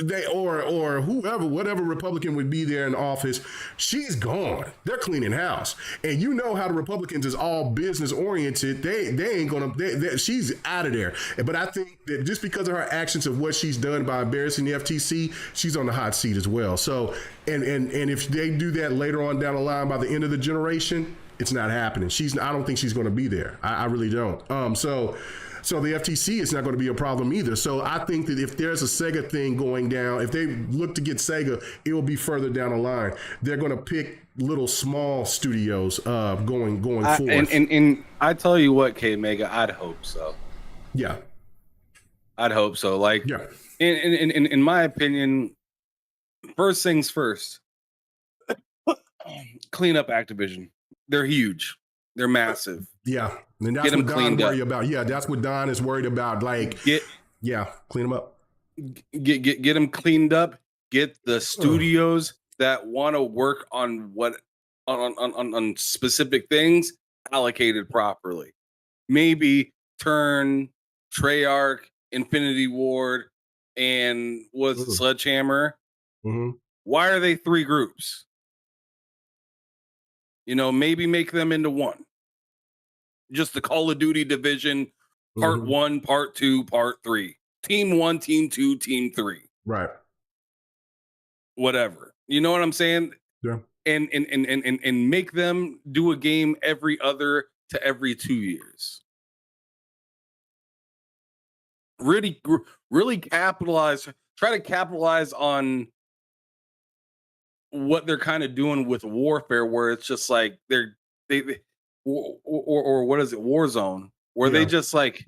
Speaker 1: they or whatever Republican would be there in office, she's gone. They're cleaning house, and you know how the Republicans is all business oriented. They ain't gonna. She's out of there. But I think that just because of her actions of what she's done by embarrassing the FTC, she's on the hot seat as well. So and if they do that later on down the line by the end of the generation, it's not happening. I don't think she's going to be there. I really don't. So So the FTC is not going to be a problem either. So I think that if there's a Sega thing going down, if they look to get Sega, it will be further down the line. They're going to pick little small studios going forward.
Speaker 2: And I tell you what, K Mega, I'd hope so.
Speaker 1: Yeah.
Speaker 2: I'd hope so. Like,
Speaker 1: yeah.
Speaker 2: In my opinion, first things first, clean up Activision. They're huge. They're massive.
Speaker 1: Yeah. And that's what Don worried about. Yeah, that's what Don is worried about. Like, clean them up.
Speaker 2: Get them cleaned up. Get the studios that want to work on on specific things allocated properly. Maybe turn Treyarch, Infinity Ward, and Sledgehammer.
Speaker 1: Mm-hmm.
Speaker 2: Why are they 3 groups? Maybe make them into one. Just the Call of Duty division, part 1, part 2, part 3. Team 1, team 2, team 3.
Speaker 1: Right.
Speaker 2: Whatever. You know what I'm saying?
Speaker 1: Yeah.
Speaker 2: And make them do a game every other to every 2 years. Really capitalize. Try to capitalize on what they're kind of doing with Warfare, where it's just like they or what is it, Warzone, where they just like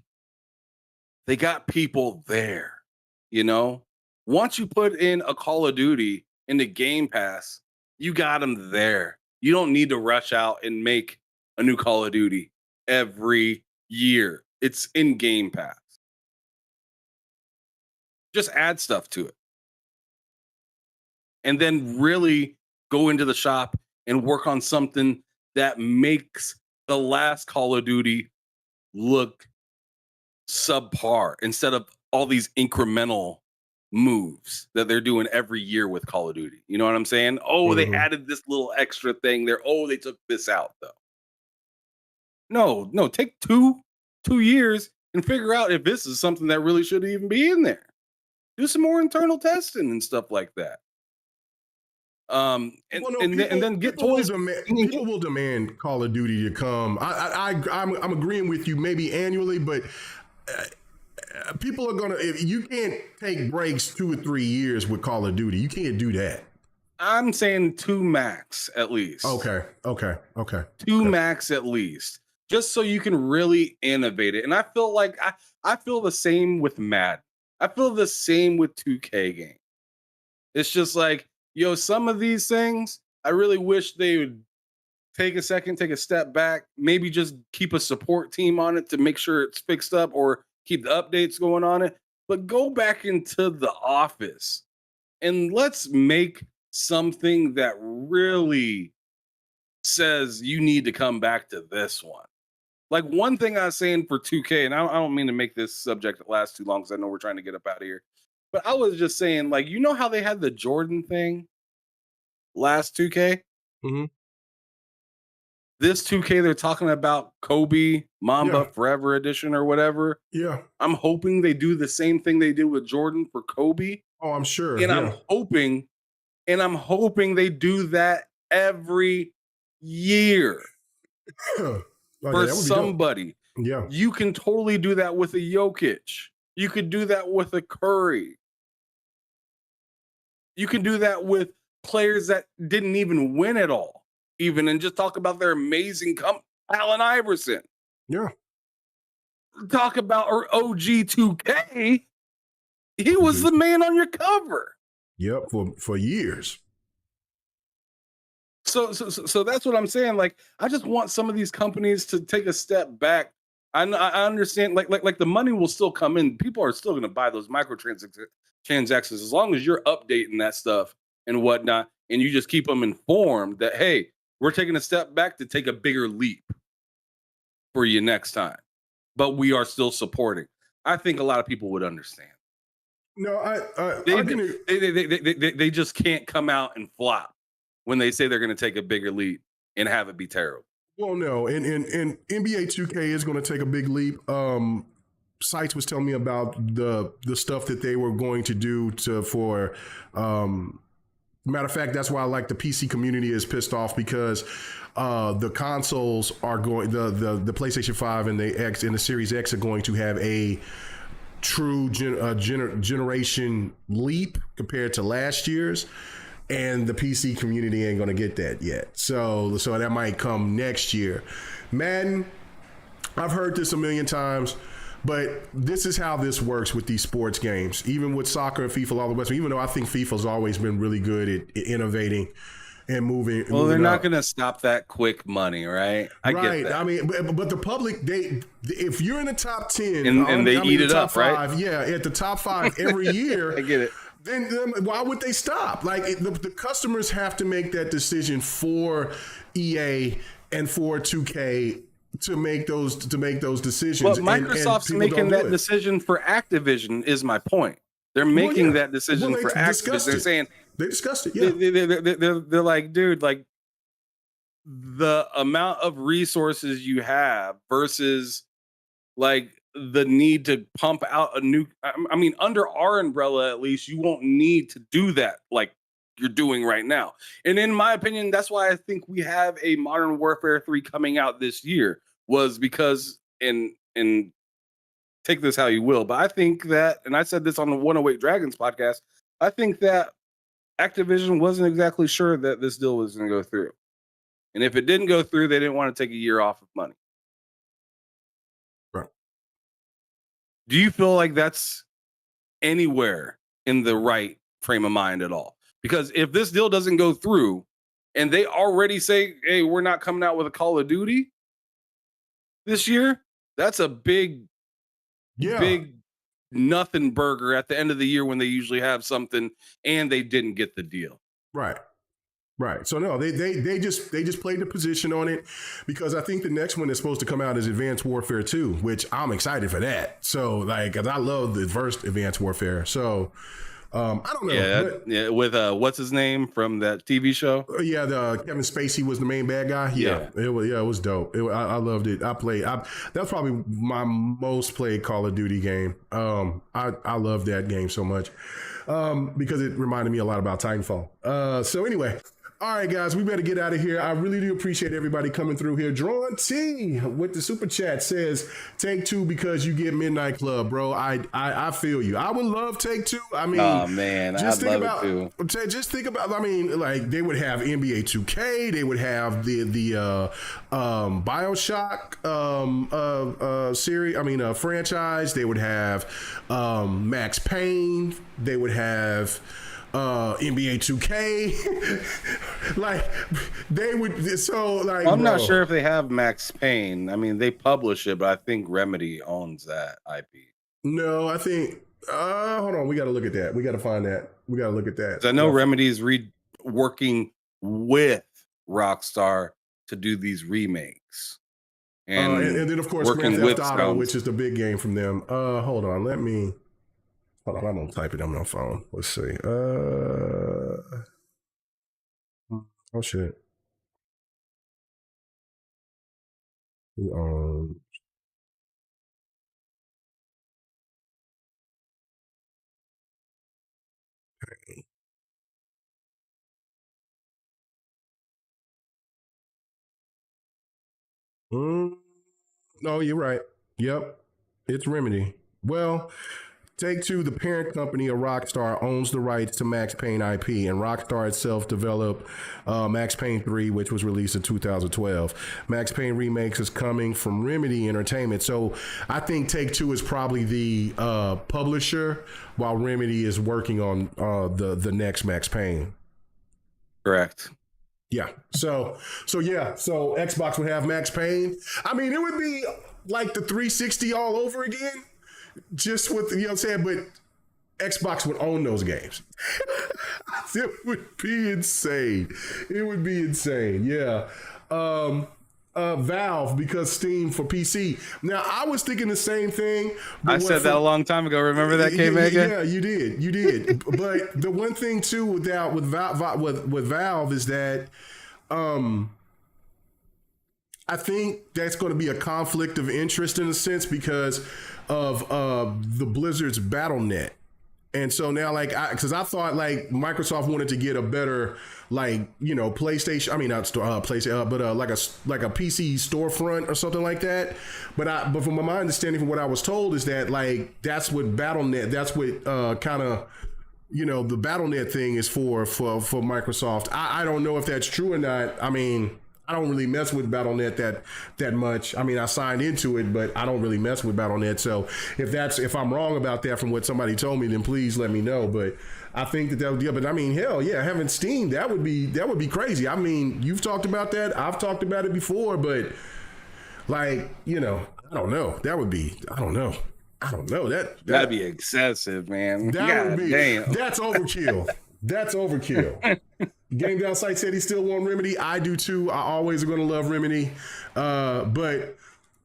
Speaker 2: they got people there. Once you put in a Call of Duty into Game Pass, you got them there. You don't need to rush out and make a new Call of Duty every year. It's in Game Pass. Just add stuff to it. And then really go into the shop and work on something that makes the last Call of Duty look subpar instead of all these incremental moves that they're doing every year with Call of Duty. You know what I'm saying? Oh, they added this little extra thing there. Oh, they took this out though. No, take two years and figure out if this is something that really should even be in there. Do some more internal testing and stuff like that. And then get toys.
Speaker 1: People will demand Call of Duty to come. I'm agreeing with you, maybe annually, but people are gonna. You can't take breaks 2 or 3 years with Call of Duty. You can't do that.
Speaker 2: I'm saying 2 max at least.
Speaker 1: Okay.
Speaker 2: 2 max at least, just so you can really innovate it. And I feel like I feel the same with Madden. I feel the same with 2K games. It's just like, some of these things, I really wish they would take a second, take a step back, maybe just keep a support team on it to make sure it's fixed up or keep the updates going on it. But go back into the office and let's make something that really says you need to come back to this one. Like one thing I was saying for 2K, and I don't mean to make this subject last too long because I know we're trying to get up out of here. But I was just saying, like, how they had the Jordan thing last 2K?
Speaker 1: Mm-hmm.
Speaker 2: This 2K, they're talking about Kobe Mamba Forever Edition or whatever.
Speaker 1: Yeah.
Speaker 2: I'm hoping they do the same thing they did with Jordan for Kobe.
Speaker 1: Oh, I'm sure.
Speaker 2: And I'm hoping they do that every year for somebody.
Speaker 1: Yeah.
Speaker 2: You can totally do that with a Jokic. You could do that with a Curry. You can do that with players that didn't even win at all, and just talk about their amazing Allen Iverson.
Speaker 1: Yeah.
Speaker 2: Talk about our OG 2K. He was the man on your cover.
Speaker 1: Yep, for years.
Speaker 2: So that's what I'm saying. Like, I just want some of these companies to take a step back. I understand, like the money will still come in. People are still going to buy those microtransactions as long as you're updating that stuff and whatnot, and you just keep them informed that, hey, we're taking a step back to take a bigger leap for you next time. But we are still supporting. I think a lot of people would understand.
Speaker 1: No,
Speaker 2: they just can't come out and flop when they say they're going to take a bigger leap and have it be terrible.
Speaker 1: Well, no, and NBA 2K is going to take a big leap. Sites was telling me about the stuff that they were going to do for Matter of fact, that's why like the PC community is pissed off because the consoles are going the PlayStation 5 and the X and the Series X are going to have a true generation leap compared to last year's, and the PC community ain't gonna get that yet. So that might come next year. Madden, I've heard this a million times, but this is how this works with these sports games. Even with soccer and FIFA, all the rest. Even though I think FIFA's always been really good at innovating and moving.
Speaker 2: Well, they're
Speaker 1: moving
Speaker 2: not
Speaker 1: up.
Speaker 2: going to stop that quick money, right? I get that.
Speaker 1: I mean, but the public, if you're in the top 10
Speaker 2: and they eat it up,
Speaker 1: five,
Speaker 2: right?
Speaker 1: Yeah, at the top 5 every year.
Speaker 2: I get it.
Speaker 1: Then why would they stop? Like the customers have to make that decision for EA and for 2K to make those decisions.
Speaker 2: But Microsoft's making that decision for Activision is my point. They're making that decision for Activision. They're saying
Speaker 1: they discussed it. Yeah,
Speaker 2: they're like, dude, like the amount of resources you have versus like the need to pump out a new. I mean, under our umbrella, at least you won't need to do that like you're doing right now. And in my opinion, that's why I think we have a Modern Warfare 3 coming out this year, was because and take this how you will, but I think that, and I said this on the 108 Dragons podcast, I think that Activision wasn't exactly sure that this deal was going to go through. And if it didn't go through, they didn't want to take a year off of money.
Speaker 1: Right.
Speaker 2: Do you feel like that's anywhere in the right frame of mind at all? Because if this deal doesn't go through and they already say, hey, we're not coming out with a Call of Duty this year, that's a big nothing burger at the end of the year when they usually have something and they didn't get the deal.
Speaker 1: Right. So no, they just played the position on it, because I think the next one that's supposed to come out is Advanced Warfare 2, which I'm excited for that. So like, 'cause I love the first Advanced Warfare. So I don't know.
Speaker 2: With what's his name from that TV show?
Speaker 1: Yeah, Kevin Spacey was the main bad guy. Yeah. It was dope. I loved it. That's probably my most played Call of Duty game. I love that game so much because it reminded me a lot about Titanfall. So anyway. All right, guys, we better get out of here. I really do appreciate everybody coming through here. Drawn T with the super chat says, Take Two because you get Midnight Club, bro. I feel you. I would love Take Two. I mean,
Speaker 2: oh man, I'd love it too.
Speaker 1: Just think about, I mean, like they would have NBA 2K, they would have the BioShock series. I mean, franchise. They would have Max Payne. They would have NBA 2K. Like they would, so like
Speaker 2: I'm not sure if they have Max Payne. I mean, they publish it, but I think Remedy owns that IP.
Speaker 1: No, I think hold on, we got to look at that. We got to find that. We got to look at that.
Speaker 2: I know Remedy is working with Rockstar to do these remakes. And
Speaker 1: then of course Grand Theft Auto, which is the big game from them. Hold on, I'm gonna type it on my phone. Let's see. Oh shit. Okay. No, you're right. Yep, it's Remedy. Well, Take Two, the parent company of Rockstar, owns the rights to Max Payne IP, and Rockstar itself developed Max Payne 3, which was released in 2012. Max Payne Remakes is coming from Remedy Entertainment, so I think Take Two is probably the publisher, while Remedy is working on the next Max Payne.
Speaker 2: Correct.
Speaker 1: Yeah. So Xbox would have Max Payne. I mean, it would be like the 360 all over again. Just with, you know what I'm saying? But Xbox would own those games. It would be insane. Yeah. Valve, because Steam for PC. Now, I was thinking the same thing.
Speaker 2: I said that a long time ago. Remember that, K-Mega?
Speaker 1: Yeah, you did. But the one thing, too, with Valve is that I think that's going to be a conflict of interest in a sense because of the Blizzard's BattleNet. And so now, like, because I thought like Microsoft wanted to get a better, like, you know, PlayStation. I mean, not PlayStation, but like a PC storefront or something like that. But from my understanding, from what I was told, is that like that's what BattleNet. That's what kind of, you know, the BattleNet thing is for Microsoft. I don't know if that's true or not. I mean, I don't really mess with BattleNet that much. I mean, I signed into it, but I don't really mess with BattleNet. So if I'm wrong about that from what somebody told me, then please let me know. But I think that would be, but I mean, hell yeah, having Steam, that would be crazy. I mean, you've talked about that. I've talked about it before, but like, you know, I don't know. That would be, I don't know. That'd
Speaker 2: be excessive, man.
Speaker 1: That would be,
Speaker 2: damn.
Speaker 1: That's overkill. That's overkill. Game Down Site said he still want Remedy. I do too. I always are going to love Remedy. But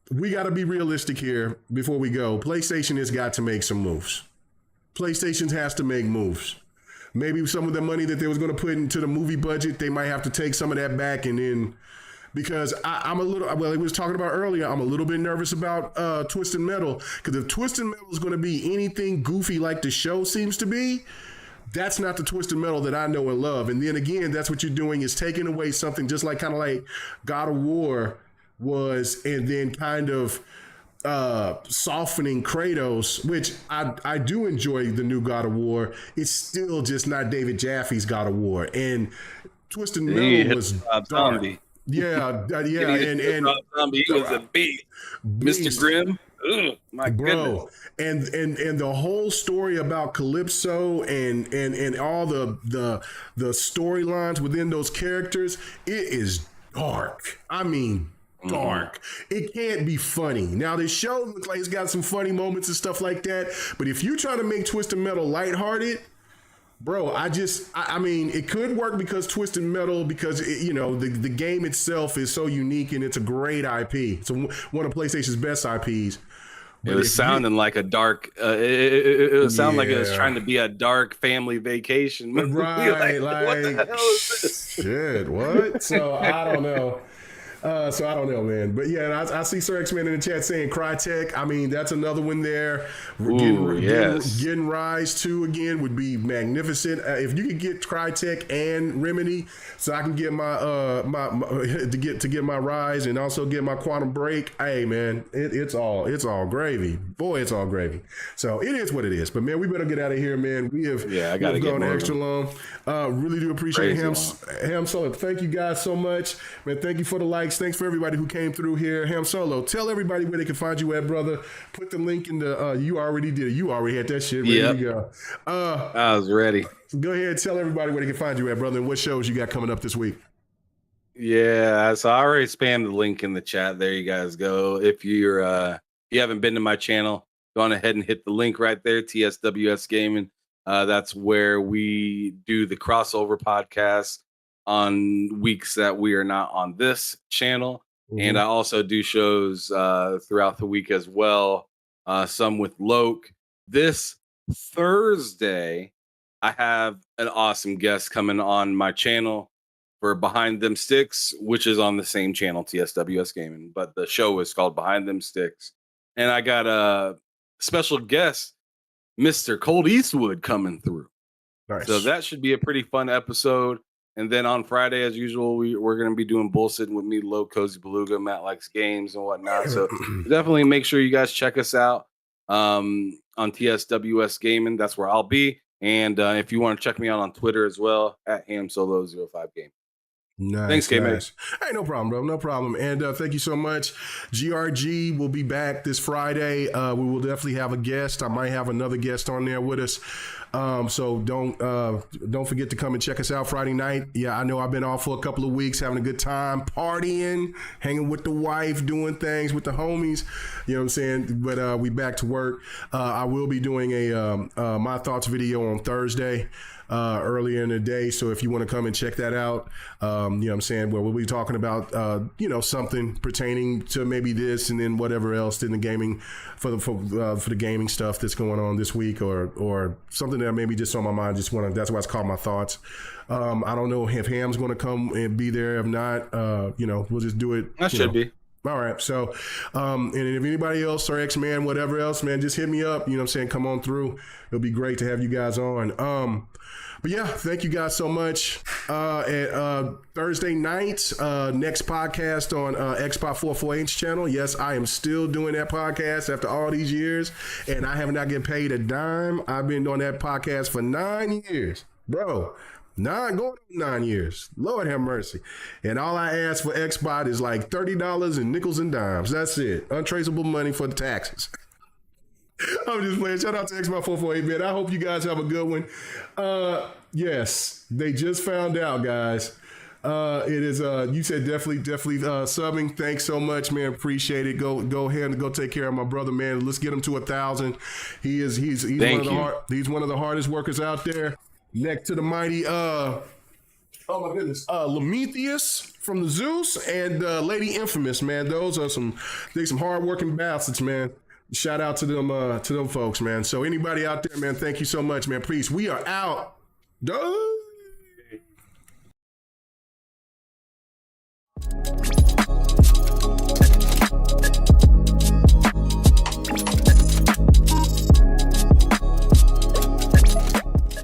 Speaker 1: we got to be realistic here before we go. PlayStation has got to make some moves. PlayStation has to make moves. Maybe some of the money that they was going to put into the movie budget, they might have to take some of that back. And then, because I'm a little, well, I was talking about earlier, I'm a little bit nervous about Twisted Metal. Because if Twisted Metal is going to be anything goofy like the show seems to be, that's not the Twisted Metal that I know and love. And then again, that's what you're doing, is taking away something just like kind of like God of War was, and then kind of softening Kratos, which I do enjoy the new God of War. It's still just not David Jaffe's God of War. And Twisted Metal was dark. Yeah, and
Speaker 2: Zombie, he was a beast. Mr. Grimm. Ugh, my goodness.
Speaker 1: And the whole story about Calypso and all the storylines within those characters, it is dark. I mean, dark. It can't be funny. Now, this show looks like it's got some funny moments and stuff like that, but if you try to make Twisted Metal lighthearted, bro, I mean, it could work because Twisted Metal, because you know, the game itself is so unique and it's a great IP. It's one of PlayStation's best IPs.
Speaker 2: But it was sounding like a dark. It was sounding like it was trying to be a dark family vacation movie.
Speaker 1: Right?
Speaker 2: like, what the hell is this?
Speaker 1: Shit, what? So I don't know. Man. But yeah, and I see Sir X-Man in the chat saying Crytek. I mean, that's another one there. Getting Rise 2 again would be magnificent. If you could get Crytek and Remedy, so I can get my to get my Rise and also get my Quantum Break. Hey man, it's all gravy. Boy, it's all gravy. So it is what it is. But man, we better get out of here, man. I gotta gone extra long. Really do appreciate Ham Solo. Thank you guys so much, man. Thank you for the likes. Thanks for everybody who came through here. Ham Solo, tell everybody where they can find you at, brother. Put the link in the. You already did it. You already had that shit ready to go.
Speaker 2: I was ready.
Speaker 1: Go ahead and tell everybody where they can find you at, brother, and what shows you got coming up this week.
Speaker 2: Yeah, so I already spammed the link in the chat. There you guys go. If you haven't been to my channel, go on ahead and hit the link right there, TSWS Gaming. That's where we do the crossover podcast on weeks that we are not on this channel. And I also do shows throughout the week as well, some with Loke. This Thursday, I have an awesome guest coming on my channel for Behind Them Sticks, which is on the same channel, TSWS Gaming, but the show is called Behind Them Sticks. And I got a special guest, Mr. Colt Eastwood, coming through.
Speaker 1: Nice.
Speaker 2: So that should be a pretty fun episode. And then on Friday, as usual, we're going to be doing bullshitting with me, Low Cozy Beluga, Matt Likes Games and whatnot. So definitely make sure you guys check us out on TSWS Gaming. That's where I'll be. And if you want to check me out on Twitter as well, at HamSolo05Game.
Speaker 1: Nice.
Speaker 2: Thanks, K-Man.
Speaker 1: Hey, no problem, bro. No problem. And thank you so much. GRG will be back this Friday. We will definitely have a guest. I might have another guest on there with us. So don't forget to come and check us out Friday night. Yeah, I know I've been off for a couple of weeks, having a good time, partying, hanging with the wife, doing things with the homies. You know what I'm saying? But we back to work. I will be doing a My Thoughts video on Thursday. Earlier in the day, so if you want to come and check that out, you know what I'm saying, well, we'll be talking about something pertaining to maybe this and then whatever else in the gaming for the gaming stuff that's going on this week, or something that maybe just on my mind. That's why it's called My Thoughts. I don't know if Ham's going to come and be there. If not, we'll just do it.
Speaker 2: That should be.
Speaker 1: All right. So, and if anybody else or X-Man, whatever else, man, just hit me up. You know what I'm saying? Come on through. It'll be great to have you guys on. But yeah, thank you guys so much. Thursday night, next podcast on Ep5 448's channel. Yes, I am still doing that podcast after all these years, and I have not get paid a dime. I've been doing that podcast for 9 years, bro. Going on 9 years. Lord have mercy. And all I ask for Xbot is like $30 in nickels and dimes. That's it. Untraceable money for the taxes. I'm just playing. Shout out to Xbox 448, man. I hope you guys have a good one. Yes, they just found out, guys. It is you said definitely subbing. Thanks so much, man. Appreciate it. Go ahead and go take care of my brother, man. Let's get him to 1,000. He's one of the hardest workers out there. Next to the mighty oh my goodness, Lemetheus from the Zeus and Lady Infamous, man. Those are some hardworking bastards, man. Shout out to them folks, man. So anybody out there, man, thank you so much, man. Peace. We are out. Duh.